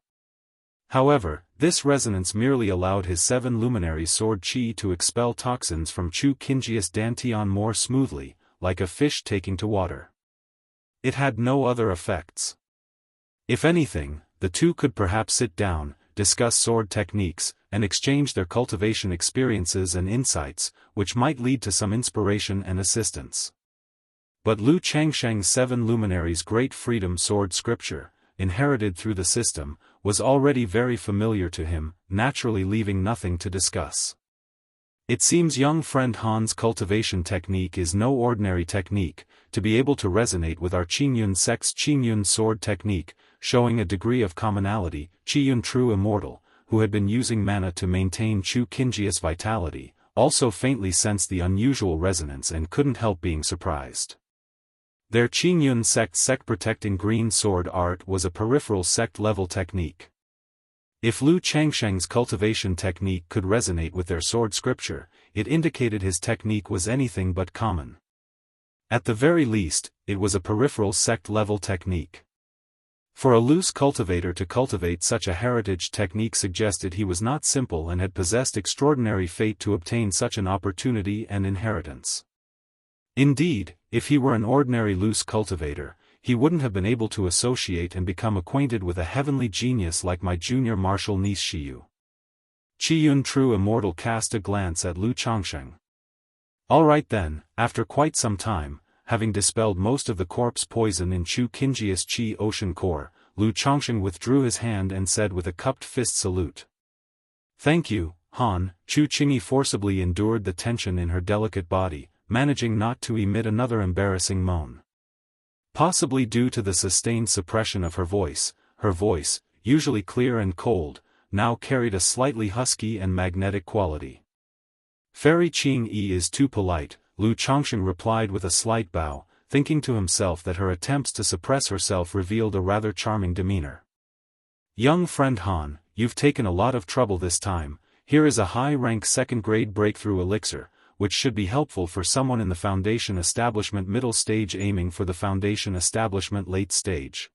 However, this resonance merely allowed his 7 luminaries' sword qi to expel toxins from Chu Qingji's dantian more smoothly, like a fish taking to water. It had no other effects. If anything, the two could perhaps sit down, discuss sword techniques, and exchange their cultivation experiences and insights, which might lead to some inspiration and assistance. But Lu Changsheng's 7 luminaries' great freedom sword scripture, inherited through the system, was already very familiar to him, naturally leaving nothing to discuss. It seems young friend Han's cultivation technique is no ordinary technique, to be able to resonate with our Qingyun sect's Qingyun sword technique, showing a degree of commonality. Qiyun True Immortal, who had been using mana to maintain Chu Qingji's vitality, also faintly sensed the unusual resonance and couldn't help being surprised. Their Qingyun sect protecting green sword art was a peripheral sect-level technique. If Lu Changsheng's cultivation technique could resonate with their sword scripture, it indicated his technique was anything but common. At the very least, it was a peripheral sect-level technique. For a loose cultivator to cultivate such a heritage technique suggested he was not simple and had possessed extraordinary fate to obtain such an opportunity and inheritance. Indeed, if he were an ordinary loose cultivator, he wouldn't have been able to associate and become acquainted with a heavenly genius like my junior martial niece Shiyu. Qiyun True Immortal cast a glance at Lu Chongsheng. All right then, after quite some time, having dispelled most of the corpse poison in Chu Qingji's Qi Ocean core, Lu Chongsheng withdrew his hand and said with a cupped fist salute. Thank you, Han. Chu Qingyi forcibly endured the tension in her delicate body, managing not to emit another embarrassing moan. Possibly due to the sustained suppression of her voice, usually clear and cold, now carried a slightly husky and magnetic quality. Fairy Qingyi is too polite, Lu Chongsheng replied with a slight bow, thinking to himself that her attempts to suppress herself revealed a rather charming demeanor. Young friend Han, you've taken a lot of trouble this time. Here is a high-rank second-grade breakthrough elixir, which should be helpful for someone in the Foundation Establishment middle stage aiming for the Foundation Establishment late stage.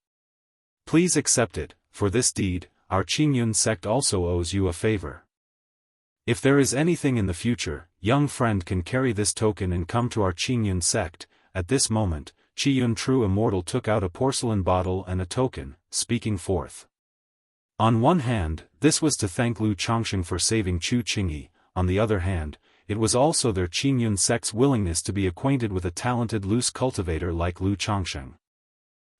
Please accept it. For this deed, our Qingyun sect also owes you a favor. If there is anything in the future, young friend can carry this token and come to our Qingyun sect. At this moment, Qiyun True Immortal took out a porcelain bottle and a token, speaking forth. On one hand, this was to thank Lu Chongsheng for saving Chu Qingyi. On the other hand, it was also their Qingyun sect's willingness to be acquainted with a talented loose cultivator like Lu Chongsheng.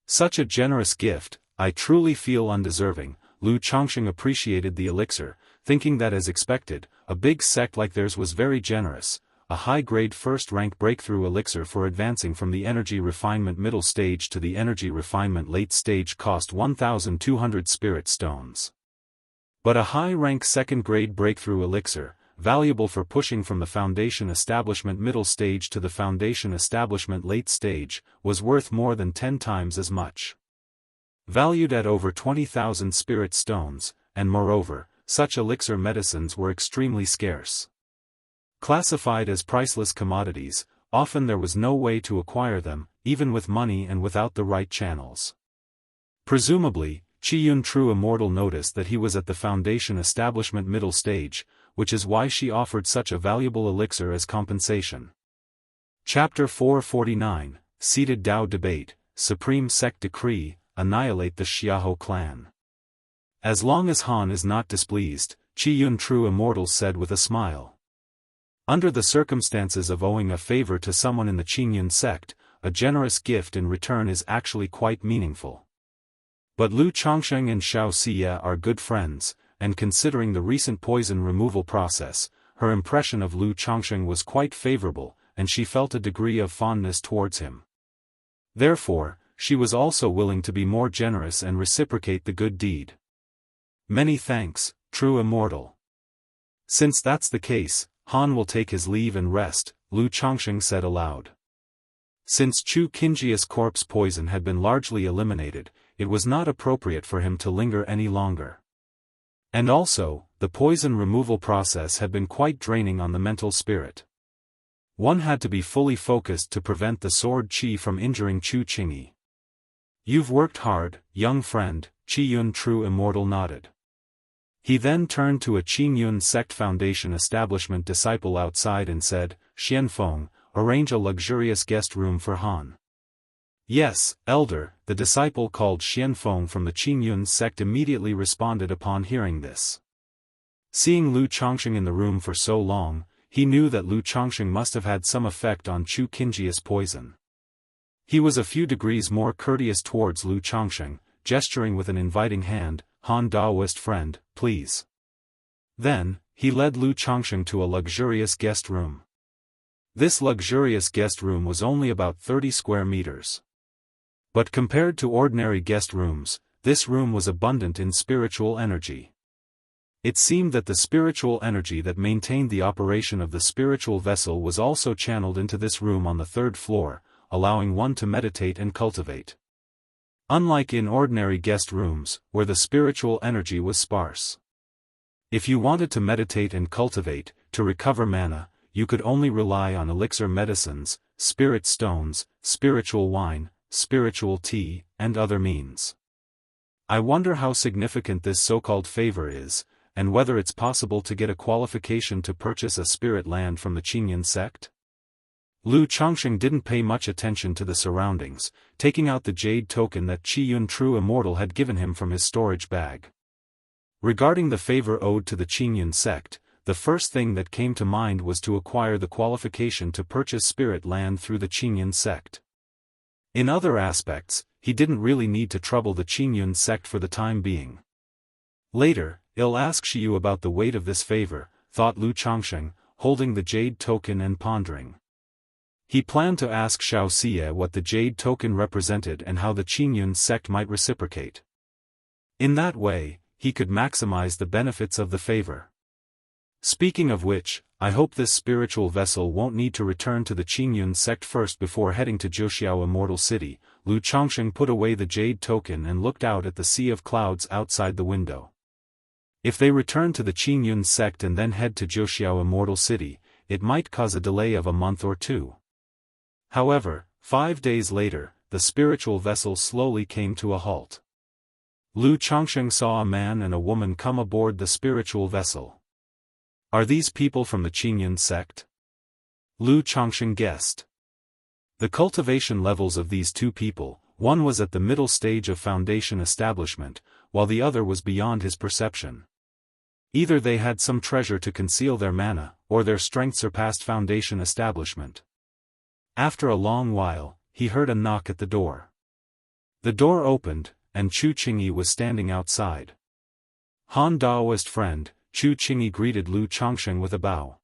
Such a generous gift, I truly feel undeserving. Lu Chongsheng appreciated the elixir, thinking that as expected, a big sect like theirs was very generous. A high-grade first-rank breakthrough elixir for advancing from the energy refinement middle stage to the energy refinement late stage cost 1,200 spirit stones. But a high-rank second-grade breakthrough elixir, valuable for pushing from the Foundation Establishment middle stage to the Foundation Establishment late stage, was worth more than 10 times as much. Valued at over 20,000 spirit stones, and moreover, such elixir medicines were extremely scarce. Classified as priceless commodities, often there was no way to acquire them, even with money and without the right channels. Presumably, Qiyun True Immortal noticed that he was at the Foundation Establishment middle stage, which is why she offered such a valuable elixir as compensation. Chapter 449, Seated Dao Debate, Supreme Sect Decree, Annihilate the Xiahou clan. As long as Han is not displeased, Qiyun True Immortal said with a smile. Under the circumstances of owing a favor to someone in the Qingyun sect, a generous gift in return is actually quite meaningful. But Lu Chongsheng and Xiao Xie are good friends, and considering the recent poison removal process, her impression of Lu Chongsheng was quite favorable, and she felt a degree of fondness towards him. Therefore, she was also willing to be more generous and reciprocate the good deed. Many thanks, True Immortal. Since that's the case, Han will take his leave and rest, Lu Chongsheng said aloud. Since Chu Qingji's corpse poison had been largely eliminated, it was not appropriate for him to linger any longer. And also, the poison removal process had been quite draining on the mental spirit. One had to be fully focused to prevent the sword qi from injuring Chu Qingyi. "You've worked hard, young friend," Qiyun True Immortal nodded. He then turned to a Qingyun Sect Foundation establishment disciple outside and said, "Xianfeng, arrange a luxurious guest room for Han." "Yes, elder," the disciple called Xianfeng from the Qingyun sect immediately responded upon hearing this. Seeing Lu Chongqing in the room for so long, he knew that Lu Chongqing must have had some effect on Chu Qingyi's poison. He was a few degrees more courteous towards Lu Chongqing, gesturing with an inviting hand, "Han Daoist friend, please." Then, he led Lu Chongqing to a luxurious guest room. This luxurious guest room was only about 30 square meters. But compared to ordinary guest rooms, this room was abundant in spiritual energy. It seemed that the spiritual energy that maintained the operation of the spiritual vessel was also channeled into this room on the 3rd floor, allowing one to meditate and cultivate. Unlike in ordinary guest rooms, where the spiritual energy was sparse. If you wanted to meditate and cultivate, to recover mana, you could only rely on elixir medicines, spirit stones, spiritual wine, spiritual tea, and other means. I wonder how significant this so-called favor is, and whether it's possible to get a qualification to purchase a spirit land from the Qingyun sect? Lu Chongqing didn't pay much attention to the surroundings, taking out the jade token that Qiyun True Immortal had given him from his storage bag. Regarding the favor owed to the Qingyun sect, the first thing that came to mind was to acquire the qualification to purchase spirit land through the Qingyun sect. In other aspects, he didn't really need to trouble the Qingyun sect for the time being. Later, I'll ask Shiyu about the weight of this favor, thought Lu Chongqing, holding the jade token and pondering. He planned to ask Xiaoxia what the jade token represented and how the Qingyun sect might reciprocate. In that way, he could maximize the benefits of the favor. Speaking of which, I hope this spiritual vessel won't need to return to the Qingyun sect first before heading to Jianghu Immortal City. Lu Chongqing put away the jade token and looked out at the sea of clouds outside the window. If they return to the Qingyun sect and then head to Jianghu Immortal City, it might cause a delay of a month or two. However, 5 days later, the spiritual vessel slowly came to a halt. Lu Chongqing saw a man and a woman come aboard the spiritual vessel. Are these people from the Qingyun sect? Lu Chongqing guessed. The cultivation levels of these two people, one was at the middle stage of foundation establishment, while the other was beyond his perception. Either they had some treasure to conceal their mana, or their strength surpassed foundation establishment. After a long while, he heard a knock at the door. The door opened, and Chu Qingyi was standing outside. Han Daoist friend, Chu Qingyi greeted Lu Chongqing with a bow.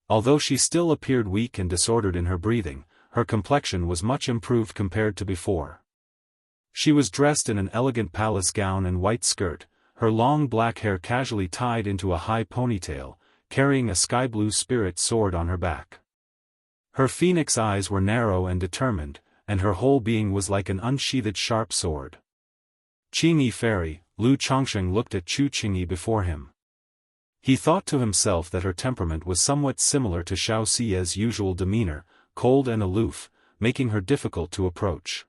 Although she still appeared weak and disordered in her breathing, her complexion was much improved compared to before. She was dressed in an elegant palace gown and white skirt, her long black hair casually tied into a high ponytail, carrying a sky-blue spirit sword on her back. Her phoenix eyes were narrow and determined, and her whole being was like an unsheathed sharp sword. Qingyi fairy, Lu Chongqing looked at Chu Qingyi before him. He thought to himself that her temperament was somewhat similar to Xiaoxia's usual demeanor, cold and aloof, making her difficult to approach.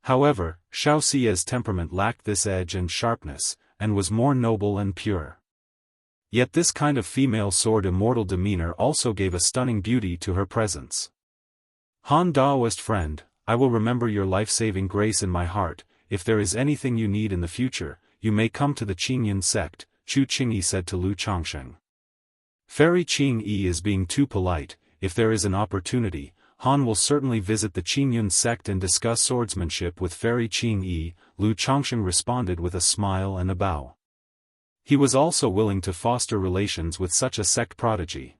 However, Xiaoxia's temperament lacked this edge and sharpness, and was more noble and pure. Yet this kind of female sword immortal demeanor also gave a stunning beauty to her presence. Han Daoist friend, I will remember your life-saving grace in my heart. If there is anything you need in the future, you may come to the Qingyun sect, Chu Qingyi said to Lu Chongqing. Fairy Qingyi is being too polite. If there is an opportunity, Han will certainly visit the Qingyun sect and discuss swordsmanship with Fairy Qingyi, Lu Chongqing responded with a smile and a bow. He was also willing to foster relations with such a sect prodigy.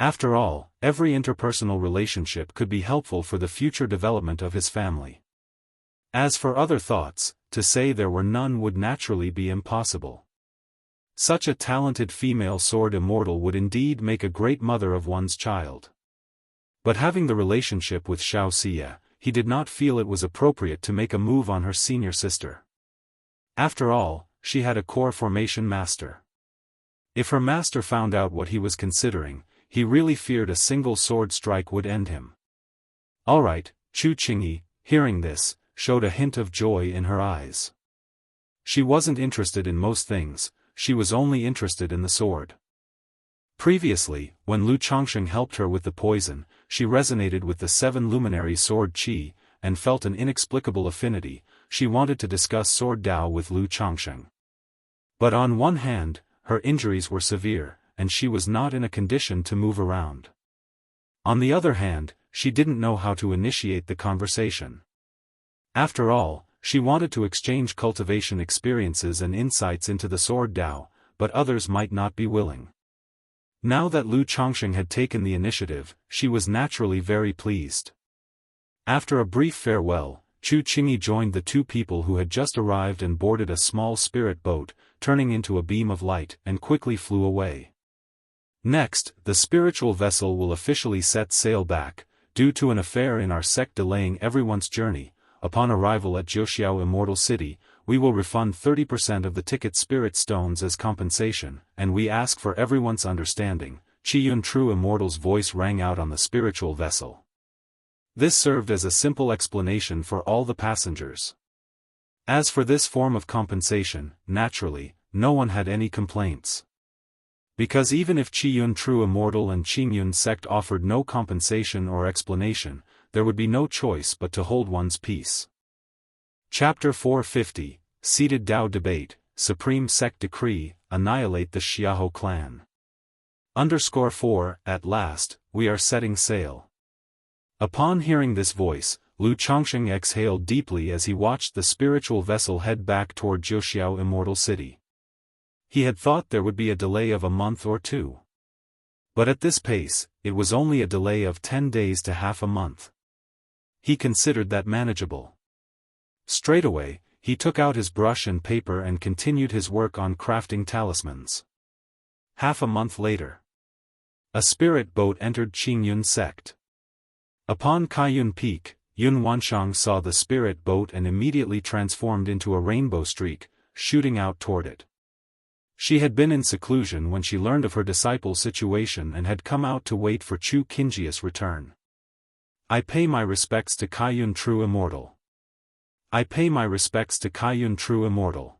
After all, every interpersonal relationship could be helpful for the future development of his family. As for other thoughts, to say there were none would naturally be impossible. Such a talented female sword immortal would indeed make a great mother of one's child. But having the relationship with Xiaoxia, he did not feel it was appropriate to make a move on her senior sister. After all, she had a core formation master. If her master found out what he was considering, he really feared a single sword strike would end him. Alright, Chu Qingyi, hearing this, showed a hint of joy in her eyes. She wasn't interested in most things, she was only interested in the sword. Previously, when Lu Chongsheng helped her with the poison, she resonated with the 7 luminary sword qi, and felt an inexplicable affinity. She wanted to discuss sword Dao with Lu Chongsheng. But on one hand, her injuries were severe, and she was not in a condition to move around. On the other hand, she didn't know how to initiate the conversation. After all, she wanted to exchange cultivation experiences and insights into the sword Dao, but others might not be willing. Now that Lu Chongsheng had taken the initiative, she was naturally very pleased. After a brief farewell, Chu Qingyi joined the 2 people who had just arrived and boarded a small spirit boat, turning into a beam of light, and quickly flew away. Next, the spiritual vessel will officially set sail back, due to an affair in our sect delaying everyone's journey. Upon arrival at Jianghu Immortal City, we will refund 30% of the ticket spirit stones as compensation, and we ask for everyone's understanding. Qiyun True Immortal's voice rang out on the spiritual vessel. This served as a simple explanation for all the passengers. As for this form of compensation, naturally, no one had any complaints. Because even if Qiyun True Immortal and Qingyun sect offered no compensation or explanation, there would be no choice but to hold one's peace. Chapter 450, Seated Dao Debate, Supreme Sect Decree, Annihilate the Xiahou Clan. _4, At last, we are setting sail. Upon hearing this voice, Lu Chongsheng exhaled deeply as he watched the spiritual vessel head back toward Jianghu Immortal City. He had thought there would be a delay of a month or 2. But at this pace, it was only a delay of 10 days to half a month. He considered that manageable. Straightaway, he took out his brush and paper and continued his work on crafting talismans. Half a month later, a spirit boat entered Qingyun sect. Upon Kaiyun Peak, Yun Wanshang saw the spirit boat and immediately transformed into a rainbow streak, shooting out toward it. She had been in seclusion when she learned of her disciple's situation and had come out to wait for Chu Qingyi's return. I pay my respects to Kaiyun True Immortal. I pay my respects to Kaiyun True Immortal.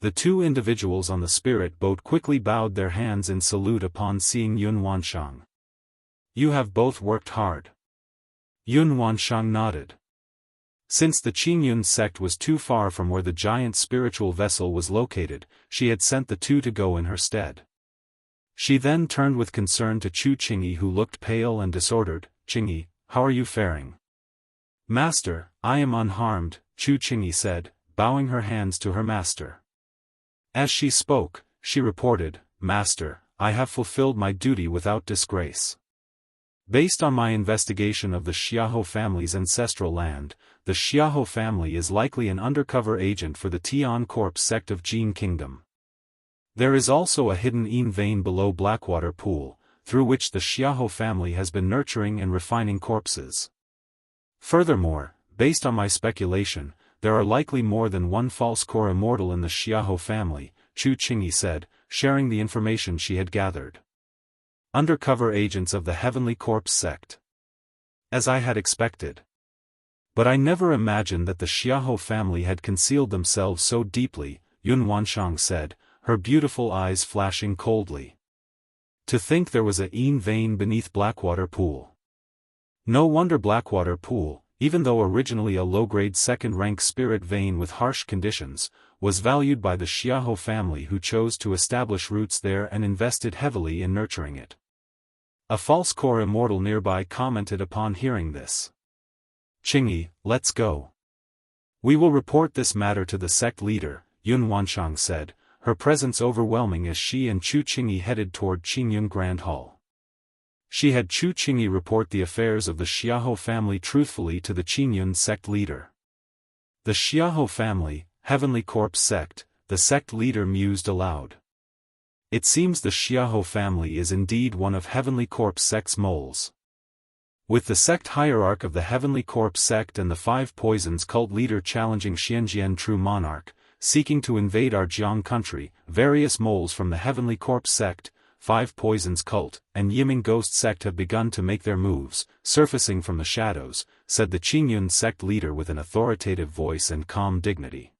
The 2 individuals on the spirit boat quickly bowed their hands in salute upon seeing Yun Wanshang. You have both worked hard. Yun Wanshang nodded. Since the Qingyun sect was too far from where the giant spiritual vessel was located, she had sent the 2 to go in her stead. She then turned with concern to Chu Qingyi, who looked pale and disordered. Qingyi, how are you faring? Master, I am unharmed, Chu Qingyi said, bowing her hands to her master. As she spoke, she reported, Master, I have fulfilled my duty without disgrace. Based on my investigation of the Xiahou family's ancestral land, the Xiahou family is likely an undercover agent for the Tian Corp sect of Jin Kingdom. There is also a hidden Yin vein below Blackwater Pool, through which the Xiahou family has been nurturing and refining corpses. Furthermore, based on my speculation, there are likely more than one false core immortal in the Xiahou family, Chu Qingyi said, sharing the information she had gathered. Undercover agents of the Heavenly Corpse sect. As I had expected. But I never imagined that the Xiahou family had concealed themselves so deeply, Yun Wanshang said, her beautiful eyes flashing coldly. To think there was a Yin vein beneath Blackwater Pool. No wonder Blackwater Pool, even though originally a low-grade second-rank spirit vein with harsh conditions, was valued by the Xiahou family, who chose to establish roots there and invested heavily in nurturing it. A false core immortal nearby commented upon hearing this. Qingyi, let's go. We will report this matter to the sect leader, Yun Wanshang said, her presence overwhelming as she and Chu Qingyi headed toward Qingyun Grand Hall. She had Chu Qingyi report the affairs of the Xiahou family truthfully to the Qingyun sect leader. The Xiahou family, Heavenly Corpse sect, the sect leader mused aloud. It seems the Xiahou family is indeed one of Heavenly Corpse sect's moles. With the sect hierarch of the Heavenly Corpse sect and the Five Poisons cult leader challenging Xianjian True Monarch, seeking to invade our Jiang country, various moles from the Heavenly Corpse sect, Five Poisons cult, and Yiming Ghost sect have begun to make their moves, surfacing from the shadows, said the Qingyun sect leader with an authoritative voice and calm dignity.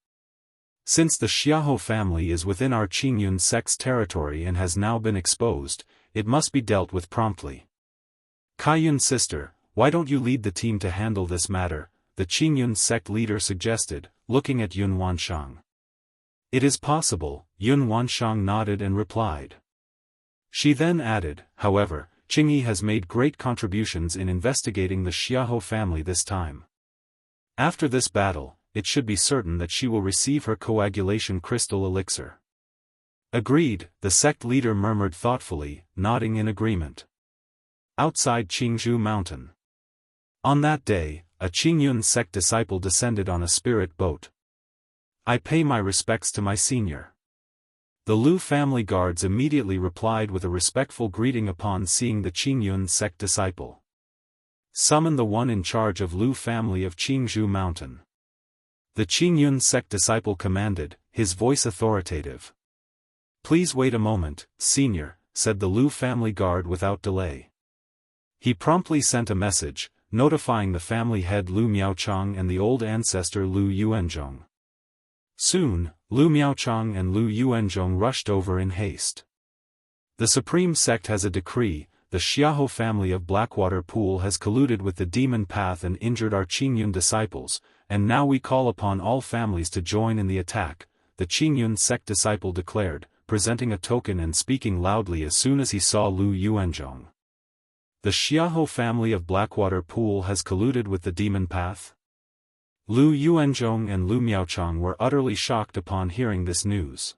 Since the Xiahou family is within our Qingyun sect's territory and has now been exposed, it must be dealt with promptly. Kaiyun's sister, why don't you lead the team to handle this matter, the Qingyun sect leader suggested, looking at Yun Wanshang. It is possible, Yun Wanshang nodded and replied. She then added, however, Qingyi has made great contributions in investigating the Xiahou family this time. After this battle, it should be certain that she will receive her coagulation crystal elixir. Agreed, the sect leader murmured thoughtfully, nodding in agreement. Outside Qingzhou Mountain. On that day, a Qingyun sect disciple descended on a spirit boat. I pay my respects to my senior. The Lu family guards immediately replied with a respectful greeting upon seeing the Qingyun sect disciple. Summon the one in charge of Lu family of Qingzhou Mountain. The Qingyun sect disciple commanded, his voice authoritative. Please wait a moment, senior, said the Lu family guard without delay. He promptly sent a message, notifying the family head Lu Miaochang and the old ancestor Lu Yuanzhong. Soon, Lu Miaochang and Lu Yuanzhong rushed over in haste. The Supreme Sect has a decree, the Xiahou family of Blackwater Pool has colluded with the Demon Path and injured our Qingyun disciples, and now we call upon all families to join in the attack, the Qingyun sect disciple declared, presenting a token and speaking loudly as soon as he saw Lu Yuanzhong. The Xiahou family of Blackwater Pool has colluded with the Demon Path? Lu Yuanzhong and Lu Miaochang were utterly shocked upon hearing this news.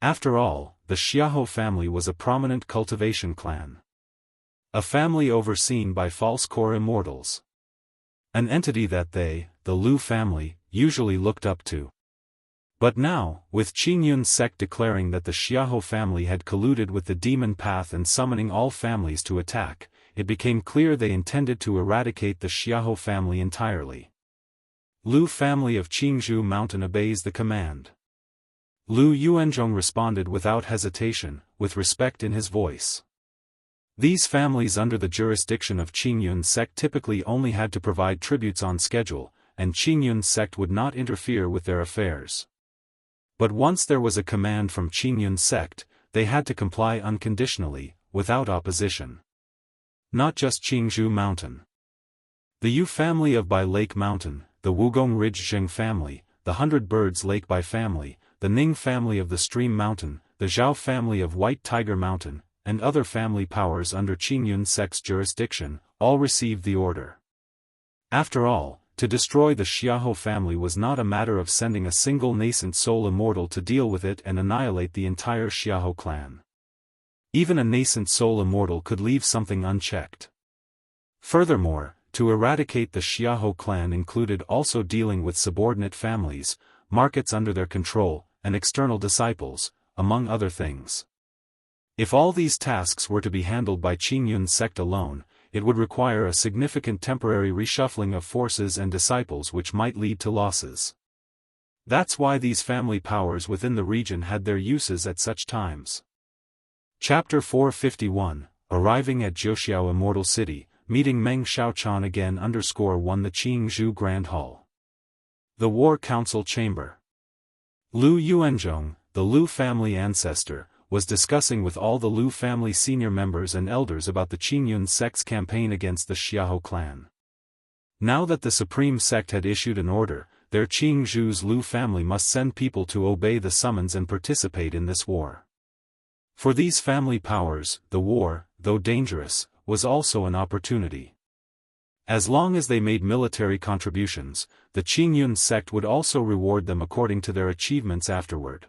After all, the Xiahou family was a prominent cultivation clan. A family overseen by false core immortals. An entity that they, the Lu family, usually looked up to. But now, with Qingyun sect declaring that the Xiahou family had colluded with the Demon Path and summoning all families to attack, it became clear they intended to eradicate the Xiahou family entirely. Lu family of Qingzhou Mountain obeys the command. Lu Yuanzhong responded without hesitation, with respect in his voice. These families under the jurisdiction of Qingyun sect typically only had to provide tributes on schedule, and Qingyun sect would not interfere with their affairs. But once there was a command from Qingyun sect, they had to comply unconditionally, without opposition. Not just Qingzhou Mountain. The Yu family of Bai Lake Mountain, the Wugong Ridge Zheng family, the 100 Birds Lake Bai family, the Ning family of the Stream Mountain, the Zhao family of White Tiger Mountain, and other family powers under Qingyun sect's jurisdiction, all received the order. After all, to destroy the Xiahou family was not a matter of sending a single nascent soul immortal to deal with it and annihilate the entire Xiahou clan. Even a nascent soul immortal could leave something unchecked. Furthermore, to eradicate the Xiahou clan included also dealing with subordinate families, markets under their control, and external disciples, among other things. If all these tasks were to be handled by Qingyun sect alone, it would require a significant temporary reshuffling of forces and disciples which might lead to losses. That's why these family powers within the region had their uses at such times. Chapter 451, Arriving at Jiuxiao Immortal City, meeting Meng Xiaochan again _1 The Qingzhou Grand Hall. The War Council Chamber. Lu Yuanzhong, the Lu family ancestor, was discussing with all the Lu family senior members and elders about the Qingyun sect's campaign against the Xiahou clan. Now that the Supreme Sect had issued an order, their Qingzhou's Lu family must send people to obey the summons and participate in this war. For these family powers, the war, though dangerous, was also an opportunity. As long as they made military contributions, the Qingyun sect would also reward them according to their achievements afterward.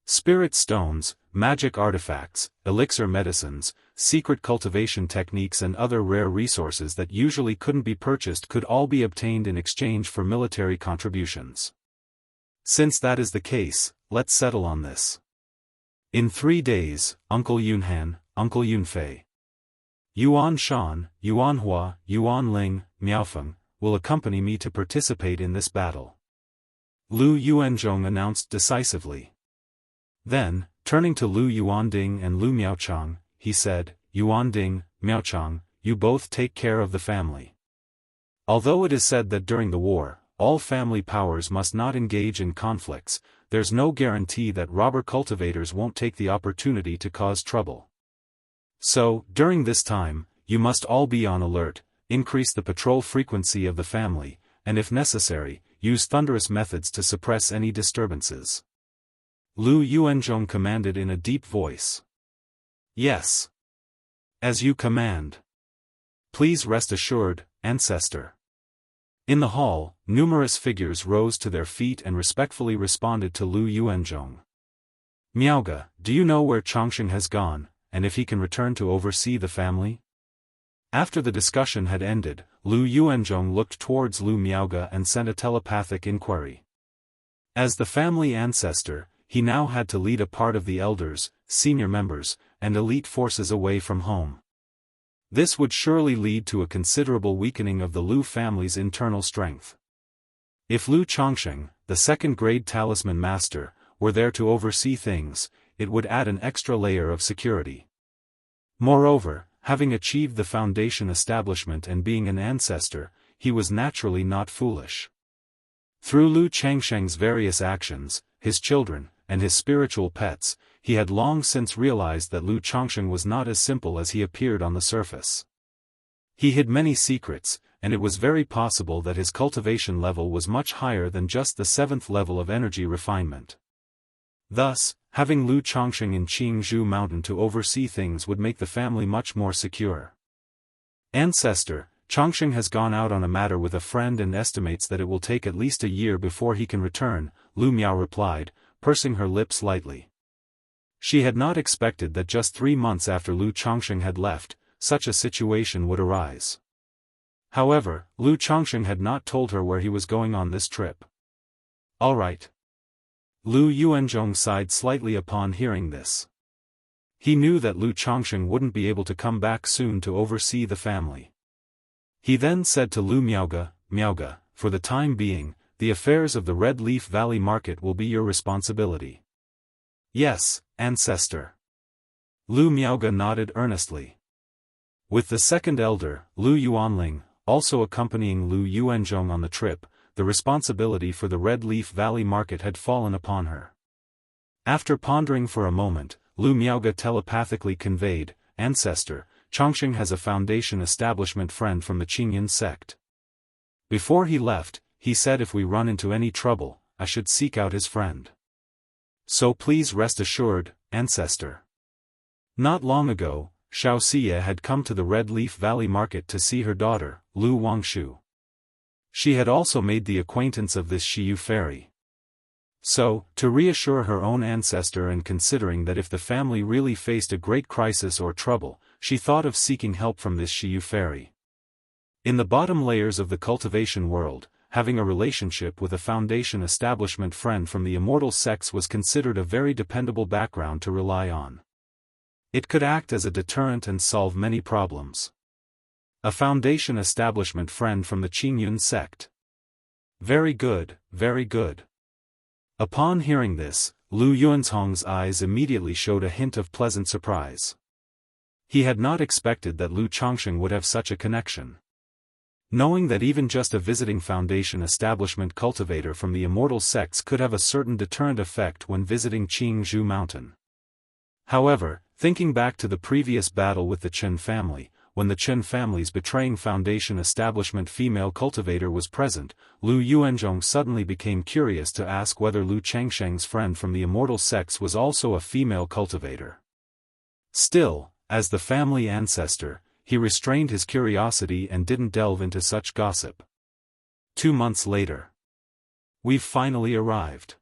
Spirit stones, magic artifacts, elixir medicines, secret cultivation techniques and other rare resources that usually couldn't be purchased could all be obtained in exchange for military contributions. Since that is the case, let's settle on this. In 3 days, Uncle Yunhan, Uncle Yunfei. Yuan Shan, Yuan Hua, Yuan Ling, Miaofeng, will accompany me to participate in this battle. Lu Yuanzhong announced decisively. Then, turning to Lu Yuanding and Lu Miaochang, he said, Yuanding, Miaochang, you both take care of the family. Although it is said that during the war, all family powers must not engage in conflicts, there's no guarantee that robber cultivators won't take the opportunity to cause trouble. So, during this time, you must all be on alert, increase the patrol frequency of the family, and if necessary, use thunderous methods to suppress any disturbances. Lu Yuanzhong commanded in a deep voice. Yes. As you command. Please rest assured, Ancestor. In the hall, numerous figures rose to their feet and respectfully responded to Lu Yuanzhong. Miaoge, do you know where Changsheng has gone, and if he can return to oversee the family? After the discussion had ended, Lu Yuanzhong looked towards Lu Miaoge and sent a telepathic inquiry. As the family ancestor, he now had to lead a part of the elders, senior members, and elite forces away from home. This would surely lead to a considerable weakening of the Lu family's internal strength. If Lu Changsheng, the second-grade talisman master, were there to oversee things, it would add an extra layer of security. Moreover, having achieved the foundation establishment and being an ancestor, he was naturally not foolish. Through Lu Changsheng's various actions, his children, and his spiritual pets, he had long since realized that Lu Changsheng was not as simple as he appeared on the surface. He hid many secrets, and it was very possible that his cultivation level was much higher than just the 7th level of energy refinement. Thus, having Lu Changsheng in Jianghu Mountain to oversee things would make the family much more secure. Ancestor, Changsheng has gone out on a matter with a friend and estimates that it will take at least a year before he can return, Lu Miao replied, pursing her lips lightly. She had not expected that just 3 months after Lu Changsheng had left, such a situation would arise. However, Lu Changsheng had not told her where he was going on this trip. All right. Lu Yuanzhong sighed slightly upon hearing this. He knew that Lu Changsheng wouldn't be able to come back soon to oversee the family. He then said to Lu Miaoge, Miaoge, for the time being, the affairs of the Red Leaf Valley Market will be your responsibility. Yes, Ancestor. Lu Miaoge nodded earnestly. With the second elder, Lu Yuanling, also accompanying Lu Yuanzhong on the trip, the responsibility for the Red Leaf Valley Market had fallen upon her. After pondering for a moment, Lu Miaoge telepathically conveyed, Ancestor, Changsheng has a foundation establishment friend from the Qingyan sect. Before he left, he said if we run into any trouble, I should seek out his friend. So please rest assured, Ancestor. Not long ago, Xiaoxia had come to the Red Leaf Valley Market to see her daughter, Lu Wangshu. She had also made the acquaintance of this Shiyu fairy. So, to reassure her own ancestor and considering that if the family really faced a great crisis or trouble, she thought of seeking help from this Shiyu fairy. In the bottom layers of the cultivation world, having a relationship with a foundation establishment friend from the immortal sects was considered a very dependable background to rely on. It could act as a deterrent and solve many problems. A foundation establishment friend from the Qingyun sect. Very good, very good. Upon hearing this, Lu Yuanzhong's eyes immediately showed a hint of pleasant surprise. He had not expected that Lu Changsheng would have such a connection. Knowing that even just a visiting foundation establishment cultivator from the immortal sects could have a certain deterrent effect when visiting Jianghu Mountain. However, thinking back to the previous battle with the Chen family, when the Chen family's betraying foundation establishment female cultivator was present, Lu Yuanzhong suddenly became curious to ask whether Lu Changsheng's friend from the immortal sects was also a female cultivator. Still, as the family ancestor, he restrained his curiosity and didn't delve into such gossip. 2 months later. We've finally arrived.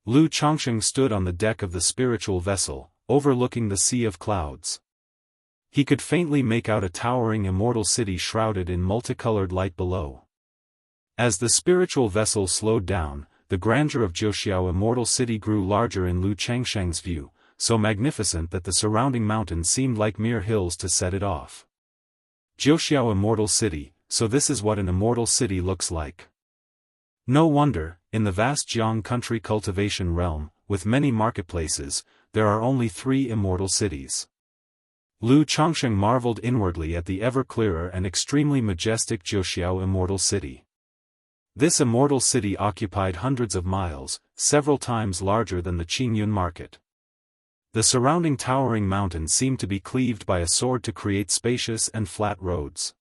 Lu Changsheng stood on the deck of the spiritual vessel, overlooking the sea of clouds. He could faintly make out a towering immortal city shrouded in multicolored light below. As the spiritual vessel slowed down, the grandeur of Jiuxiao Immortal City grew larger in Lu Changsheng's view, so magnificent that the surrounding mountains seemed like mere hills to set it off. Jianghu Immortal City, so this is what an immortal city looks like. No wonder, in the vast Jianghu country cultivation realm, with many marketplaces, there are only 3 immortal cities. Lu Chongsheng marveled inwardly at the ever-clearer and extremely majestic Jianghu Immortal City. This immortal city occupied hundreds of miles, several times larger than the Qingyun market. The surrounding towering mountains seemed to be cleaved by a sword to create spacious and flat roads.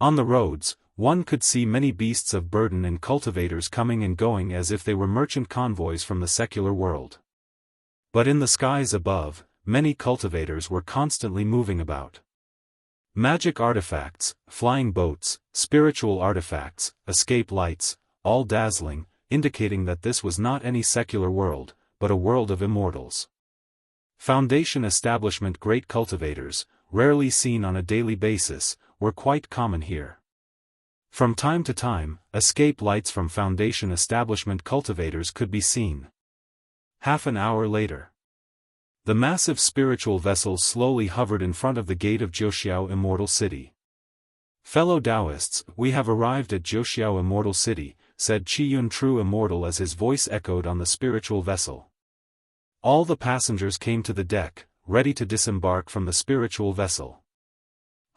On the roads, one could see many beasts of burden and cultivators coming and going as if they were merchant convoys from the secular world. But in the skies above, many cultivators were constantly moving about. Magic artifacts, flying boats, spiritual artifacts, escape lights, all dazzling, indicating that this was not any secular world, but a world of immortals. Foundation establishment great cultivators, rarely seen on a daily basis, were quite common here. From time to time, escape lights from Foundation establishment cultivators could be seen. Half an hour later, the massive spiritual vessel slowly hovered in front of the gate of Jianghu Immortal City. "Fellow Daoists, we have arrived at Jianghu Immortal City," said Qiyun True Immortal as his voice echoed on the spiritual vessel. All the passengers came to the deck, ready to disembark from the spiritual vessel.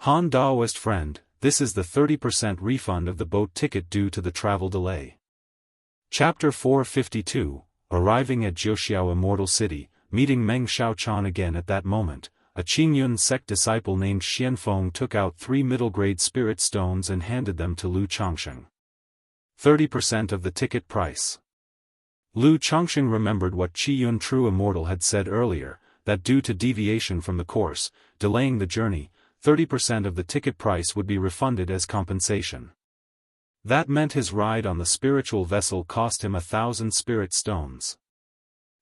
"Han Daoist friend, this is the 30% refund of the boat ticket due to the travel delay." Chapter 452, Arriving at Jianghu Immortal City. Meeting Meng Xiaochan again at that moment, a Qingyun sect disciple named Xianfeng took out 3 middle-grade spirit stones and handed them to Lu Chongsheng. 30% of the ticket price. Lu Chongsheng remembered what Qiyun True Immortal had said earlier, that due to deviation from the course, delaying the journey, 30% of the ticket price would be refunded as compensation. That meant his ride on the spiritual vessel cost him 1,000 spirit stones.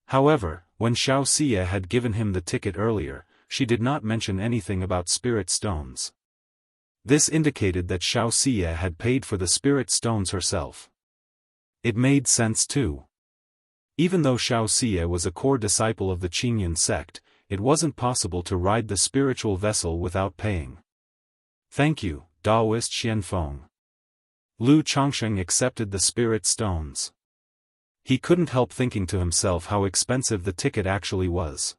However, when Xiaoxia had given him the ticket earlier, she did not mention anything about spirit stones. This indicated that Xiaoxia had paid for the spirit stones herself. It made sense too. Even though Xiaoxia was a core disciple of the Qingyun sect, it wasn't possible to ride the spiritual vessel without paying. "Thank you, Daoist Xianfeng." Lu Chongsheng accepted the spirit stones. He couldn't help thinking to himself how expensive the ticket actually was.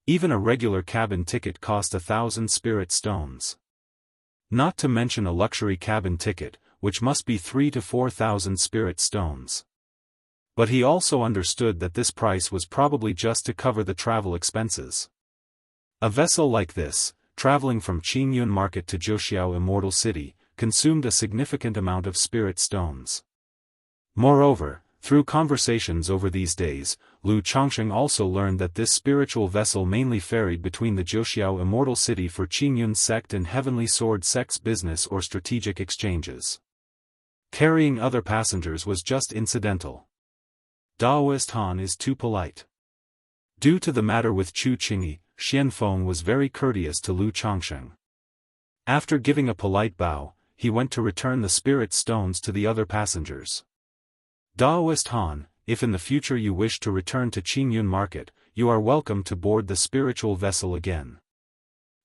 Even a regular cabin ticket cost 1,000 spirit stones. Not to mention a luxury cabin ticket, which must be 3,000 to 4,000 spirit stones. But he also understood that this price was probably just to cover the travel expenses. A vessel like this, traveling from Qingyun Market to Jianghu Immortal City, consumed a significant amount of spirit stones. Moreover, through conversations over these days, Lu Chongsheng also learned that this spiritual vessel mainly ferried between the Jianghu Immortal City for Qingyun sect and Heavenly Sword sect's business or strategic exchanges. Carrying other passengers was just incidental. Daoist Han is too polite. Due to the matter with Chu Qingyi, Xianfeng was very courteous to Lu Chongsheng. After giving a polite bow, he went to return the spirit stones to the other passengers. "Daoist Han, if in the future you wish to return to Qingyun Market, you are welcome to board the spiritual vessel again."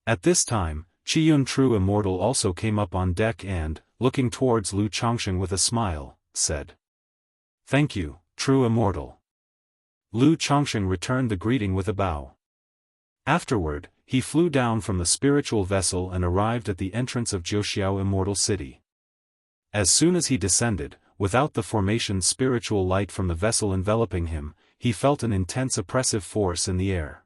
At this time, Qiyun True Immortal also came up on deck and, looking towards Lu Chongsheng with a smile, said, "Thank you, True Immortal." Lu Chongsheng returned the greeting with a bow. Afterward, he flew down from the spiritual vessel and arrived at the entrance of Jianghu Immortal City. As soon as he descended, without the formation's spiritual light from the vessel enveloping him, he felt an intense oppressive force in the air.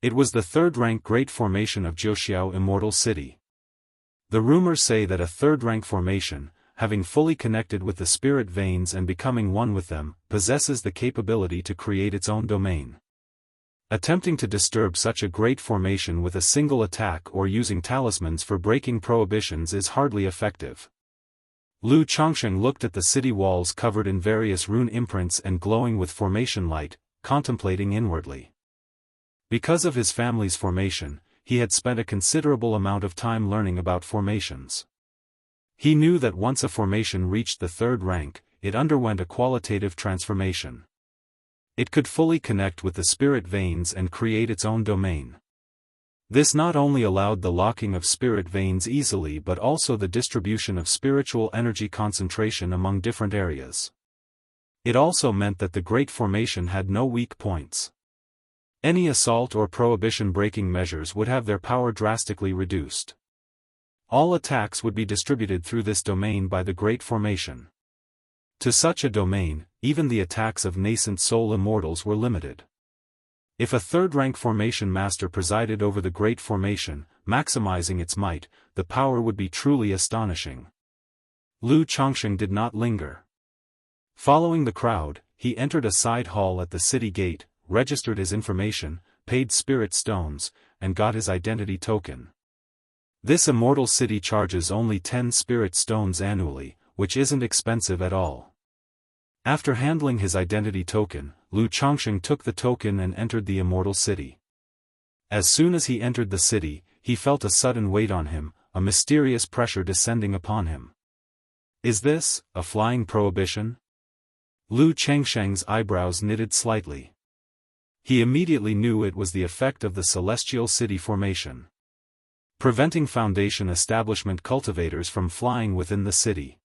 It was the 3rd-rank Great Formation of Jianghu Immortal City. The rumors say that a 3rd-rank formation, having fully connected with the spirit veins and becoming one with them, possesses the capability to create its own domain. Attempting to disturb such a great formation with a single attack or using talismans for breaking prohibitions is hardly effective. Lu Chongsheng looked at the city walls covered in various rune imprints and glowing with formation light, contemplating inwardly. Because of his family's formation, he had spent a considerable amount of time learning about formations. He knew that once a formation reached the 3rd rank, it underwent a qualitative transformation. It could fully connect with the spirit veins and create its own domain. This not only allowed the locking of spirit veins easily but also the distribution of spiritual energy concentration among different areas. It also meant that the Great Formation had no weak points. Any assault or prohibition-breaking measures would have their power drastically reduced. All attacks would be distributed through this domain by the Great Formation. To such a domain, even the attacks of nascent soul immortals were limited. If a third-rank formation master presided over the Great Formation, maximizing its might, the power would be truly astonishing. Lu Chongsheng did not linger. Following the crowd, he entered a side hall at the city gate, registered his information, paid spirit stones, and got his identity token. This immortal city charges only 10 spirit stones annually, which isn't expensive at all. After handling his identity token, Lu Chongsheng took the token and entered the immortal city. As soon as he entered the city, he felt a sudden weight on him, a mysterious pressure descending upon him. Is this a flying prohibition? Lu Chongsheng's eyebrows knitted slightly. He immediately knew it was the effect of the celestial city formation, preventing Foundation establishment cultivators from flying within the city.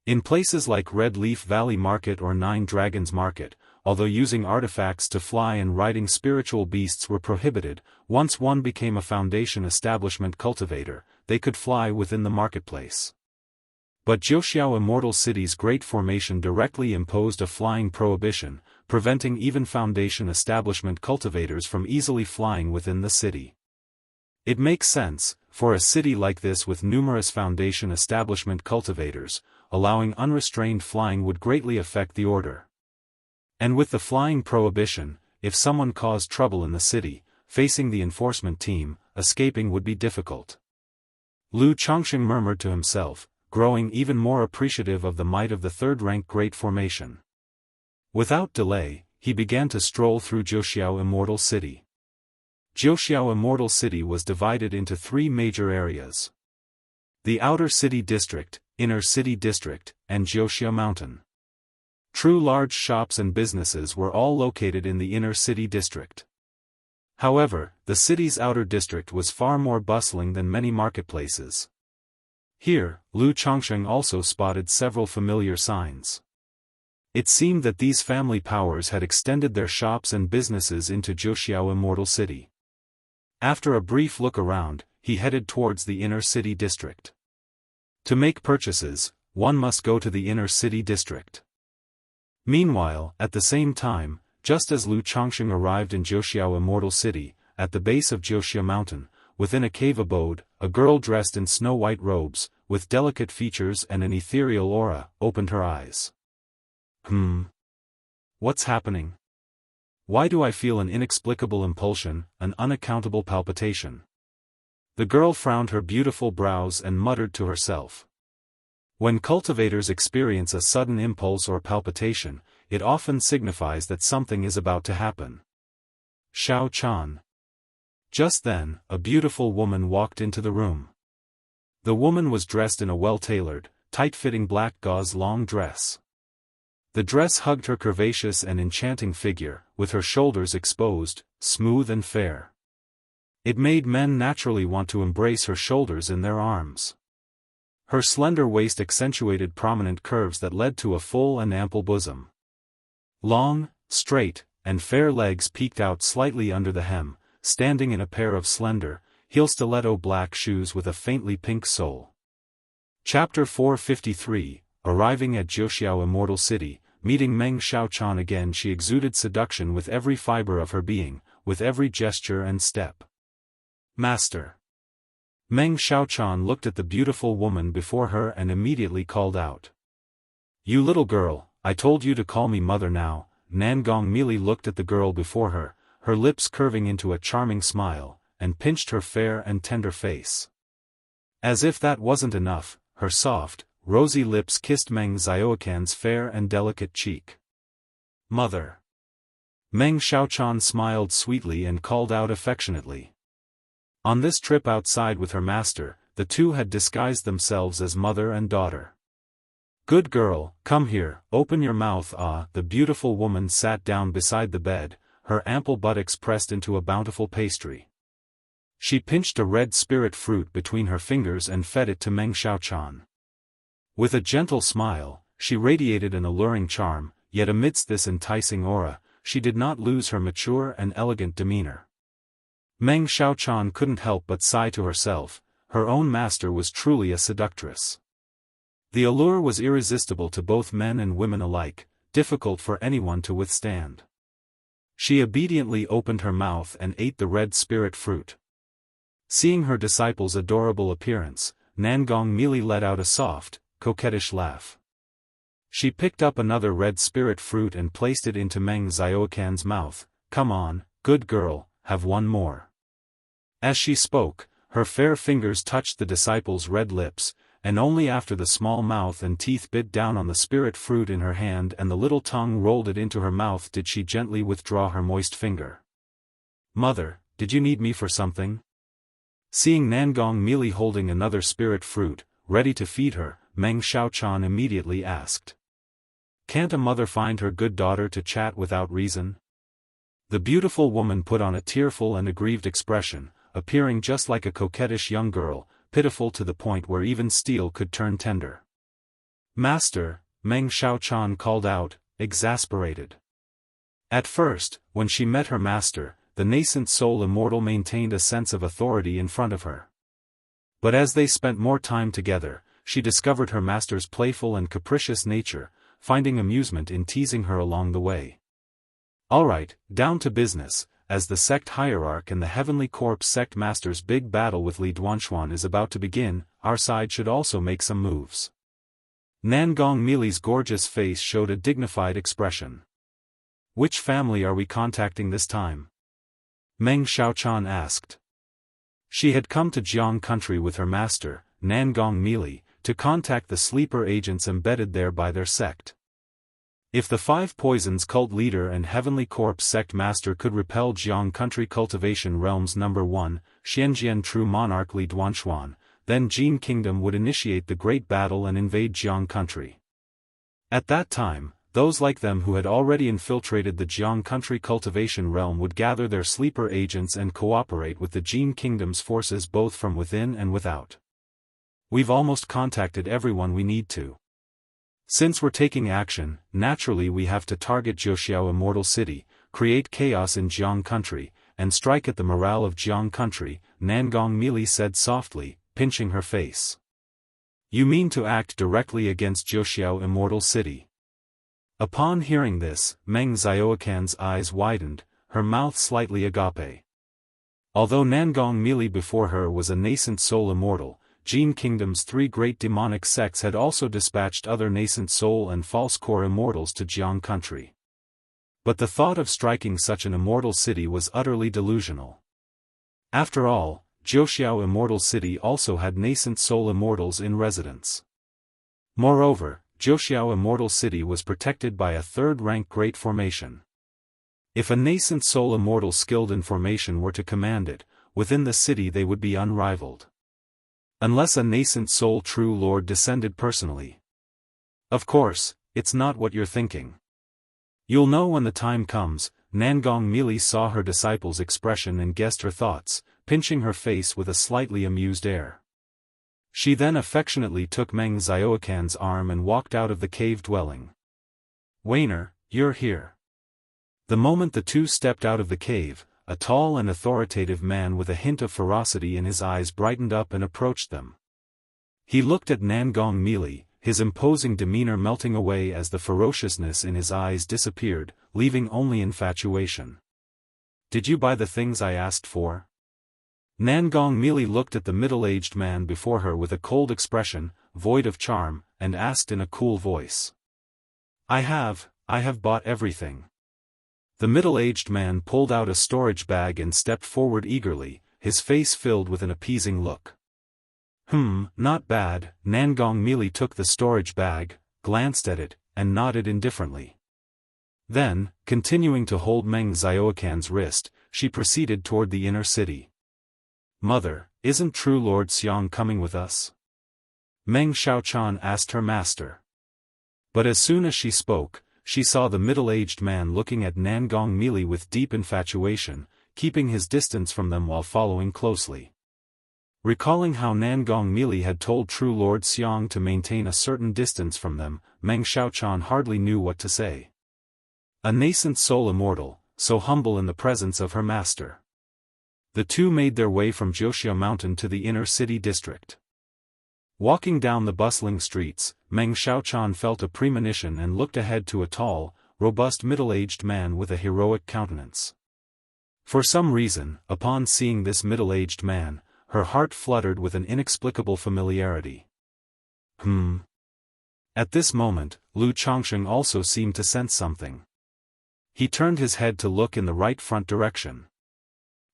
In places like Red Leaf Valley Market or Nine Dragons Market, although using artifacts to fly and riding spiritual beasts were prohibited, once one became a Foundation establishment cultivator, they could fly within the marketplace. But Jiuxiao Immortal City's Great Formation directly imposed a flying prohibition, preventing even Foundation establishment cultivators from easily flying within the city. It makes sense, for a city like this with numerous Foundation establishment cultivators, allowing unrestrained flying would greatly affect the order. And with the flying prohibition, if someone caused trouble in the city, facing the enforcement team, escaping would be difficult. Lu Chongsheng murmured to himself, growing even more appreciative of the might of the third-rank Great Formation. Without delay, he began to stroll through Jiuxiao Immortal City. Jiuxiao Immortal City was divided into 3 major areas: the Outer City District, Inner City District, and Jiuxia Mountain. True large shops and businesses were all located in the Inner City District. However, the city's outer district was far more bustling than many marketplaces. Here, Lu Chongsheng also spotted several familiar signs. It seemed that these family powers had extended their shops and businesses into Jiuxiao Immortal City. After a brief look around, he headed towards the Inner City District. To make purchases, one must go to the Inner City District. Meanwhile, at the same time, just as Lu Chongsheng arrived in Jiuxiao Immortal City, at the base of Jiuxia Mountain, within a cave abode, a girl dressed in snow-white robes, with delicate features and an ethereal aura, opened her eyes. What's happening? Why do I feel an inexplicable impulsion, an unaccountable palpitation? The girl frowned her beautiful brows and muttered to herself. When cultivators experience a sudden impulse or palpitation, it often signifies that something is about to happen. Xiao Chan. Just then, a beautiful woman walked into the room. The woman was dressed in a well-tailored, tight-fitting black gauze long dress. The dress hugged her curvaceous and enchanting figure, with her shoulders exposed, smooth and fair. It made men naturally want to embrace her shoulders in their arms. Her slender waist accentuated prominent curves that led to a full and ample bosom. Long, straight, and fair legs peeked out slightly under the hem, standing in a pair of slender, heel-stiletto black shoes with a faintly pink sole. Chapter 453, Arriving at Jiuxiao Immortal City, meeting Meng Xiaochan again, she exuded seduction with every fiber of her being, with every gesture and step. Master. Meng Xiaochan looked at the beautiful woman before her and immediately called out. You little girl, I told you to call me mother now. Nangong Mili looked at the girl before her, her lips curving into a charming smile, and pinched her fair and tender face. As if that wasn't enough, her soft, rosy lips kissed Meng Xiaocan's fair and delicate cheek. Mother. Meng Xiaochan smiled sweetly and called out affectionately. On this trip outside with her master, the two had disguised themselves as mother and daughter. Good girl, come here, open your mouth. Ah, the beautiful woman sat down beside the bed, her ample buttocks pressed into a bountiful pastry. She pinched a red spirit fruit between her fingers and fed it to Meng Xiaochan. With a gentle smile, she radiated an alluring charm, yet amidst this enticing aura, she did not lose her mature and elegant demeanor. Meng Xiaochan couldn't help but sigh to herself, her own master was truly a seductress. The allure was irresistible to both men and women alike, difficult for anyone to withstand. She obediently opened her mouth and ate the red spirit fruit. Seeing her disciple's adorable appearance, Nangong Mili let out a soft, coquettish laugh. She picked up another red spirit fruit and placed it into Meng Xiaocan's mouth. Come on, good girl, have one more. As she spoke, her fair fingers touched the disciple's red lips, and only after the small mouth and teeth bit down on the spirit fruit in her hand and the little tongue rolled it into her mouth did she gently withdraw her moist finger. Mother, did you need me for something? Seeing Nangong Mili holding another spirit fruit, ready to feed her, Meng Xiaochan immediately asked. Can't a mother find her good daughter to chat without reason? The beautiful woman put on a tearful and aggrieved expression, appearing just like a coquettish young girl, pitiful to the point where even steel could turn tender. Master, Meng Xiaochan called out, exasperated. At first, when she met her master, the nascent soul immortal maintained a sense of authority in front of her. But as they spent more time together, she discovered her master's playful and capricious nature, finding amusement in teasing her along the way. Alright, down to business. As the sect hierarch and the Heavenly Corpse sect master's big battle with Li Duanshuan is about to begin, our side should also make some moves. Nangong Mili's gorgeous face showed a dignified expression. Which family are we contacting this time? Meng Xiaochan asked. She had come to Jianghu country with her master, Nangong Mili, to contact the sleeper agents embedded there by their sect. If the Five Poisons cult leader and Heavenly Corpse sect master could repel Jianghu country Cultivation Realms No. 1, Xianjian true monarch Li Duanshuan, then Jin Kingdom would initiate the great battle and invade Jianghu country. At that time, those like them who had already infiltrated the Jianghu country Cultivation Realm would gather their sleeper agents and cooperate with the Jin Kingdom's forces both from within and without. We've almost contacted everyone we need to. Since we're taking action, naturally we have to target Jiuxiao Immortal City, create chaos in Jianghu country, and strike at the morale of Jianghu country, Nangong Mili said softly, pinching her face. You mean to act directly against Jiuxiao Immortal City? Upon hearing this, Meng Xiaocan's eyes widened, her mouth slightly agape. Although Nangong Mili before her was a nascent soul immortal, Jin Kingdom's three great demonic sects had also dispatched other nascent soul and false core immortals to Jianghu country. But the thought of striking such an immortal city was utterly delusional. After all, Jiuxiao Immortal City also had nascent soul immortals in residence. Moreover, Jiuxiao Immortal City was protected by a third-rank great formation. If a nascent soul immortal skilled in formation were to command it, within the city they would be unrivaled. Unless a nascent soul true lord descended personally. Of course, it's not what you're thinking. You'll know when the time comes. Nangong Mili saw her disciple's expression and guessed her thoughts, pinching her face with a slightly amused air. She then affectionately took Meng Xiaocan's arm and walked out of the cave dwelling. Wainer, you're here. The moment the two stepped out of the cave, a tall and authoritative man with a hint of ferocity in his eyes brightened up and approached them. He looked at Nangong Mili, his imposing demeanor melting away as the ferociousness in his eyes disappeared, leaving only infatuation. Did you buy the things I asked for? Nangong Mili looked at the middle-aged man before her with a cold expression, void of charm, and asked in a cool voice. I have bought everything. The middle-aged man pulled out a storage bag and stepped forward eagerly, his face filled with an appeasing look. Not bad. Nangong Mili took the storage bag, glanced at it, and nodded indifferently. Then, continuing to hold Meng Xiaocan's wrist, she proceeded toward the inner city. Mother, isn't true Lord Xiang coming with us? Meng Xiaochan asked her master. But as soon as she spoke, she saw the middle-aged man looking at Nangong Mili with deep infatuation, keeping his distance from them while following closely. Recalling how Nangong Mili had told True Lord Xiang to maintain a certain distance from them, Meng Xiaochan hardly knew what to say. A nascent soul immortal, so humble in the presence of her master. The two made their way from Jiuxia Mountain to the inner city district. Walking down the bustling streets, Meng Xiaochan felt a premonition and looked ahead to a tall, robust middle-aged man with a heroic countenance. For some reason, upon seeing this middle-aged man, her heart fluttered with an inexplicable familiarity. At this moment, Lu Chongsheng also seemed to sense something. He turned his head to look in the right front direction.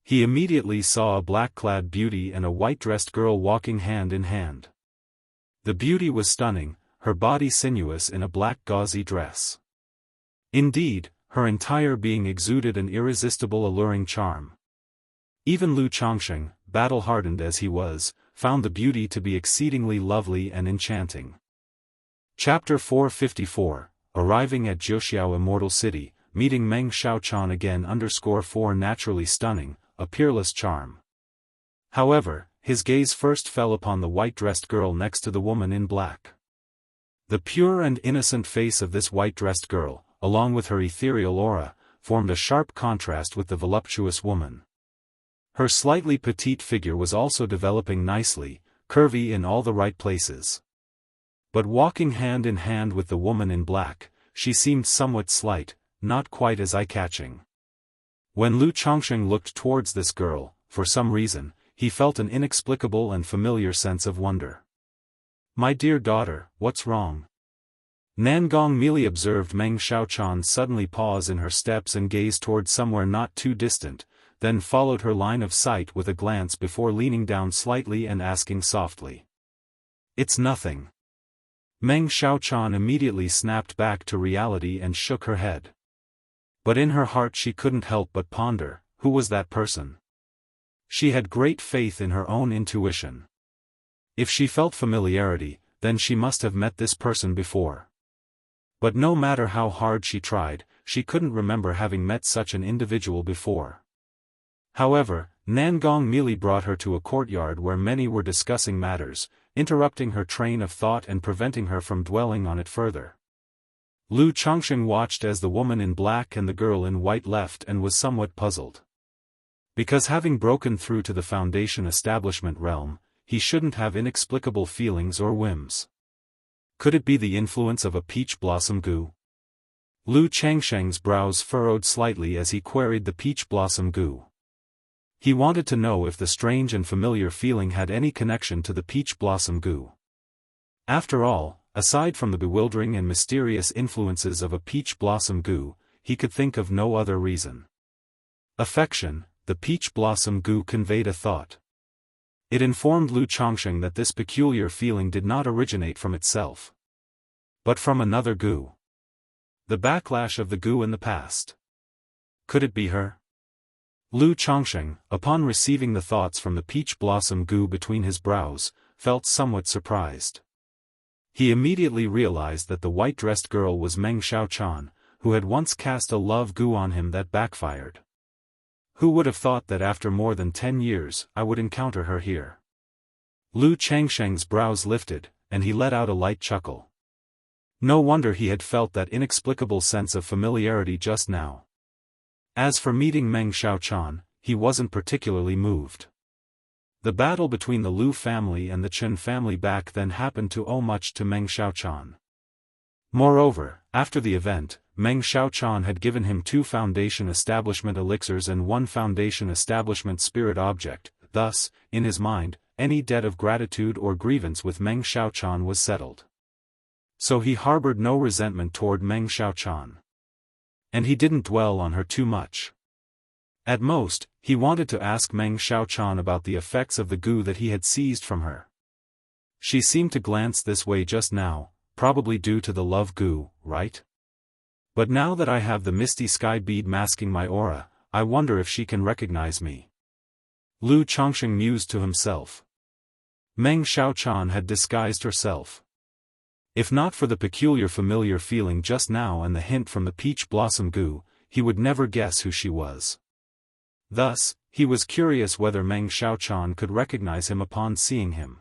He immediately saw a black-clad beauty and a white-dressed girl walking hand in hand. The beauty was stunning, her body sinuous in a black gauzy dress. Indeed, her entire being exuded an irresistible alluring charm. Even Lu Chongsheng, battle-hardened as he was, found the beauty to be exceedingly lovely and enchanting. Chapter 454, Arriving at Jiuxiao Immortal City, meeting Meng Xiaochan again _4 Naturally stunning, a peerless charm. However, his gaze first fell upon the white-dressed girl next to the woman in black. The pure and innocent face of this white-dressed girl, along with her ethereal aura, formed a sharp contrast with the voluptuous woman. Her slightly petite figure was also developing nicely, curvy in all the right places. But walking hand in hand with the woman in black, she seemed somewhat slight, not quite as eye-catching. When Lu Chongsheng looked towards this girl, for some reason, he felt an inexplicable and familiar sense of wonder. "My dear daughter, what's wrong?" Nangong Mili observed Meng Xiaochan suddenly pause in her steps and gaze toward somewhere not too distant, then followed her line of sight with a glance before leaning down slightly and asking softly. "It's nothing." Meng Xiaochan immediately snapped back to reality and shook her head. But in her heart she couldn't help but ponder, who was that person? She had great faith in her own intuition. If she felt familiarity, then she must have met this person before. But no matter how hard she tried, she couldn't remember having met such an individual before. However, Nangong Mili brought her to a courtyard where many were discussing matters, interrupting her train of thought and preventing her from dwelling on it further. Lu Chongsheng watched as the woman in black and the girl in white left and was somewhat puzzled. Because having broken through to the Foundation establishment realm, he shouldn't have inexplicable feelings or whims. Could it be the influence of a peach blossom goo? Lu Chongsheng's brows furrowed slightly as he queried the peach blossom goo. He wanted to know if the strange and familiar feeling had any connection to the peach blossom goo. After all, aside from the bewildering and mysterious influences of a peach blossom goo, he could think of no other reason. Affection, the peach blossom goo conveyed a thought. It informed Lu Chongsheng that this peculiar feeling did not originate from itself, but from another goo. The backlash of the goo in the past. Could it be her? Lu Chongsheng, upon receiving the thoughts from the peach blossom goo between his brows, felt somewhat surprised. He immediately realized that the white-dressed girl was Meng Xiaochan, who had once cast a love goo on him that backfired. Who would have thought that after more than 10 years, I would encounter her here? Lu Chongsheng's brows lifted, and he let out a light chuckle. No wonder he had felt that inexplicable sense of familiarity just now. As for meeting Meng Xiaochan, he wasn't particularly moved. The battle between the Lu family and the Chen family back then happened to owe much to Meng Xiaochan. Moreover, after the event, Meng Xiaochan had given him 2 Foundation Establishment elixirs and 1 Foundation Establishment spirit object, thus, in his mind, any debt of gratitude or grievance with Meng Xiaochan was settled. So he harbored no resentment toward Meng Xiaochan. And he didn't dwell on her too much. At most, he wanted to ask Meng Xiaochan about the effects of the goo that he had seized from her. She seemed to glance this way just now, probably due to the love goo, right? But now that I have the misty sky bead masking my aura, I wonder if she can recognize me. Lu Chongsheng mused to himself. Meng Xiaochan had disguised herself. If not for the peculiar familiar feeling just now and the hint from the peach blossom goo, he would never guess who she was. Thus, he was curious whether Meng Xiaochan could recognize him upon seeing him.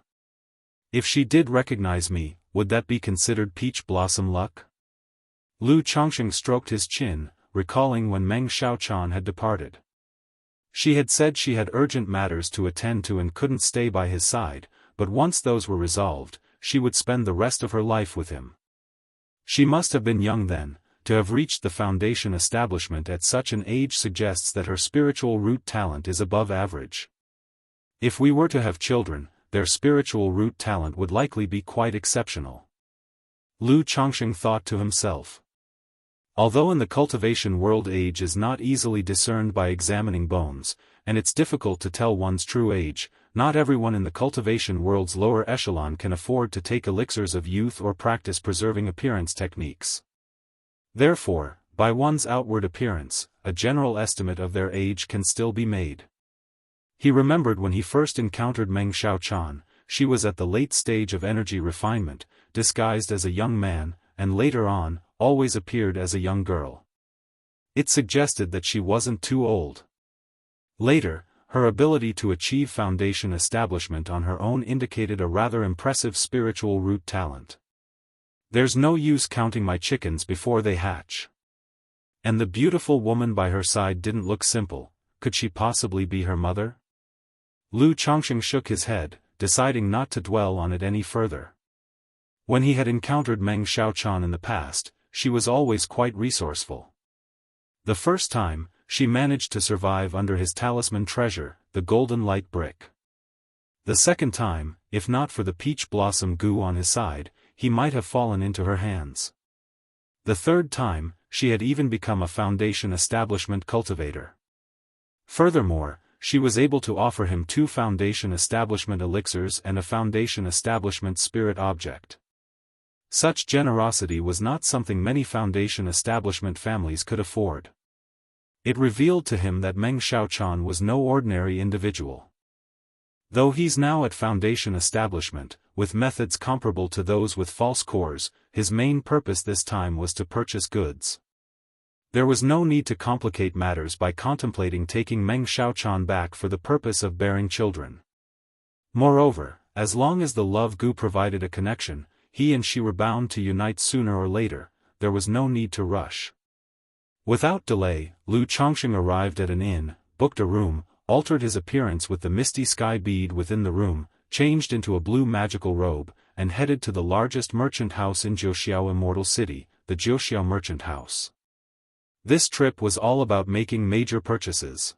If she did recognize me, would that be considered peach blossom luck? Lu Chongqing stroked his chin, recalling when Meng Xiaochan had departed. She had said she had urgent matters to attend to and couldn't stay by his side, but once those were resolved, she would spend the rest of her life with him. She must have been young then. To have reached the foundation establishment at such an age suggests that her spiritual root talent is above average. If we were to have children, their spiritual root talent would likely be quite exceptional. Lu Chongqing thought to himself. Although in the cultivation world age is not easily discerned by examining bones, and it's difficult to tell one's true age, not everyone in the cultivation world's lower echelon can afford to take elixirs of youth or practice preserving appearance techniques. Therefore, by one's outward appearance, a general estimate of their age can still be made. He remembered when he first encountered Meng Xiaochan, she was at the late stage of energy refinement, disguised as a young man, and later on, always appeared as a young girl. It suggested that she wasn't too old. Later, her ability to achieve foundation establishment on her own indicated a rather impressive spiritual root talent. There's no use counting my chickens before they hatch. And the beautiful woman by her side didn't look simple. Could she possibly be her mother? Lu Chongqing shook his head, deciding not to dwell on it any further. When he had encountered Meng Xiaochan in the past, she was always quite resourceful. The first time, she managed to survive under his talisman treasure, the golden light brick. The second time, if not for the peach blossom goo on his side, he might have fallen into her hands. The third time, she had even become a foundation establishment cultivator. Furthermore, she was able to offer him 2 foundation establishment elixirs and a foundation establishment spirit object. Such generosity was not something many foundation establishment families could afford. It revealed to him that Meng Xiaochan was no ordinary individual. Though he's now at foundation establishment, with methods comparable to those with false cores, his main purpose this time was to purchase goods. There was no need to complicate matters by contemplating taking Meng Xiaochan back for the purpose of bearing children. Moreover, as long as the love goo provided a connection, he and she were bound to unite sooner or later. There was no need to rush. Without delay, Lu Chongqing arrived at an inn, booked a room, altered his appearance with the misty sky bead within the room, changed into a blue magical robe, and headed to the largest merchant house in Jiuxiao Immortal City, the Jiuxiao Merchant House. This trip was all about making major purchases.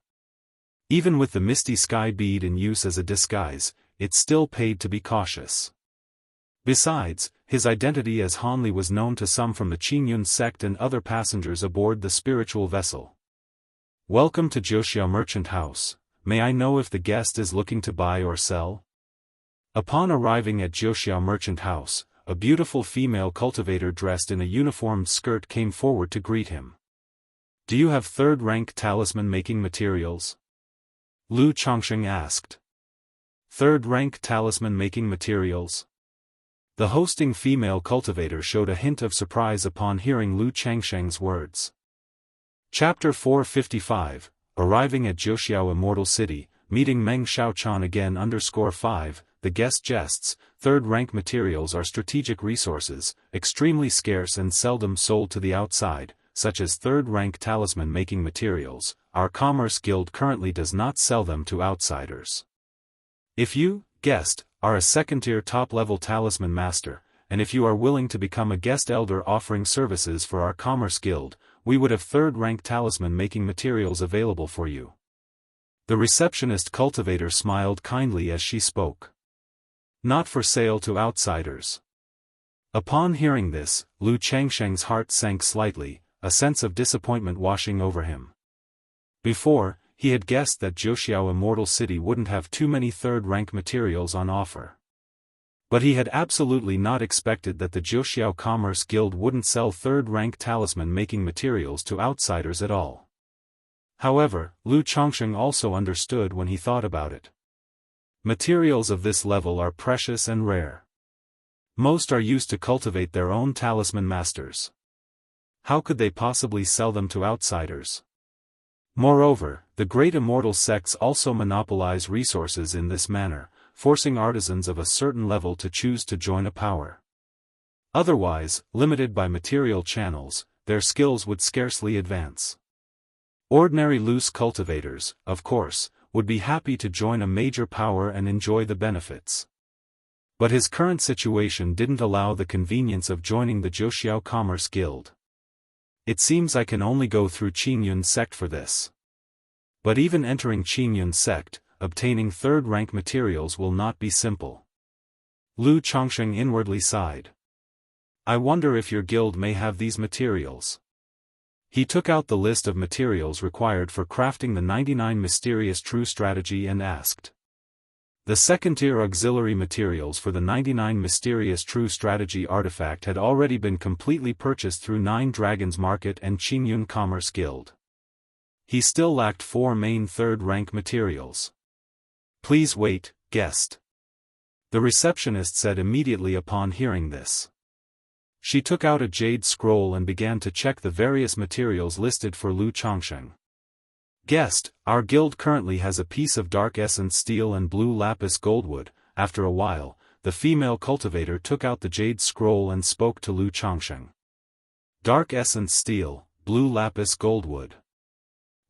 Even with the misty sky bead in use as a disguise, it still paid to be cautious. Besides, his identity as Hanli was known to some from the Qingyun sect and other passengers aboard the spiritual vessel. Welcome to Jiuxiao Merchant House. May I know if the guest is looking to buy or sell? Upon arriving at Jiuxiao Merchant House, a beautiful female cultivator dressed in a uniformed skirt came forward to greet him. Do you have third-rank talisman-making materials? Lu Chongqing asked. Third-rank talisman-making materials? The hosting female cultivator showed a hint of surprise upon hearing Lu Chongqing's words. Chapter 455, Arriving at Jiuxiao Immortal City, Meeting Meng Xiaochan again _5, The guest jests. Third-rank materials are strategic resources, extremely scarce and seldom sold to the outside, such as third-rank talisman-making materials. Our commerce guild currently does not sell them to outsiders. If you, guest, are a second-tier top-level talisman master, and if you are willing to become a guest elder offering services for our commerce guild, we would have third-rank talisman-making materials available for you. The receptionist cultivator smiled kindly as she spoke. Not for sale to outsiders. Upon hearing this, Lu Chongqing's heart sank slightly, a sense of disappointment washing over him. Before, he had guessed that Jiuxiao Immortal City wouldn't have too many third-rank materials on offer. But he had absolutely not expected that the Jiuxiao Commerce Guild wouldn't sell third-rank talisman-making materials to outsiders at all. However, Lu Chongqing also understood when he thought about it. Materials of this level are precious and rare. Most are used to cultivate their own talisman masters. How could they possibly sell them to outsiders? Moreover, the great immortal sects also monopolize resources in this manner, forcing artisans of a certain level to choose to join a power. Otherwise, limited by material channels, their skills would scarcely advance. Ordinary loose cultivators, of course, would be happy to join a major power and enjoy the benefits. But his current situation didn't allow the convenience of joining the Jiuxiao Commerce Guild. It seems I can only go through Qingyun's sect for this. But even entering Qingyun's sect, obtaining third-rank materials will not be simple. Lu Chongsheng inwardly sighed. I wonder if your guild may have these materials. He took out the list of materials required for crafting the 99 mysterious true strategy and asked. The second-tier auxiliary materials for the 99 mysterious true strategy artifact had already been completely purchased through Nine Dragons Market and Qingyun Commerce Guild. He still lacked 4 main third-rank materials. Please wait, guest. The receptionist said immediately upon hearing this. She took out a jade scroll and began to check the various materials listed for Lu Chongsheng. Guest, our guild currently has a piece of dark essence steel and blue lapis goldwood. After a while, the female cultivator took out the jade scroll and spoke to Lu Chongsheng. Dark essence steel, blue lapis goldwood.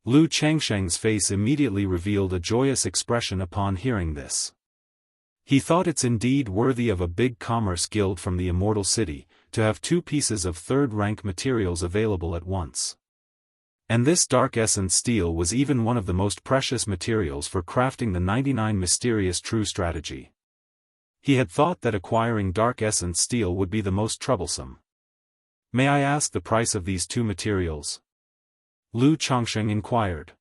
Lu Changsheng's face immediately revealed a joyous expression upon hearing this. He thought it's indeed worthy of a big commerce guild from the Immortal City, to have 2 pieces of third-rank materials available at once. And this dark essence steel was even one of the most precious materials for crafting the 99 mysterious true strategy. He had thought that acquiring dark essence steel would be the most troublesome. May I ask the price of these 2 materials? Lu Chongsheng inquired.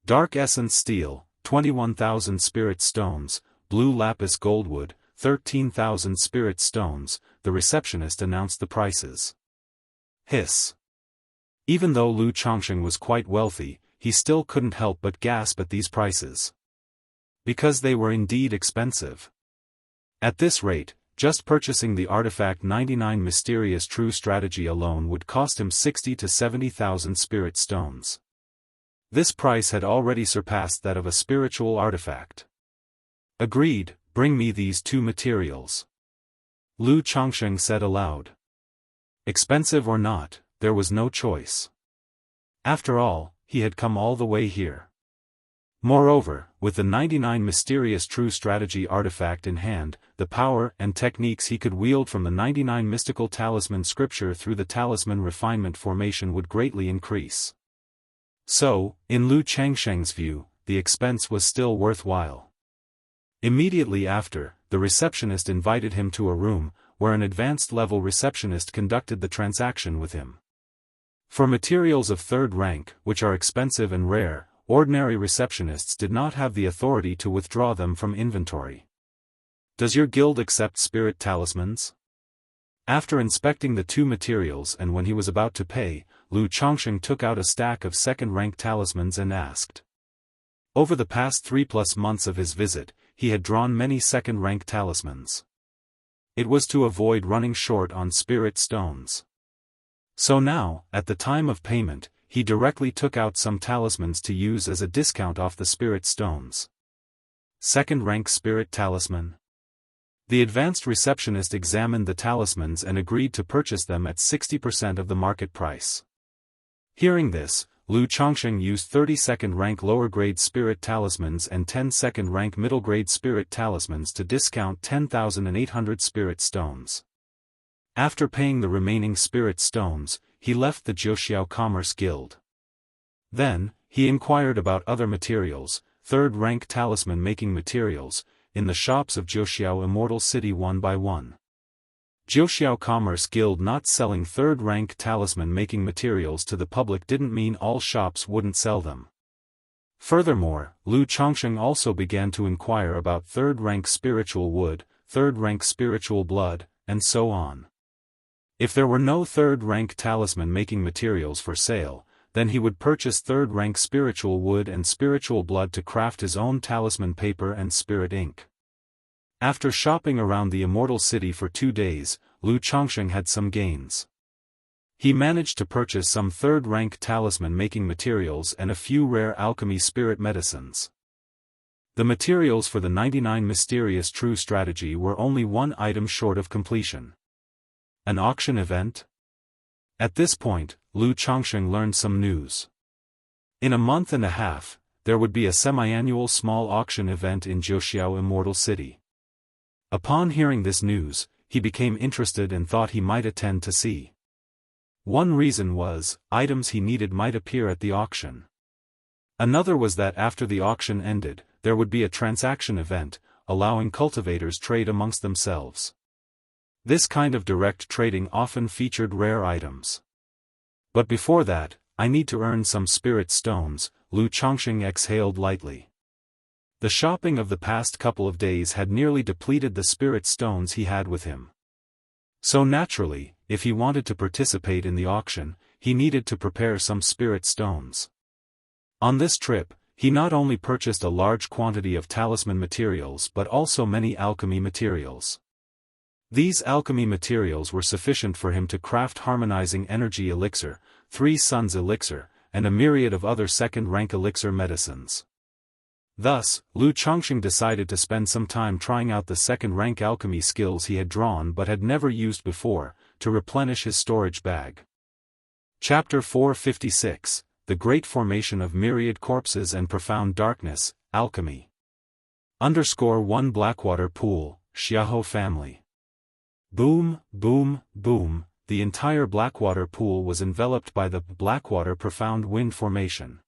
Dark essence steel, 21,000 spirit stones, blue lapis goldwood, 13,000 spirit stones, the receptionist announced the prices. Hiss. Even though Lu Chongsheng was quite wealthy, he still couldn't help but gasp at these prices. Because they were indeed expensive. At this rate, just purchasing the artifact 99 mysterious true strategy alone would cost him 60 to 70,000 spirit stones. This price had already surpassed that of a spiritual artifact. Agreed, bring me these 2 materials. Lu Chongsheng said aloud. Expensive or not, there was no choice. After all, he had come all the way here. Moreover, with the 99 mysterious true strategy artifact in hand, the power and techniques he could wield from the 99 mystical talisman scripture through the talisman refinement formation would greatly increase. So, in Lu Changsheng's view, the expense was still worthwhile. Immediately after, the receptionist invited him to a room, where an advanced-level receptionist conducted the transaction with him. For materials of third rank, which are expensive and rare, ordinary receptionists did not have the authority to withdraw them from inventory. Does your guild accept spirit talismans? After inspecting the 2 materials and when he was about to pay, Lu Chongsheng took out a stack of second-rank talismans and asked. Over the past 3+ months of his visit, he had drawn many second-rank talismans. It was to avoid running short on spirit stones. So now, at the time of payment, he directly took out some talismans to use as a discount off the spirit stones. Second-rank spirit talisman. The advanced receptionist examined the talismans and agreed to purchase them at 60% of the market price. Hearing this, Lu Chongsheng used 30 second-rank lower-grade spirit talismans and 10 second-rank middle-grade spirit talismans to discount 10,800 spirit stones. After paying the remaining spirit stones, he left the Jiuxiao Commerce Guild. Then, he inquired about other materials, third-rank talisman-making materials, in the shops of Jiuxiao Immortal City one by one. Jiuxiao Commerce Guild not selling third-rank talisman-making materials to the public didn't mean all shops wouldn't sell them. Furthermore, Lu Chongsheng also began to inquire about third-rank spiritual wood, third-rank spiritual blood, and so on. If there were no third-rank talisman-making materials for sale, then he would purchase third-rank spiritual wood and spiritual blood to craft his own talisman paper and spirit ink. After shopping around the Immortal City for 2 days, Lu Chongsheng had some gains. He managed to purchase some third-rank talisman-making materials and a few rare alchemy spirit medicines. The materials for the 99 mysterious true strategy were only one item short of completion. An auction event? At this point, Lu Chongsheng learned some news. In a month and a half, there would be a semi-annual small auction event in Jianghu Immortal City. Upon hearing this news, he became interested and thought he might attend to see. One reason was, items he needed might appear at the auction. Another was that after the auction ended, there would be a transaction event, allowing cultivators trade amongst themselves. This kind of direct trading often featured rare items. But before that, I need to earn some spirit stones, Lu Chongsheng exhaled lightly. The shopping of the past couple of days had nearly depleted the spirit stones he had with him. So naturally, if he wanted to participate in the auction, he needed to prepare some spirit stones. On this trip, he not only purchased a large quantity of talisman materials but also many alchemy materials. These alchemy materials were sufficient for him to craft harmonizing energy elixir, 3 suns elixir, and a myriad of other second-rank elixir medicines. Thus, Lu Chongsheng decided to spend some time trying out the second-rank alchemy skills he had drawn but had never used before, to replenish his storage bag. Chapter 456, The Great Formation of Myriad Corpses and Profound Darkness, Alchemy. _1 Blackwater Pool, Jianghu Family. Boom, boom, boom, the entire Blackwater Pool was enveloped by the Blackwater Profound Wind Formation.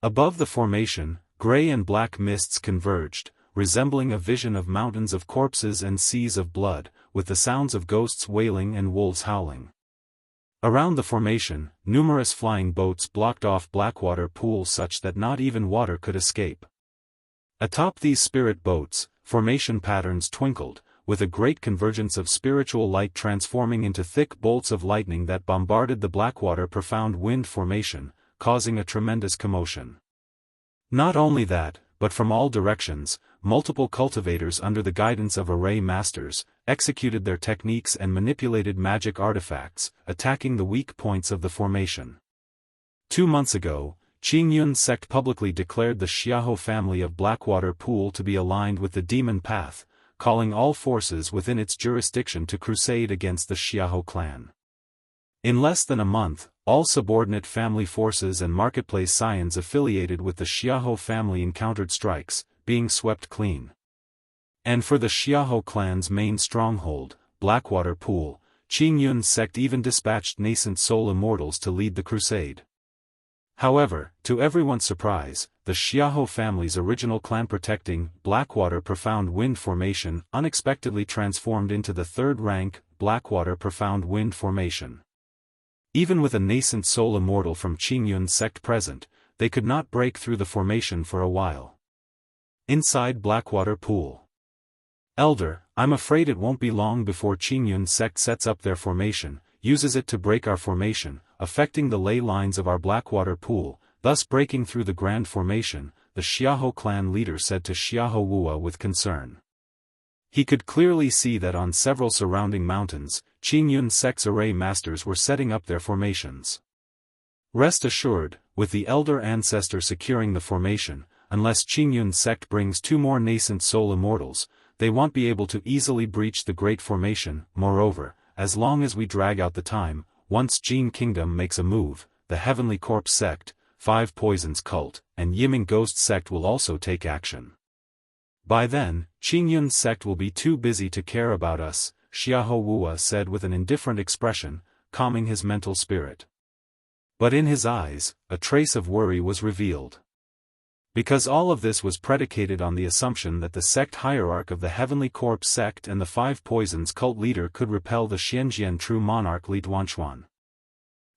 Above the formation, gray and black mists converged, resembling a vision of mountains of corpses and seas of blood, with the sounds of ghosts wailing and wolves howling. Around the formation, numerous flying boats blocked off Blackwater Pool such that not even water could escape. Atop these spirit boats, formation patterns twinkled, with a great convergence of spiritual light transforming into thick bolts of lightning that bombarded the Blackwater Profound Wind Formation, causing a tremendous commotion. Not only that, but from all directions, multiple cultivators under the guidance of array masters, executed their techniques and manipulated magic artifacts, attacking the weak points of the formation. 2 months ago, Qingyun's sect publicly declared the Jianghu family of Blackwater Pool to be aligned with the demon path, calling all forces within its jurisdiction to crusade against the Jianghu clan. In less than a month, all subordinate family forces and marketplace scions affiliated with the Jianghu family encountered strikes, being swept clean. And for the Jianghu clan's main stronghold, Blackwater Pool, Qingyun's sect even dispatched nascent soul immortals to lead the crusade. However, to everyone's surprise, the Jianghu family's original clan-protecting, Blackwater Profound Wind Formation unexpectedly transformed into the third-rank, Blackwater Profound Wind Formation. Even with a nascent soul immortal from Qingyun's sect present, they could not break through the formation for a while. Inside Blackwater Pool. Elder, I'm afraid it won't be long before Qingyun's sect sets up their formation, uses it to break our formation, affecting the ley lines of our Blackwater Pool, thus breaking through the grand formation, the Jianghu clan leader said to Jianghu Wuxia with concern. He could clearly see that on several surrounding mountains, Qingyun's sect's array masters were setting up their formations. Rest assured, with the elder ancestor securing the formation, unless Qingyun's sect brings 2 more nascent soul immortals, they won't be able to easily breach the great formation. Moreover, as long as we drag out the time, once Jin Kingdom makes a move, the Heavenly Corpse sect, 5 Poisons cult, and Yiming Ghost sect will also take action. By then, Qingyun's sect will be too busy to care about us, Jianghu Wuxia said with an indifferent expression, calming his mental spirit. But in his eyes, a trace of worry was revealed. Because all of this was predicated on the assumption that the sect hierarch of the Heavenly Corpse sect and the 5 Poisons cult leader could repel the Xianjian true monarch Li Duanshuan.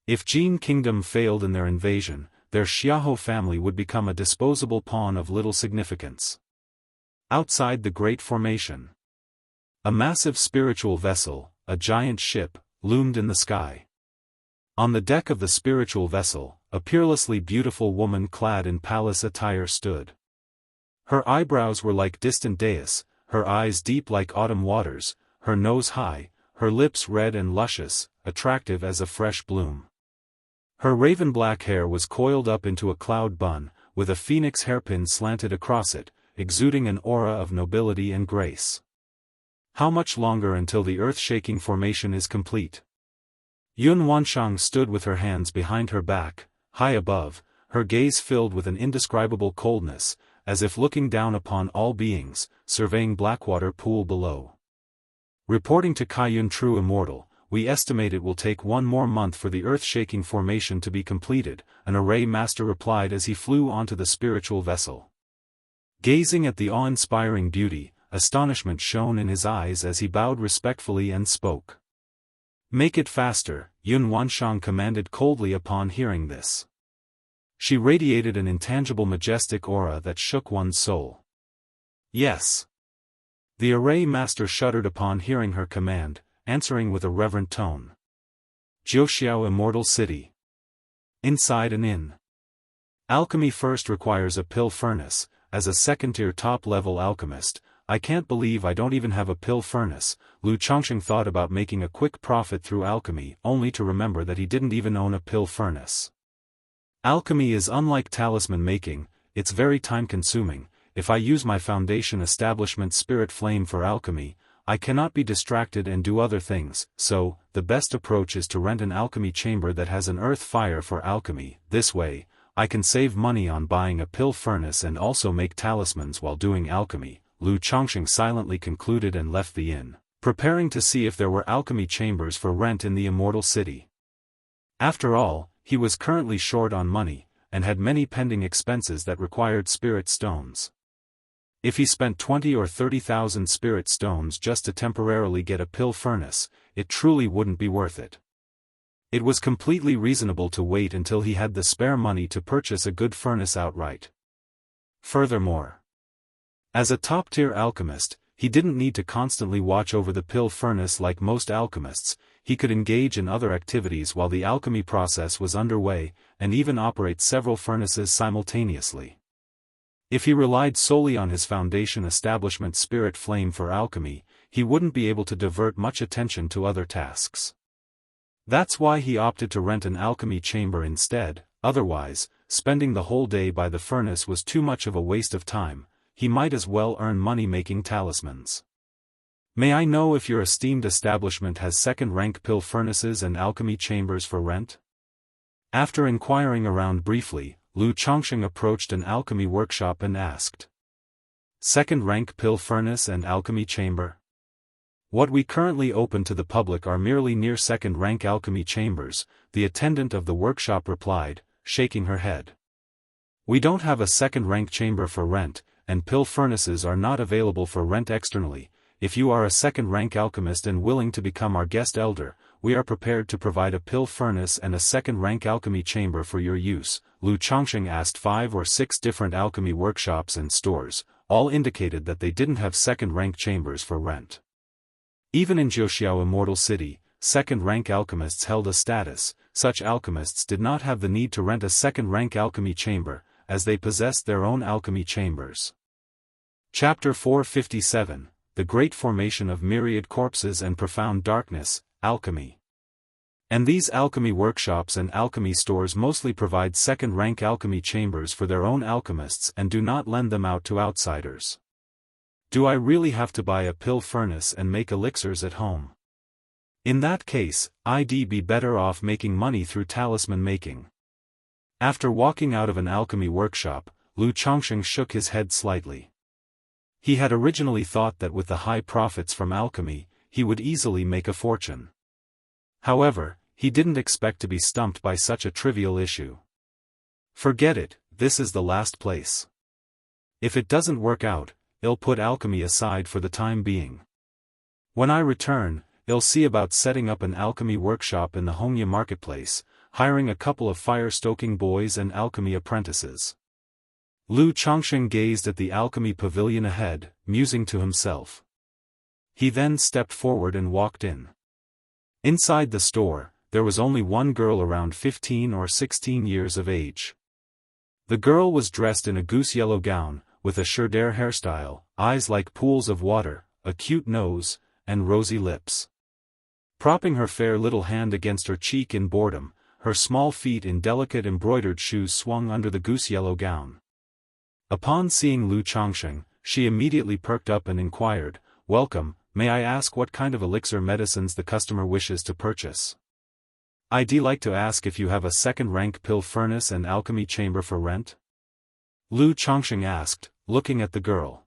If Jin Kingdom failed in their invasion, their Jianghu family would become a disposable pawn of little significance. Outside the Great Formation, a massive spiritual vessel, a giant ship, loomed in the sky. On the deck of the spiritual vessel, a peerlessly beautiful woman clad in palace attire stood. Her eyebrows were like distant dais, her eyes deep like autumn waters, her nose high, her lips red and luscious, attractive as a fresh bloom. Her raven-black hair was coiled up into a cloud bun, with a phoenix hairpin slanted across it, exuding an aura of nobility and grace. How much longer until the earth-shaking formation is complete? Yun Wanshang stood with her hands behind her back, high above, her gaze filled with an indescribable coldness, as if looking down upon all beings, surveying Blackwater Pool below. Reporting to Kaiyun True Immortal, we estimate it will take 1 more month for the earth-shaking formation to be completed, an array master replied as he flew onto the spiritual vessel. Gazing at the awe-inspiring beauty, astonishment shone in his eyes as he bowed respectfully and spoke. Make it faster, Yun Wanshang commanded coldly upon hearing this. She radiated an intangible majestic aura that shook one's soul. Yes. The array master shuddered upon hearing her command, answering with a reverent tone. Jiuxiao Immortal City. Inside an inn. Alchemy first requires a pill furnace. As a second-tier top-level alchemist, I can't believe I don't even have a pill furnace. Lu Chongqing thought about making a quick profit through alchemy, only to remember that he didn't even own a pill furnace. Alchemy is unlike talisman making, it's very time-consuming. If I use my foundation establishment spirit flame for alchemy, I cannot be distracted and do other things, so, the best approach is to rent an alchemy chamber that has an earth fire for alchemy. This way, I can save money on buying a pill furnace and also make talismans while doing alchemy. Lu Chongqing silently concluded and left the inn, preparing to see if there were alchemy chambers for rent in the Immortal City. After all, he was currently short on money, and had many pending expenses that required spirit stones. If he spent 20 or 30,000 spirit stones just to temporarily get a pill furnace, it truly wouldn't be worth it. It was completely reasonable to wait until he had the spare money to purchase a good furnace outright. Furthermore, as a top-tier alchemist, he didn't need to constantly watch over the pill furnace like most alchemists. He could engage in other activities while the alchemy process was underway, and even operate several furnaces simultaneously. If he relied solely on his foundation establishment spirit flame for alchemy, he wouldn't be able to divert much attention to other tasks. That's why he opted to rent an alchemy chamber instead. Otherwise, spending the whole day by the furnace was too much of a waste of time. He might as well earn money making talismans. May I know if your esteemed establishment has second-rank pill furnaces and alchemy chambers for rent? After inquiring around briefly, Lu Chongqing approached an alchemy workshop and asked. Second-rank pill furnace and alchemy chamber? What we currently open to the public are merely near second-rank alchemy chambers, the attendant of the workshop replied, shaking her head. We don't have a second-rank chamber for rent, and pill furnaces are not available for rent externally. If you are a second-rank alchemist and willing to become our guest elder, we are prepared to provide a pill furnace and a second-rank alchemy chamber for your use. Lu Chongqing asked 5 or 6 different alchemy workshops and stores, all indicated that they didn't have second-rank chambers for rent. Even in Jiuxiao Immortal City, second-rank alchemists held a status. Such alchemists did not have the need to rent a second-rank alchemy chamber, as they possessed their own alchemy chambers. Chapter 457, The Great Formation of Myriad Corpses and Profound Darkness, Alchemy. And these alchemy workshops and alchemy stores mostly provide second-rank alchemy chambers for their own alchemists and do not lend them out to outsiders. Do I really have to buy a pill furnace and make elixirs at home? In that case, I'd be better off making money through talisman making. After walking out of an alchemy workshop, Lu Chongqing shook his head slightly. He had originally thought that with the high profits from alchemy, he would easily make a fortune. However, he didn't expect to be stumped by such a trivial issue. Forget it, this is the last place. If it doesn't work out, I'll put alchemy aside for the time being. When I return, I'll see about setting up an alchemy workshop in the Hongya marketplace, hiring a couple of fire-stoking boys and alchemy apprentices. Lu Chongqing gazed at the alchemy pavilion ahead, musing to himself. He then stepped forward and walked in. Inside the store, there was only one girl around 15 or 16 years of age. The girl was dressed in a goose-yellow gown, with a Sherdare hairstyle, eyes like pools of water, a cute nose, and rosy lips. Propping her fair little hand against her cheek in boredom, her small feet in delicate embroidered shoes swung under the goose-yellow gown. Upon seeing Lu Changsheng, she immediately perked up and inquired, "Welcome, may I ask what kind of elixir medicines the customer wishes to purchase? I'd like to ask if you have a second-rank pill furnace and alchemy chamber for rent?" Lu Changsheng asked, looking at the girl.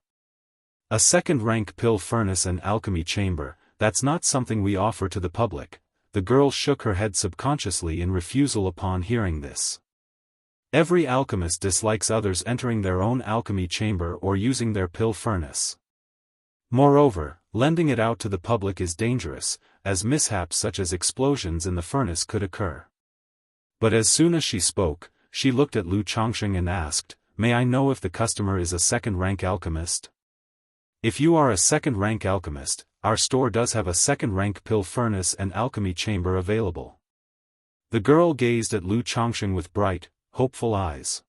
"A second-rank pill furnace and alchemy chamber, that's not something we offer to the public." The girl shook her head subconsciously in refusal upon hearing this. Every alchemist dislikes others entering their own alchemy chamber or using their pill furnace. Moreover, lending it out to the public is dangerous, as mishaps such as explosions in the furnace could occur. But as soon as she spoke, she looked at Lu Changsheng and asked, "May I know if the customer is a second-rank alchemist?" "If you are a second-rank alchemist, our store does have a second-rank pill furnace and alchemy chamber available." The girl gazed at Lu Changsheng with bright, hopeful eyes.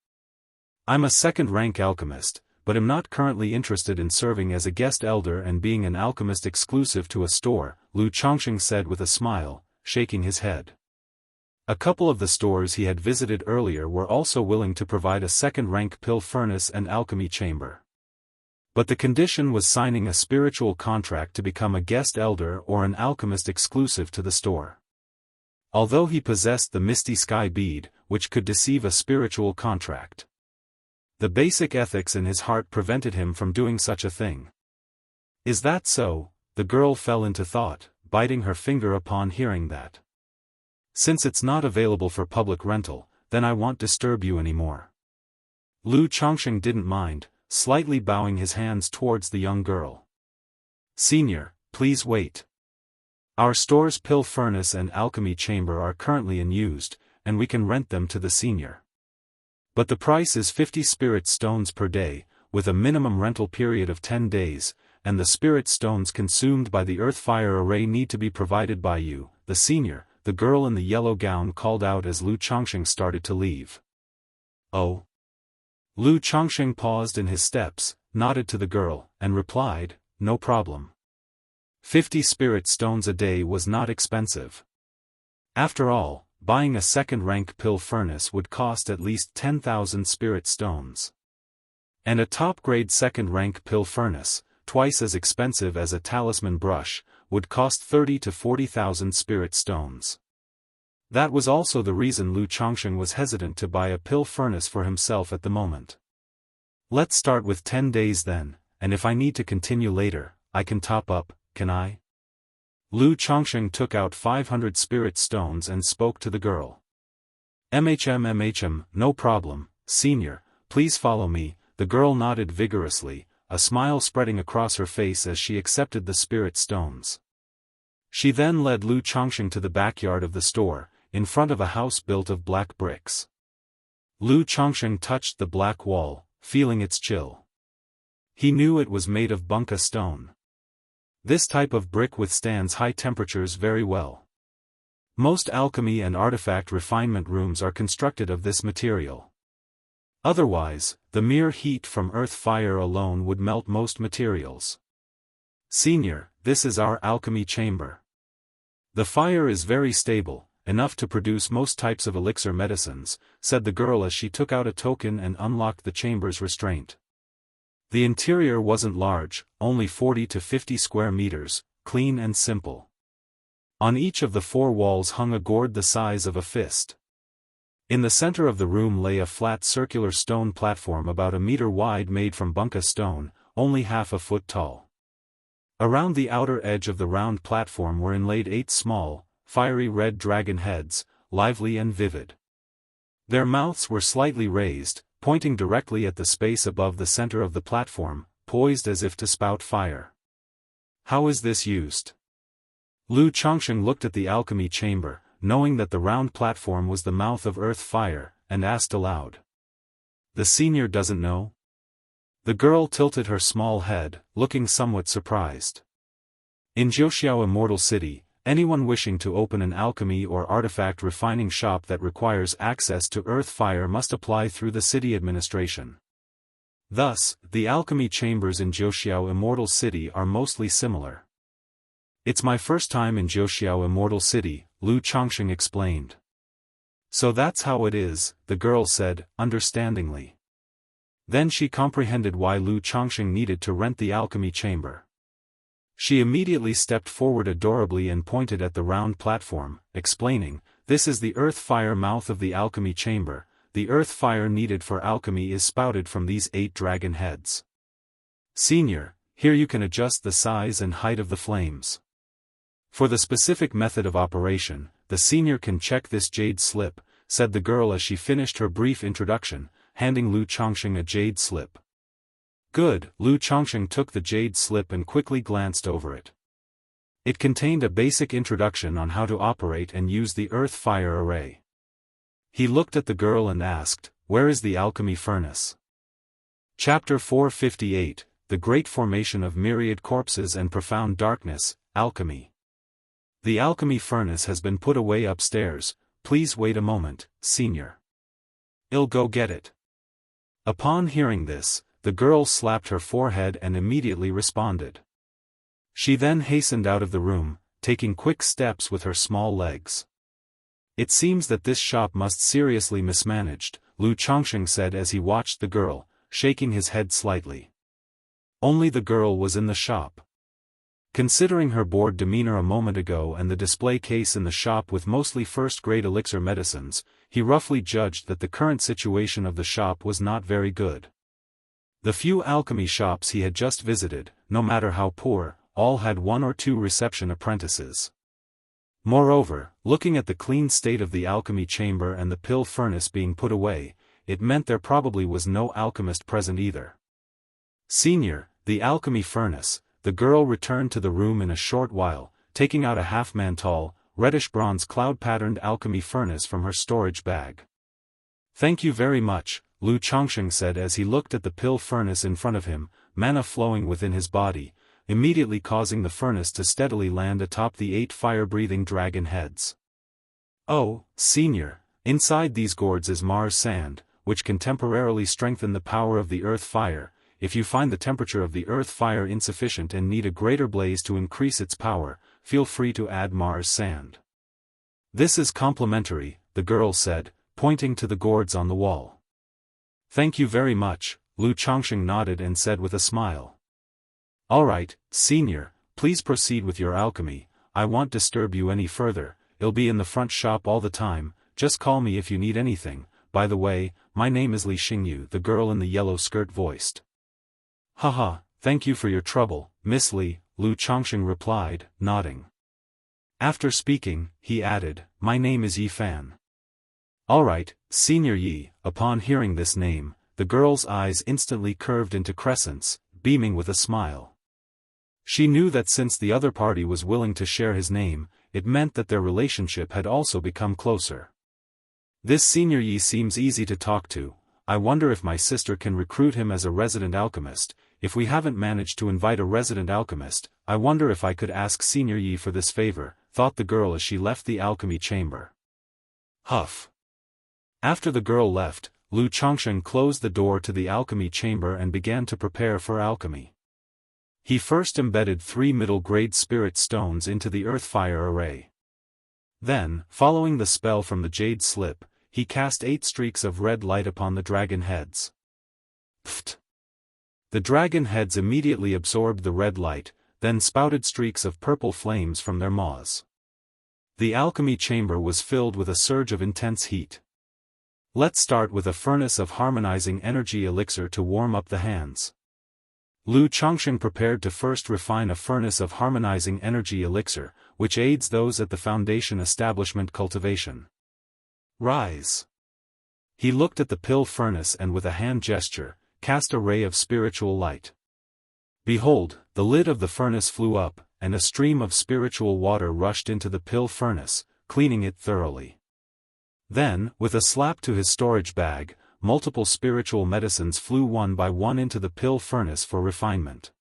"I'm a second-rank alchemist, but am not currently interested in serving as a guest elder and being an alchemist exclusive to a store," Lu Changsheng said with a smile, shaking his head. A couple of the stores he had visited earlier were also willing to provide a second-rank pill furnace and alchemy chamber. But the condition was signing a spiritual contract to become a guest elder or an alchemist exclusive to the store. Although he possessed the Misty Sky bead, which could deceive a spiritual contract, the basic ethics in his heart prevented him from doing such a thing. "Is that so?" The girl fell into thought, biting her finger upon hearing that. "Since it's not available for public rental, then I won't disturb you anymore." Lu Changsheng didn't mind, slightly bowing his hands towards the young girl. "Senior, please wait. Our store's pill furnace and alchemy chamber are currently unused, and we can rent them to the senior. But the price is 50 spirit stones per day, with a minimum rental period of 10 days, and the spirit stones consumed by the earth fire array need to be provided by you, the senior," the girl in the yellow gown called out as Lu Changsheng started to leave. "Oh." Lu Changsheng paused in his steps, nodded to the girl, and replied, "No problem." 50 spirit stones a day was not expensive. After all, buying a second-rank pill furnace would cost at least 10,000 spirit stones. And a top-grade second-rank pill furnace, twice as expensive as a talisman brush, would cost 30 to 40,000 spirit stones. That was also the reason Lu Changsheng was hesitant to buy a pill furnace for himself at the moment. "Let's start with 10 days then, and if I need to continue later, I can top up, can I?" Lu Changsheng took out 500 spirit stones and spoke to the girl. "MHM, no problem, senior, please follow me." The girl nodded vigorously, a smile spreading across her face as she accepted the spirit stones. She then led Lu Changsheng to the backyard of the store, in front of a house built of black bricks. Lu Changsheng touched the black wall, feeling its chill. He knew it was made of bunka stone. This type of brick withstands high temperatures very well. Most alchemy and artifact refinement rooms are constructed of this material. Otherwise, the mere heat from earth fire alone would melt most materials. "Senior, this is our alchemy chamber. The fire is very stable, enough to produce most types of elixir medicines," said the girl as she took out a token and unlocked the chamber's restraint. The interior wasn't large, only 40 to 50 square meters, clean and simple. On each of the 4 walls hung a gourd the size of a fist. In the center of the room lay a flat circular stone platform about a meter wide made from bunka stone, only half a foot tall. Around the outer edge of the round platform were inlaid 8 small, fiery red dragon heads, lively and vivid. Their mouths were slightly raised, pointing directly at the space above the center of the platform, poised as if to spout fire. "How is this used?" Lu Changsheng looked at the alchemy chamber, knowing that the round platform was the mouth of earth fire, and asked aloud. "The senior doesn't know?" The girl tilted her small head, looking somewhat surprised. In Jianghu Immortal City, anyone wishing to open an alchemy or artifact refining shop that requires access to earth fire must apply through the city administration. Thus, the alchemy chambers in Jiuxiao Immortal City are mostly similar. It's my first time in Jiuxiao Immortal City, Lu Chongqing explained. So that's how it is, the girl said, understandingly. Then she comprehended why Lu Chongqing needed to rent the alchemy chamber. She immediately stepped forward adorably and pointed at the round platform, explaining, "This is the earth-fire mouth of the alchemy chamber. The earth fire needed for alchemy is spouted from these 8 dragon heads. Senior, here you can adjust the size and height of the flames. For the specific method of operation, the senior can check this jade slip," said the girl as she finished her brief introduction, handing Lu Chongqing a jade slip. Good, Lu Chongqing took the jade slip and quickly glanced over it. It contained a basic introduction on how to operate and use the earth fire array. He looked at the girl and asked, "Where is the alchemy furnace?" Chapter 458, The Great Formation of Myriad Corpses and Profound Darkness, Alchemy. The alchemy furnace has been put away upstairs, please wait a moment, senior. I'll go get it. Upon hearing this, the girl slapped her forehead and immediately responded. She then hastened out of the room, taking quick steps with her small legs. It seems that this shop must seriously mismanaged, Lu Chongqing said as he watched the girl, shaking his head slightly. Only the girl was in the shop. Considering her bored demeanor a moment ago and the display case in the shop with mostly first-grade elixir medicines, he roughly judged that the current situation of the shop was not very good. The few alchemy shops he had just visited, no matter how poor, all had 1 or 2 reception apprentices. Moreover, looking at the clean state of the alchemy chamber and the pill furnace being put away, it meant there probably was no alchemist present either. Senior, the alchemy furnace, the girl returned to the room in a short while, taking out a half-man-tall, reddish-bronze cloud-patterned alchemy furnace from her storage bag. "Thank you very much," Lu Chongqing said as he looked at the pill furnace in front of him, mana flowing within his body, immediately causing the furnace to steadily land atop the 8 fire-breathing dragon heads. "Oh, senior, inside these gourds is Mars sand, which can temporarily strengthen the power of the earth fire. If you find the temperature of the earth fire insufficient and need a greater blaze to increase its power, feel free to add Mars sand." "This is complimentary," the girl said, pointing to the gourds on the wall. "Thank you very much," Lu Chongqing nodded and said with a smile. "Alright, senior, please proceed with your alchemy. I won't disturb you any further, I'll be in the front shop all the time, just call me if you need anything. By the way, my name is Li Xingyu," the girl in the yellow skirt voiced. "Haha, thank you for your trouble, Miss Li," Lu Chongqing replied, nodding. After speaking, he added, "My name is Yi Fan." "Alright, Senior Yi." Upon hearing this name, the girl's eyes instantly curved into crescents, beaming with a smile. She knew that since the other party was willing to share his name, it meant that their relationship had also become closer. "This Senior Yi seems easy to talk to. I wonder if my sister can recruit him as a resident alchemist. If we haven't managed to invite a resident alchemist, I wonder if I could ask Senior Yi for this favor," thought the girl as she left the alchemy chamber. Huff. After the girl left, Lu Chongqing closed the door to the alchemy chamber and began to prepare for alchemy. He first embedded 3 middle-grade spirit stones into the earth fire array. Then, following the spell from the jade slip, he cast 8 streaks of red light upon the dragon heads. Pfft! The dragon heads immediately absorbed the red light, then spouted streaks of purple flames from their maws. The alchemy chamber was filled with a surge of intense heat. "Let's start with a furnace of harmonizing energy elixir to warm up the hands." Lu Chongqing prepared to first refine a furnace of harmonizing energy elixir, which aids those at the foundation establishment cultivation. "Rise." He looked at the pill furnace and with a hand gesture, cast a ray of spiritual light. Behold, the lid of the furnace flew up, and a stream of spiritual water rushed into the pill furnace, cleaning it thoroughly. Then, with a slap to his storage bag, multiple spiritual medicines flew one by one into the pill furnace for refinement.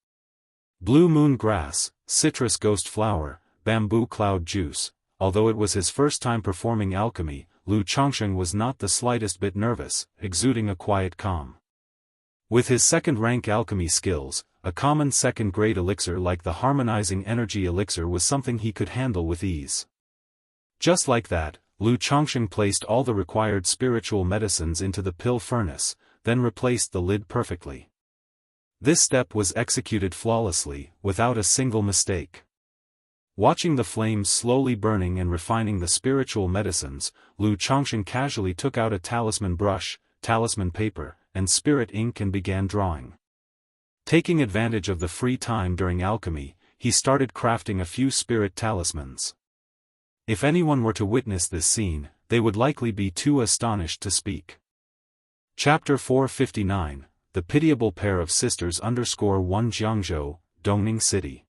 Blue moon grass, citrus ghost flower, bamboo cloud juice. Although it was his first time performing alchemy, Lu Chongqing was not the slightest bit nervous, exuding a quiet calm. With his second-rank alchemy skills, a common second-grade elixir like the harmonizing energy elixir was something he could handle with ease. Just like that, Lu Chongsheng placed all the required spiritual medicines into the pill furnace, then replaced the lid perfectly. This step was executed flawlessly, without a single mistake. Watching the flames slowly burning and refining the spiritual medicines, Lu Chongsheng casually took out a talisman brush, talisman paper, and spirit ink and began drawing. Taking advantage of the free time during alchemy, he started crafting a few spirit talismans. If anyone were to witness this scene, they would likely be too astonished to speak. Chapter 459, The Pitiable Pair of Sisters _1 Jiangzhou, Dongning City.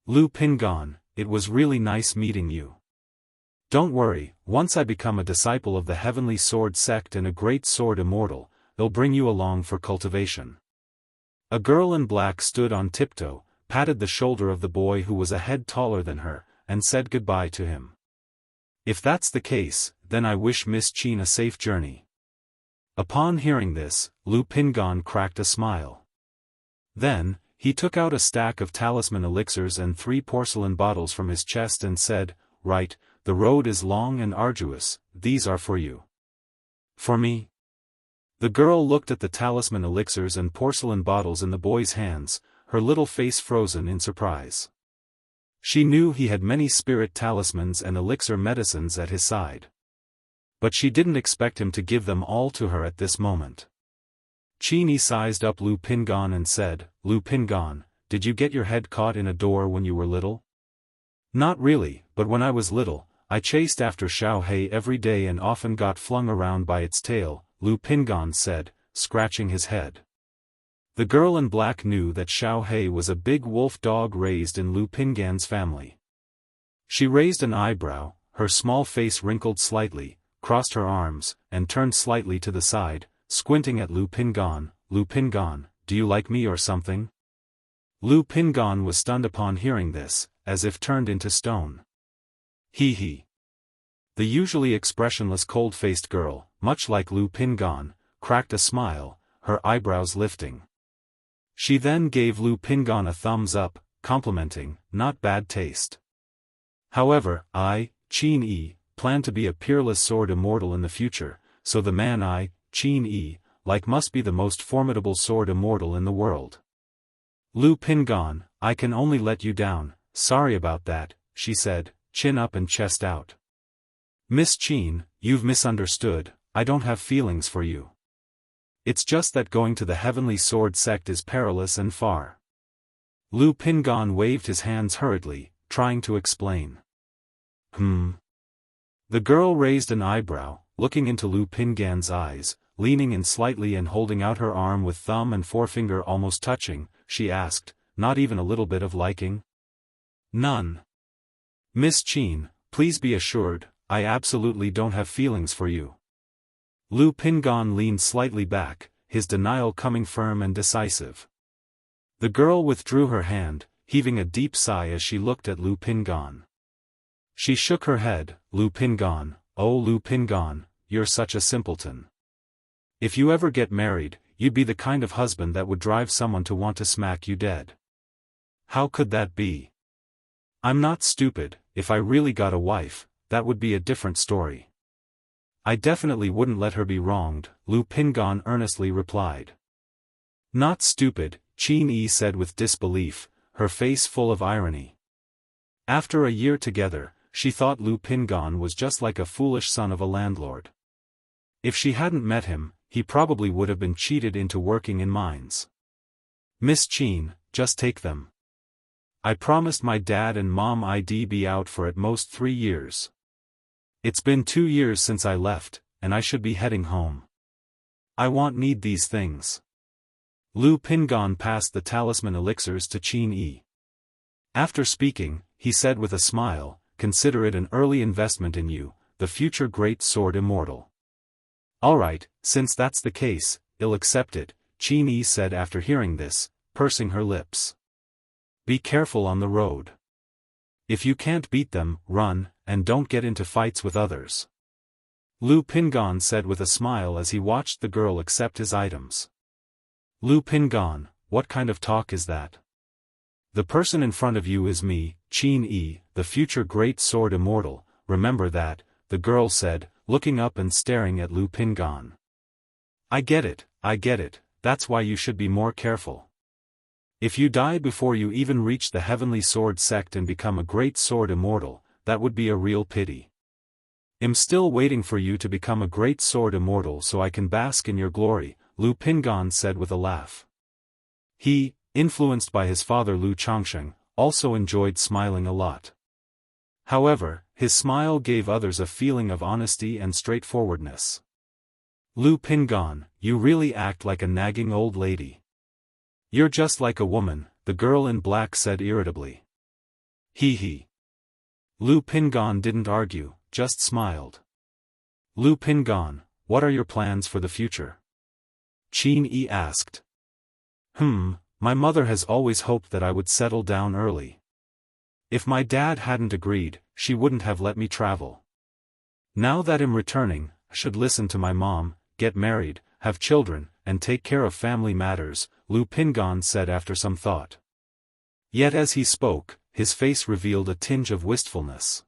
Lu Pingan, it was really nice meeting you. Don't worry, once I become a disciple of the Heavenly Sword sect and a great sword immortal, they'll bring you along for cultivation. A girl in black stood on tiptoe, patted the shoulder of the boy who was a head taller than her, and said goodbye to him. If that's the case, then I wish Miss Qin a safe journey. Upon hearing this, Lu Pingan cracked a smile. Then, he took out a stack of talisman elixirs and 3 porcelain bottles from his chest and said, "Right, the road is long and arduous, these are for you." "For me?" The girl looked at the talisman elixirs and porcelain bottles in the boy's hands, her little face frozen in surprise. She knew he had many spirit talismans and elixir medicines at his side. But she didn't expect him to give them all to her at this moment. Qin sized up Lu Pingan and said, "Lu Pingan, did you get your head caught in a door when you were little?" "Not really, but when I was little, I chased after Xiao He every day and often got flung around by its tail," Lu Pingan said, scratching his head. The girl in black knew that Xiao He was a big wolf dog raised in Lu Pingan's family. She raised an eyebrow, her small face wrinkled slightly, crossed her arms, and turned slightly to the side, squinting at Lu Pingan. "Lu Pingan, do you like me or something?" Lu Pingan was stunned upon hearing this, as if turned into stone. He. The usually expressionless cold-faced girl, much like Lu Pingan, cracked a smile, her eyebrows lifting. She then gave Lu Pingan a thumbs up, complimenting, "Not bad taste. However, I, Qin Yi, plan to be a peerless sword immortal in the future, so the man I, Qin Yi, like must be the most formidable sword immortal in the world." "Lu Pingan, I can only let you down, sorry about that," she said, chin up and chest out. "Miss Qin, you've misunderstood, I don't have feelings for you. It's just that going to the Heavenly Sword sect is perilous and far." Lu Pingan waved his hands hurriedly, trying to explain. The girl raised an eyebrow, looking into Lu Pingan's eyes, leaning in slightly and holding out her arm with thumb and forefinger almost touching, she asked, "Not even a little bit of liking?" "None. Miss Qin, please be assured, I absolutely don't have feelings for you." Lu Pingan leaned slightly back, his denial coming firm and decisive. The girl withdrew her hand, heaving a deep sigh as she looked at Lu Pingan. She shook her head. "Lu Pingan, oh Lu Pingan, you're such a simpleton. If you ever get married, you'd be the kind of husband that would drive someone to want to smack you dead." "How could that be?" "I'm not stupid. If I really got a wife, that would be a different story. I definitely wouldn't let her be wronged," Lu Pingan earnestly replied. "Not stupid," Qin Yi said with disbelief, her face full of irony. After a year together, she thought Lu Pingan was just like a foolish son of a landlord. If she hadn't met him, he probably would have been cheated into working in mines. "Miss Qin, just take them. I promised my dad and mom I'd be out for at most 3 years. It's been 2 years since I left, and I should be heading home. I need these things." Lu Pingan passed the talisman elixirs to Qin Yi. After speaking, he said with a smile, "Consider it an early investment in you, the future great sword immortal." "Alright, since that's the case, I'll accept it," Qin Yi said after hearing this, pursing her lips. "Be careful on the road. If you can't beat them, run, and don't get into fights with others," Lu Pingan said with a smile as he watched the girl accept his items. Lu Pingon, what kind of talk is that? The person in front of you is me, Qin Yi, the future great sword immortal, remember that, the girl said, looking up and staring at Lu Pingon. I get it, that's why you should be more careful. If you die before you even reach the heavenly sword sect and become a great sword immortal, that would be a real pity. I'm still waiting for you to become a great sword immortal so I can bask in your glory, Lu Pingon said with a laugh. He, influenced by his father Lu Changsheng, also enjoyed smiling a lot. However, his smile gave others a feeling of honesty and straightforwardness. Lu Pingon, you really act like a nagging old lady. You're just like a woman, the girl in black said irritably. He. Lu Pingon didn't argue, just smiled. Lu Pingon, what are your plans for the future? Qin Yi asked. My mother has always hoped that I would settle down early. If my dad hadn't agreed, she wouldn't have let me travel. Now that I'm returning, I should listen to my mom, get married, have children, and take care of family matters, Lu Pingon said after some thought. Yet as he spoke, his face revealed a tinge of wistfulness.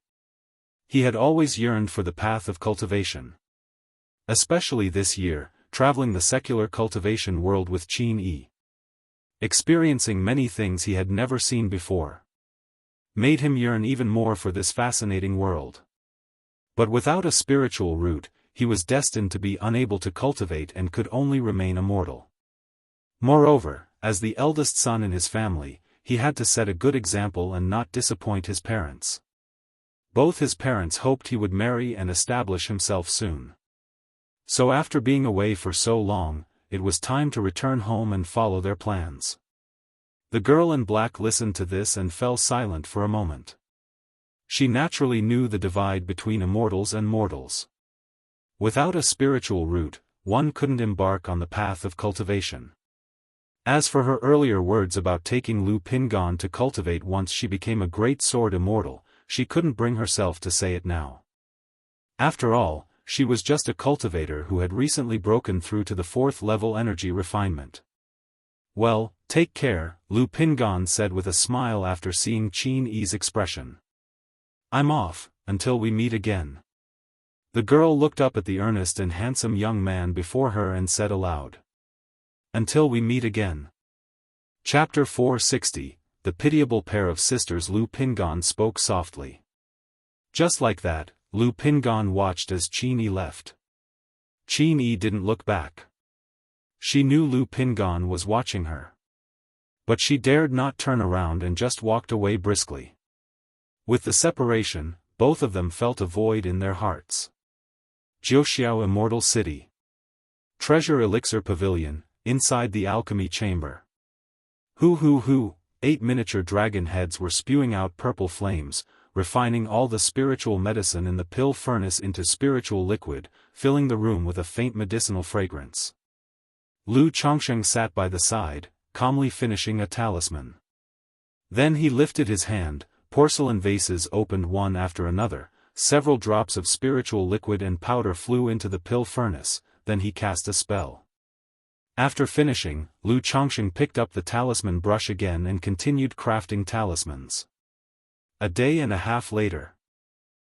He had always yearned for the path of cultivation. Especially this year, traveling the secular cultivation world with Qin Yi. Experiencing many things he had never seen before. Made him yearn even more for this fascinating world. But without a spiritual root, he was destined to be unable to cultivate and could only remain immortal. Moreover, as the eldest son in his family, he had to set a good example and not disappoint his parents. Both his parents hoped he would marry and establish himself soon. So after being away for so long, it was time to return home and follow their plans. The girl in black listened to this and fell silent for a moment. She naturally knew the divide between immortals and mortals. Without a spiritual root, one couldn't embark on the path of cultivation. As for her earlier words about taking Lu Pingon to cultivate once she became a great sword immortal, she couldn't bring herself to say it now. After all, she was just a cultivator who had recently broken through to the 4th level energy refinement. Well, take care, Lu Pingon said with a smile after seeing Qin Yi's expression. I'm off, until we meet again. The girl looked up at the earnest and handsome young man before her and said aloud. Until we meet again. Chapter 460, The Pitiable Pair of Sisters. Lu Pingon spoke softly. Just like that, Lu Pingon watched as Qin Yi left. Qin Yi didn't look back. She knew Lu Pingon was watching her. But she dared not turn around and just walked away briskly. With the separation, both of them felt a void in their hearts. Jiuxiao Immortal City. Treasure Elixir Pavilion, inside the alchemy chamber. 8 miniature dragon heads were spewing out purple flames, refining all the spiritual medicine in the pill furnace into spiritual liquid, filling the room with a faint medicinal fragrance. Lu Changsheng sat by the side, calmly finishing a talisman. Then he lifted his hand, porcelain vases opened one after another, several drops of spiritual liquid and powder flew into the pill furnace, then he cast a spell. After finishing, Lu Changsheng picked up the talisman brush again and continued crafting talismans. A day and a half later.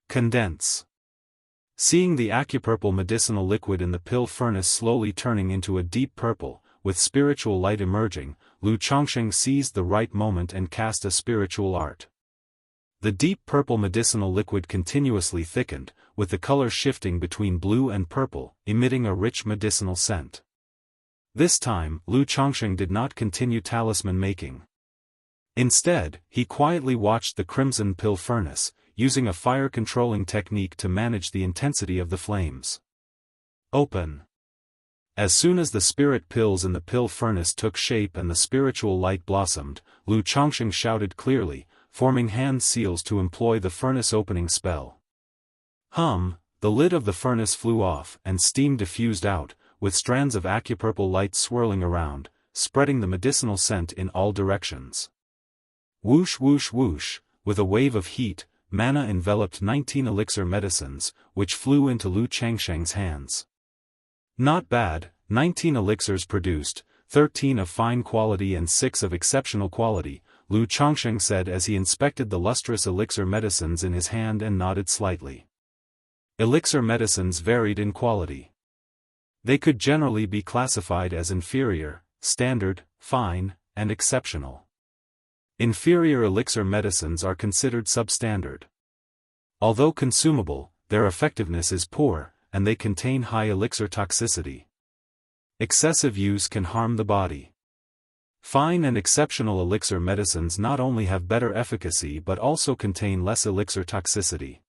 Condense. Seeing the acupurple medicinal liquid in the pill furnace slowly turning into a deep purple, with spiritual light emerging, Lu Changsheng seized the right moment and cast a spiritual art. The deep purple medicinal liquid continuously thickened, with the color shifting between blue and purple, emitting a rich medicinal scent. This time, Lu Changsheng did not continue talisman making. Instead, he quietly watched the crimson pill furnace, using a fire-controlling technique to manage the intensity of the flames. Open. As soon as the spirit pills in the pill furnace took shape and the spiritual light blossomed, Lu Changsheng shouted clearly, forming hand seals to employ the furnace opening spell. The lid of the furnace flew off and steam diffused out, with strands of acupurple light swirling around, spreading the medicinal scent in all directions. Whoosh whoosh whoosh, with a wave of heat, mana enveloped 19 elixir medicines, which flew into Lu Changsheng's hands. Not bad, 19 elixirs produced, 13 of fine quality and 6 of exceptional quality, Lu Chongsheng said as he inspected the lustrous elixir medicines in his hand and nodded slightly. Elixir medicines varied in quality. They could generally be classified as inferior, standard, fine, and exceptional. Inferior elixir medicines are considered substandard. Although consumable, their effectiveness is poor, and they contain high elixir toxicity. Excessive use can harm the body. Fine and exceptional elixir medicines not only have better efficacy but also contain less elixir toxicity.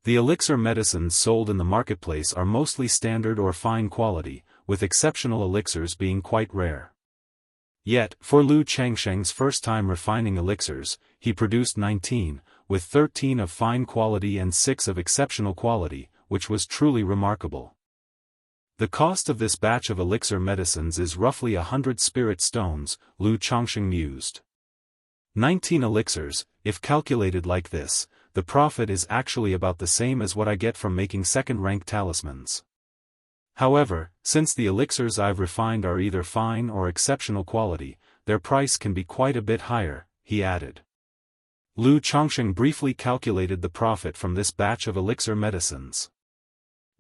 The elixir medicines sold in the marketplace are mostly standard or fine quality, with exceptional elixirs being quite rare. Yet, for Lu Changsheng's first time refining elixirs, he produced 19, with 13 of fine quality and 6 of exceptional quality, which was truly remarkable. The cost of this batch of elixir medicines is roughly 100 spirit stones, Lu Chongsheng mused. 19 elixirs, if calculated like this, the profit is actually about the same as what I get from making second-rank talismans. However, since the elixirs I've refined are either fine or exceptional quality, their price can be quite a bit higher, he added. Lu Chongsheng briefly calculated the profit from this batch of elixir medicines.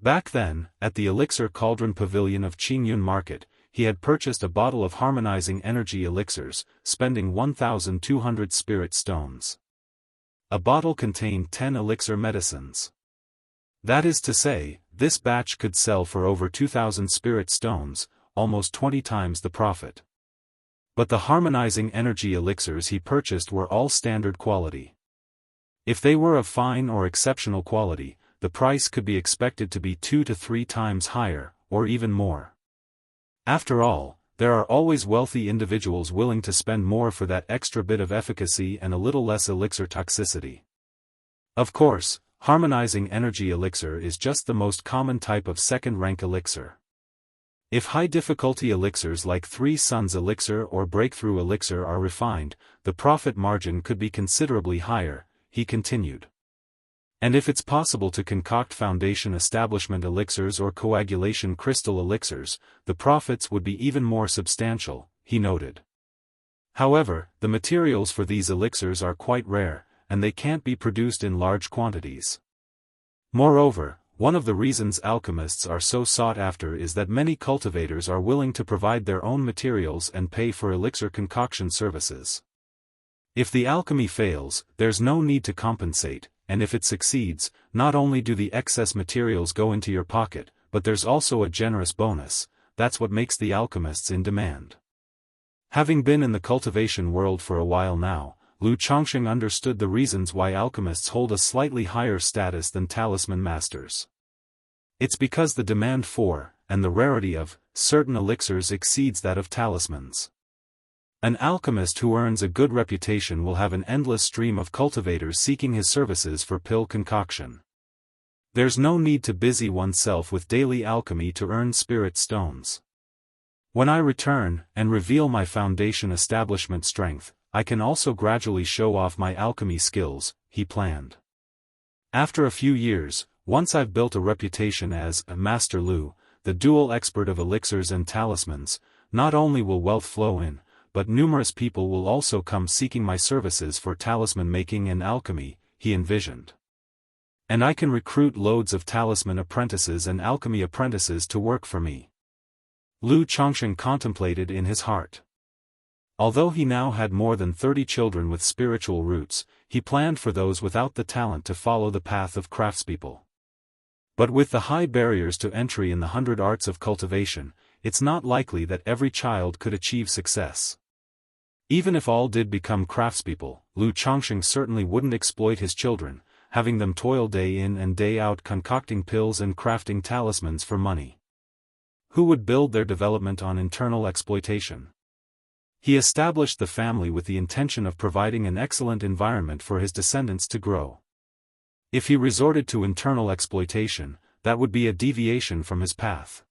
Back then, at the Elixir Cauldron Pavilion of Qingyun Market, he had purchased a bottle of harmonizing energy elixirs, spending 1,200 spirit stones. A bottle contained 10 elixir medicines. That is to say, this batch could sell for over 2,000 spirit stones, almost 20 times the profit. But the harmonizing energy elixirs he purchased were all standard quality. If they were of fine or exceptional quality, the price could be expected to be 2 to 3 times higher, or even more. After all, there are always wealthy individuals willing to spend more for that extra bit of efficacy and a little less elixir toxicity. Of course, harmonizing energy elixir is just the most common type of second-rank elixir. If high-difficulty elixirs like Three Suns elixir or Breakthrough elixir are refined, the profit margin could be considerably higher, he continued. And if it's possible to concoct foundation establishment elixirs or coagulation crystal elixirs, the profits would be even more substantial, he noted. However, the materials for these elixirs are quite rare, and they can't be produced in large quantities. Moreover, one of the reasons alchemists are so sought after is that many cultivators are willing to provide their own materials and pay for elixir concoction services. If the alchemy fails, there's no need to compensate, and if it succeeds, not only do the excess materials go into your pocket, but there's also a generous bonus. That's what makes the alchemists in demand. Having been in the cultivation world for a while now, Lu Chongsheng understood the reasons why alchemists hold a slightly higher status than talisman masters. It's because the demand for, and the rarity of, certain elixirs exceeds that of talismans. An alchemist who earns a good reputation will have an endless stream of cultivators seeking his services for pill concoction. There's no need to busy oneself with daily alchemy to earn spirit stones. When I return, and reveal my foundation establishment strength, I can also gradually show off my alchemy skills, he planned. After a few years, once I've built a reputation as a Master Lu, the dual expert of elixirs and talismans, not only will wealth flow in, but numerous people will also come seeking my services for talisman making and alchemy, he envisioned. And I can recruit loads of talisman apprentices and alchemy apprentices to work for me. Lu Chongsheng contemplated in his heart. Although he now had more than 30 children with spiritual roots, he planned for those without the talent to follow the path of craftspeople. But with the high barriers to entry in the 100 arts of cultivation, it's not likely that every child could achieve success. Even if all did become craftspeople, Lu Chongsheng certainly wouldn't exploit his children, having them toil day in and day out concocting pills and crafting talismans for money. Who would build their development on internal exploitation? He established the family with the intention of providing an excellent environment for his descendants to grow. If he resorted to internal exploitation, that would be a deviation from his path.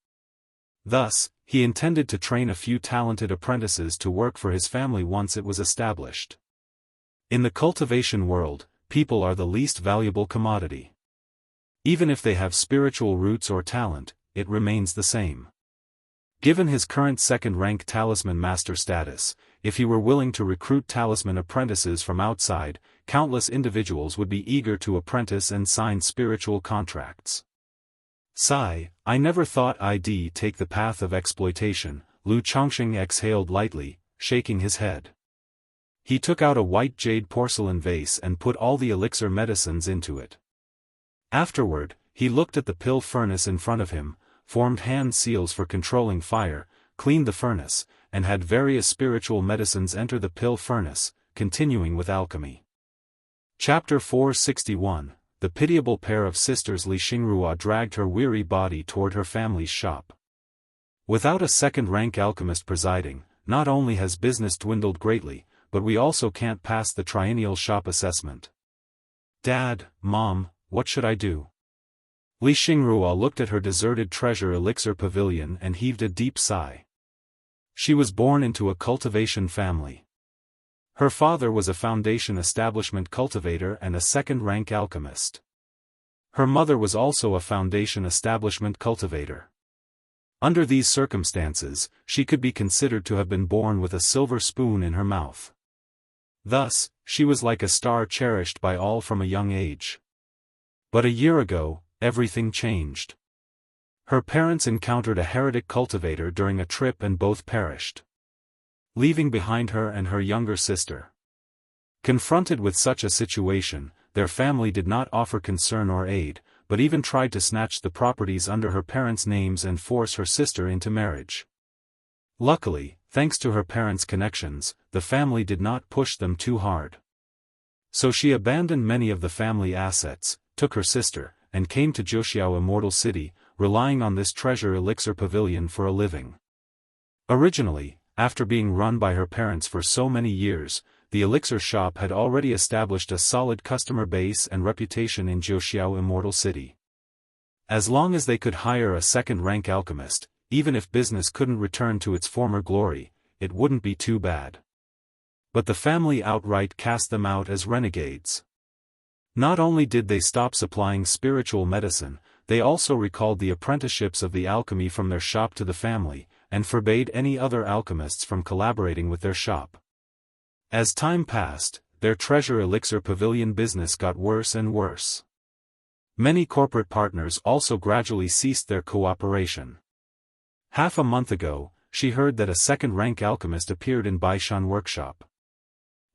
Thus, he intended to train a few talented apprentices to work for his family once it was established. In the cultivation world, people are the least valuable commodity. Even if they have spiritual roots or talent, it remains the same. Given his current second-rank talisman master status, if he were willing to recruit talisman apprentices from outside, countless individuals would be eager to apprentice and sign spiritual contracts. Sigh, I never thought I'd take the path of exploitation, Lu Chongqing exhaled lightly, shaking his head. He took out a white jade porcelain vase and put all the elixir medicines into it. Afterward, he looked at the pill furnace in front of him, formed hand seals for controlling fire, cleaned the furnace, and had various spiritual medicines enter the pill furnace, continuing with alchemy. Chapter 461, The pitiable pair of sisters. Li Xingrua dragged her weary body toward her family's shop. Without a second-rank alchemist presiding, not only has business dwindled greatly, but we also can't pass the triennial shop assessment. Dad, Mom, what should I do? Li Xingrua looked at her deserted treasure elixir pavilion and heaved a deep sigh. She was born into a cultivation family. Her father was a foundation establishment cultivator and a second-rank alchemist. Her mother was also a foundation establishment cultivator. Under these circumstances, she could be considered to have been born with a silver spoon in her mouth. Thus, she was like a star cherished by all from a young age. But a year ago, everything changed. Her parents encountered a heretic cultivator during a trip and both perished, leaving behind her and her younger sister. Confronted with such a situation, their family did not offer concern or aid, but even tried to snatch the properties under her parents' names and force her sister into marriage. Luckily, thanks to her parents' connections, the family did not push them too hard. So she abandoned many of the family assets, took her sister, and came to Jianghu Immortal City, relying on this treasure elixir pavilion for a living. Originally, after being run by her parents for so many years, the elixir shop had already established a solid customer base and reputation in Jianghu Immortal City. As long as they could hire a second-rank alchemist, even if business couldn't return to its former glory, it wouldn't be too bad. But the family outright cast them out as renegades. Not only did they stop supplying spiritual medicine, they also recalled the apprenticeships of the alchemy from their shop to the family, and forbade any other alchemists from collaborating with their shop. As time passed, their treasure elixir pavilion business got worse and worse. Many corporate partners also gradually ceased their cooperation. Half a month ago, she heard that a second-rank alchemist appeared in Baishan workshop.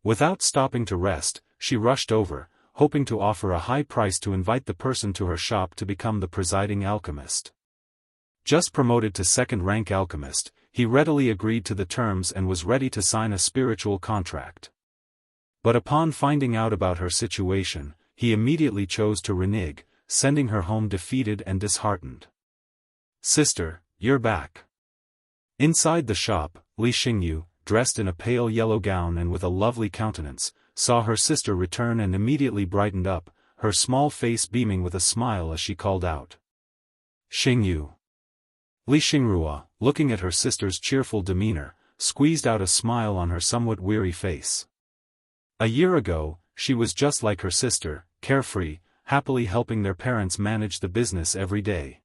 Without stopping to rest, she rushed over, hoping to offer a high price to invite the person to her shop to become the presiding alchemist. Just promoted to second-rank alchemist, he readily agreed to the terms and was ready to sign a spiritual contract. But upon finding out about her situation, he immediately chose to renege, sending her home defeated and disheartened. Sister, you're back. Inside the shop, Li Xingyu, dressed in a pale yellow gown and with a lovely countenance, saw her sister return and immediately brightened up, her small face beaming with a smile as she called out. Xingyu. Li Xingrua, looking at her sister's cheerful demeanor, squeezed out a smile on her somewhat weary face. A year ago, she was just like her sister, carefree, happily helping their parents manage the business every day.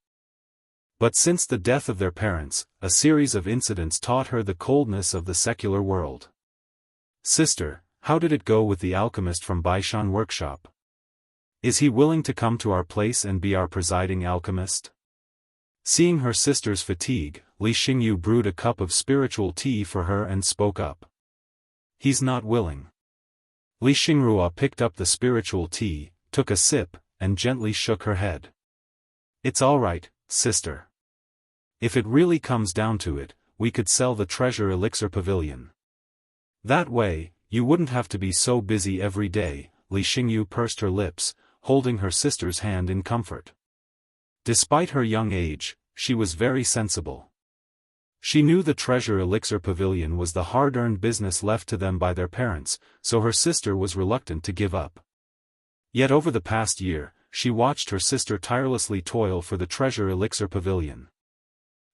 But since the death of their parents, a series of incidents taught her the coldness of the secular world. Sister, how did it go with the alchemist from Baishan workshop? Is he willing to come to our place and be our presiding alchemist? Seeing her sister's fatigue, Li Xingyu brewed a cup of spiritual tea for her and spoke up. He's not willing. Li Xingrua picked up the spiritual tea, took a sip, and gently shook her head. It's all right, sister. If it really comes down to it, we could sell the treasure elixir pavilion. That way, you wouldn't have to be so busy every day. Li Xingyu pursed her lips, holding her sister's hand in comfort. Despite her young age, she was very sensible. She knew the treasure elixir pavilion was the hard-earned business left to them by their parents, so her sister was reluctant to give up. Yet over the past year, she watched her sister tirelessly toil for the treasure elixir pavilion.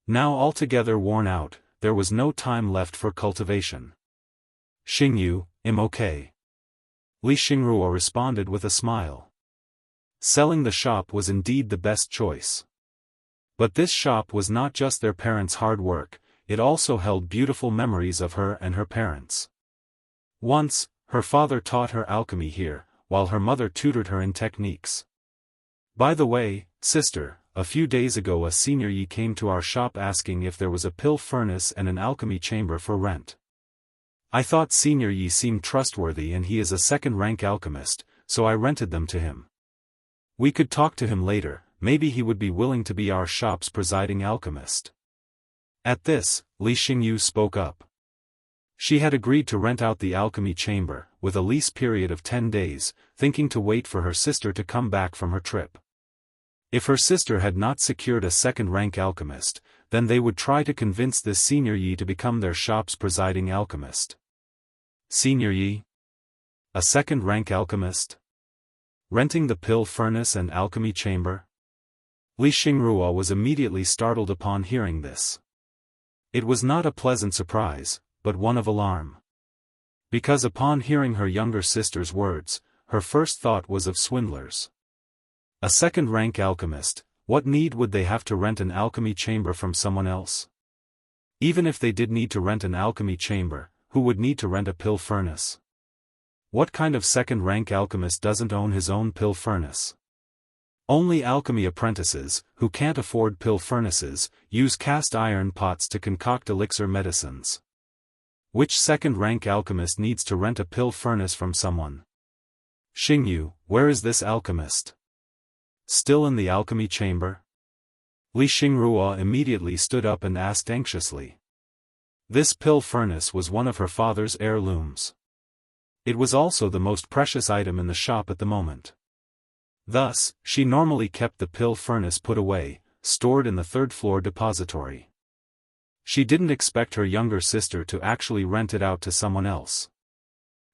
Now altogether worn out, there was no time left for cultivation. Xingyu, I'm okay. Li Xingrua responded with a smile. Selling the shop was indeed the best choice. But this shop was not just their parents' hard work, it also held beautiful memories of her and her parents. Once, her father taught her alchemy here, while her mother tutored her in techniques. By the way, sister, a few days ago a senior Yi came to our shop asking if there was a pill furnace and an alchemy chamber for rent. I thought Senior Yi seemed trustworthy and he is a second-rank alchemist, so I rented them to him. We could talk to him later, maybe he would be willing to be our shop's presiding alchemist. At this, Li Xingyu spoke up. She had agreed to rent out the alchemy chamber, with a lease period of 10 days, thinking to wait for her sister to come back from her trip. If her sister had not secured a second-rank alchemist, then they would try to convince this Senior Yi to become their shop's presiding alchemist. Senior Yi? A second-rank alchemist? Renting the pill furnace and alchemy chamber? Li Xingrua was immediately startled upon hearing this. It was not a pleasant surprise, but one of alarm. Because upon hearing her younger sister's words, her first thought was of swindlers. A second-rank alchemist, what need would they have to rent an alchemy chamber from someone else? Even if they did need to rent an alchemy chamber, who would need to rent a pill furnace? What kind of second-rank alchemist doesn't own his own pill furnace? Only alchemy apprentices, who can't afford pill furnaces, use cast iron pots to concoct elixir medicines. Which second-rank alchemist needs to rent a pill furnace from someone? Xingyu, where is this alchemist? Still in the alchemy chamber? Li Xingrua immediately stood up and asked anxiously. This pill furnace was one of her father's heirlooms. It was also the most precious item in the shop at the moment. Thus, she normally kept the pill furnace put away, stored in the third-floor depository. She didn't expect her younger sister to actually rent it out to someone else.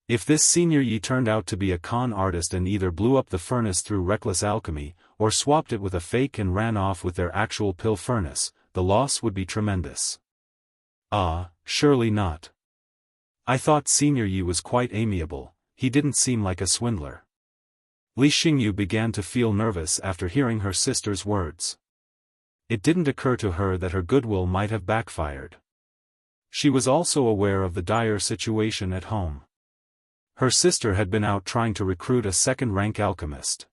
If this Senior Yi turned out to be a con artist and either blew up the furnace through reckless alchemy, or swapped it with a fake and ran off with their actual pill furnace, the loss would be tremendous. Surely not. I thought Senior Yi was quite amiable, he didn't seem like a swindler. Li Xingyu began to feel nervous after hearing her sister's words. It didn't occur to her that her goodwill might have backfired. She was also aware of the dire situation at home. Her sister had been out trying to recruit a second-rank alchemist.